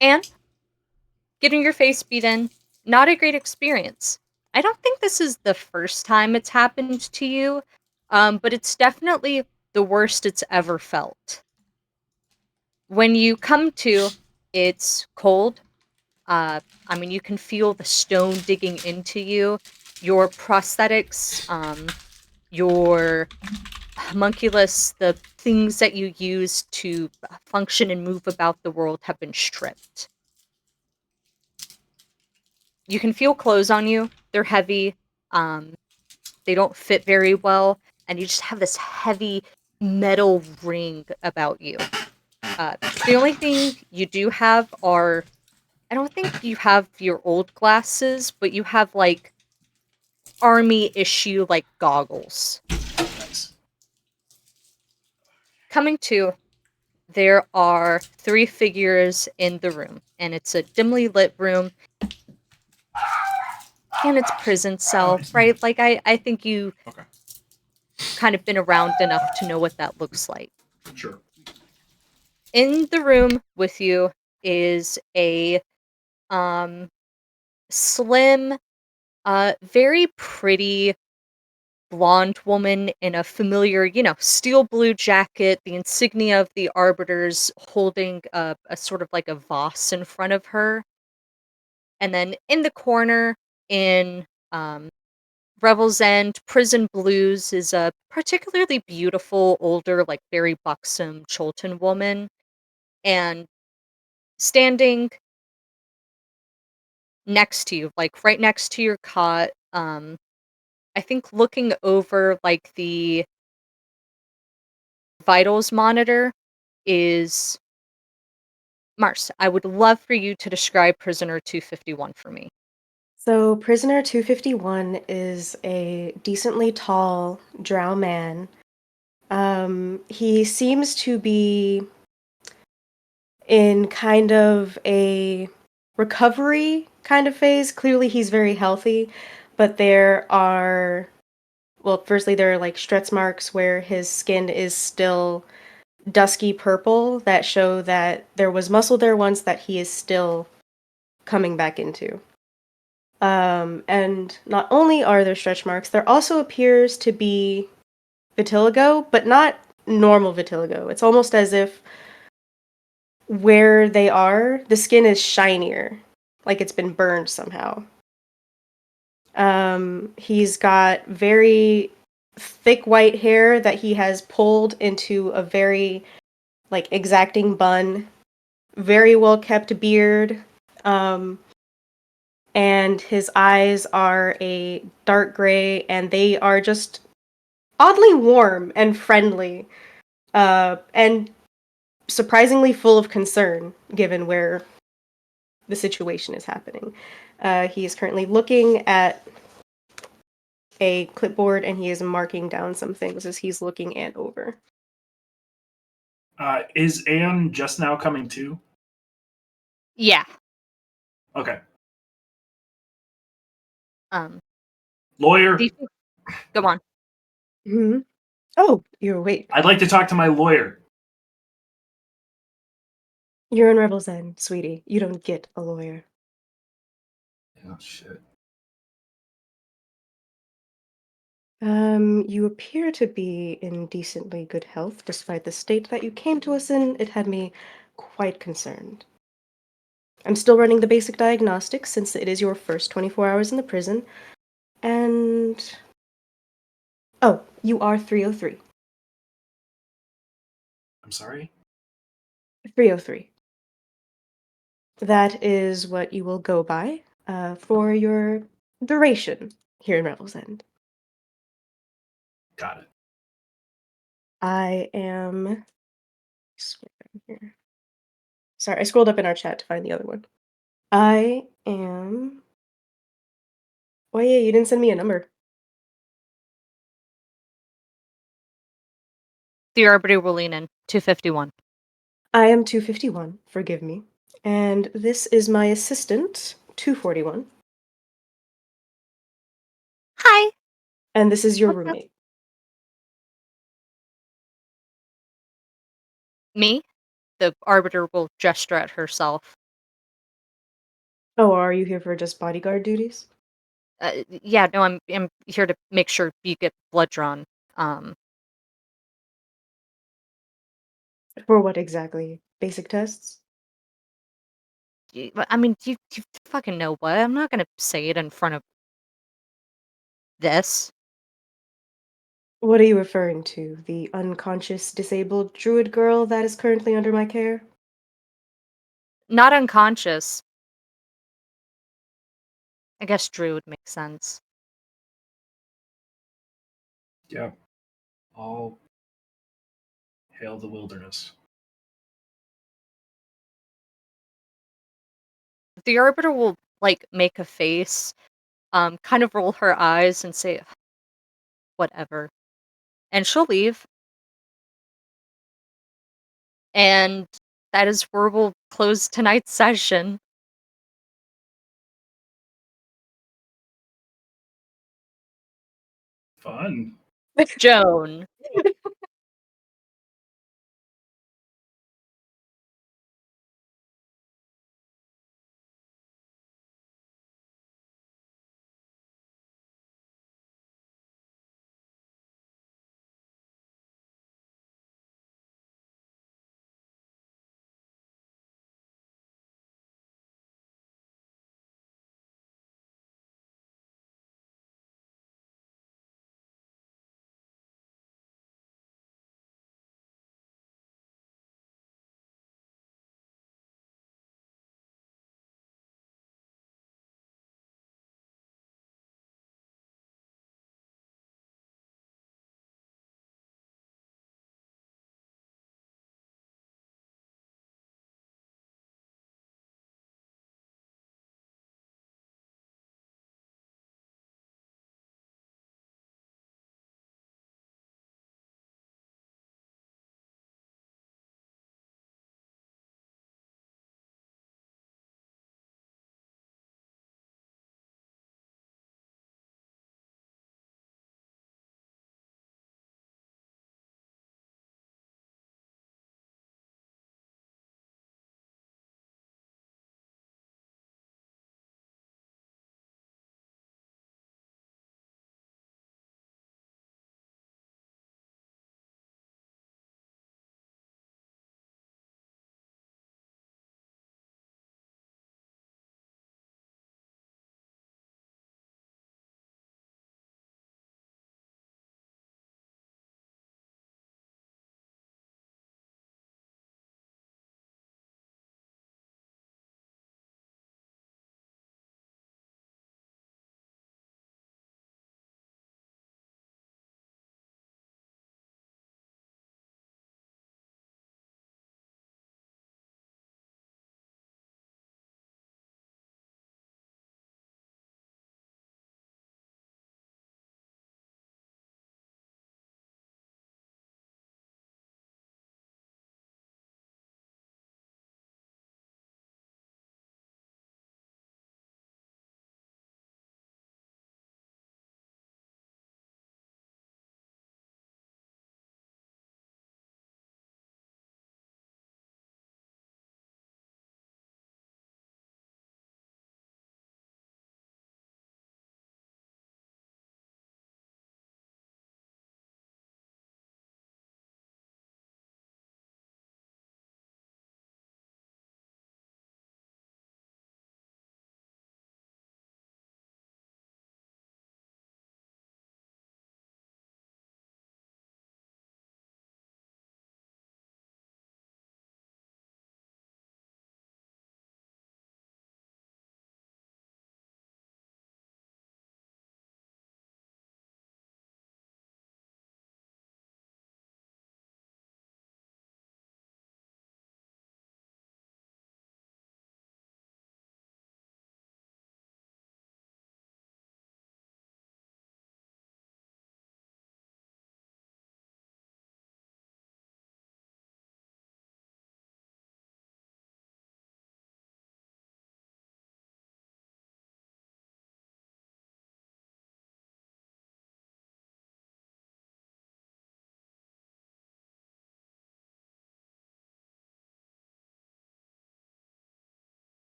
And getting your face beat in, not a great experience. I don't think this is the first time it's happened to you, but it's definitely the worst it's ever felt. When you come to, it's cold. You can feel the stone digging into you. Your prosthetics, your homunculus, the things that you use to function and move about the world have been stripped. You can feel clothes on you. They're heavy. They don't fit very well. And you just have this heavy metal ring about you. The only thing you do have are... I don't think you have your old glasses, but you have, like, army issue, like, goggles. Nice. Coming to, there are 3 figures in the room, and it's a dimly lit room. And it's prison cell, right? Like, I think you kind of been around enough to know what that looks like. Sure. In the room with you is a slim, very pretty blonde woman in a familiar, steel blue jacket, the insignia of the arbiters, holding a sort of like a vase in front of her. And then in the corner, in Revel's End, Prison Blues, is a particularly beautiful, older, like very buxom Cholton woman. And standing next to you, like right next to your cot, I think looking over like the vitals monitor is Mars. I would love for you to describe Prisoner 251 for me. So, Prisoner 251 is a decently tall drow man. He seems to be in kind of a recovery kind of phase. Clearly, he's very healthy, but there are, well, firstly, there are like stretch marks where his skin is still dusky purple that show that there was muscle there once that he is still coming back into. And not only are there stretch marks, there also appears to be vitiligo, but not normal vitiligo. It's almost as if where they are, the skin is shinier, like it's been burned somehow. He's got very thick white hair that he has pulled into a very, like, exacting bun, very well kept beard, and his eyes are a dark gray, and they are just oddly warm and friendly, and surprisingly full of concern, given where the situation is happening. He is currently looking at a clipboard, and he is marking down some things as he's looking Anne over. Is Anne just now coming to? Yeah. Okay. Lawyer. Lawyer, Go on. Hmm. Oh, you're awake. I'd like to talk to my lawyer. You're in Rebel's End, sweetie. You don't get a lawyer. Oh, shit. You appear to be in decently good health, despite the state that you came to us in. It had me quite concerned. I'm still running the basic diagnostics since it is your first 24 hours in the prison. And... oh, you are 303. I'm sorry? 303. That is what you will go by for your duration here in Revel's End. Got it. I am... scroll down here. Sorry, I scrolled up in our chat to find the other one. I am... oh yeah, you didn't send me a number. The Arbiter will lean in. 251. I am 251, forgive me. And this is my assistant, 241. Hi. And this is your What's up? roommate. Me? The arbiter will gesture at herself. Oh, are you here for just bodyguard duties? Yeah, no, I'm here to make sure you get blood drawn. For what exactly? Basic tests? I mean, you fucking know what? I'm not gonna say it in front of this. What are you referring to? The unconscious, disabled druid girl that is currently under my care? Not unconscious. I guess Drew would make sense. Yeah. All hail the wilderness. The arbiter will like make a face, kind of roll her eyes and say, "Whatever," and she'll leave. And that is where we'll close tonight's session. Fun. Joan.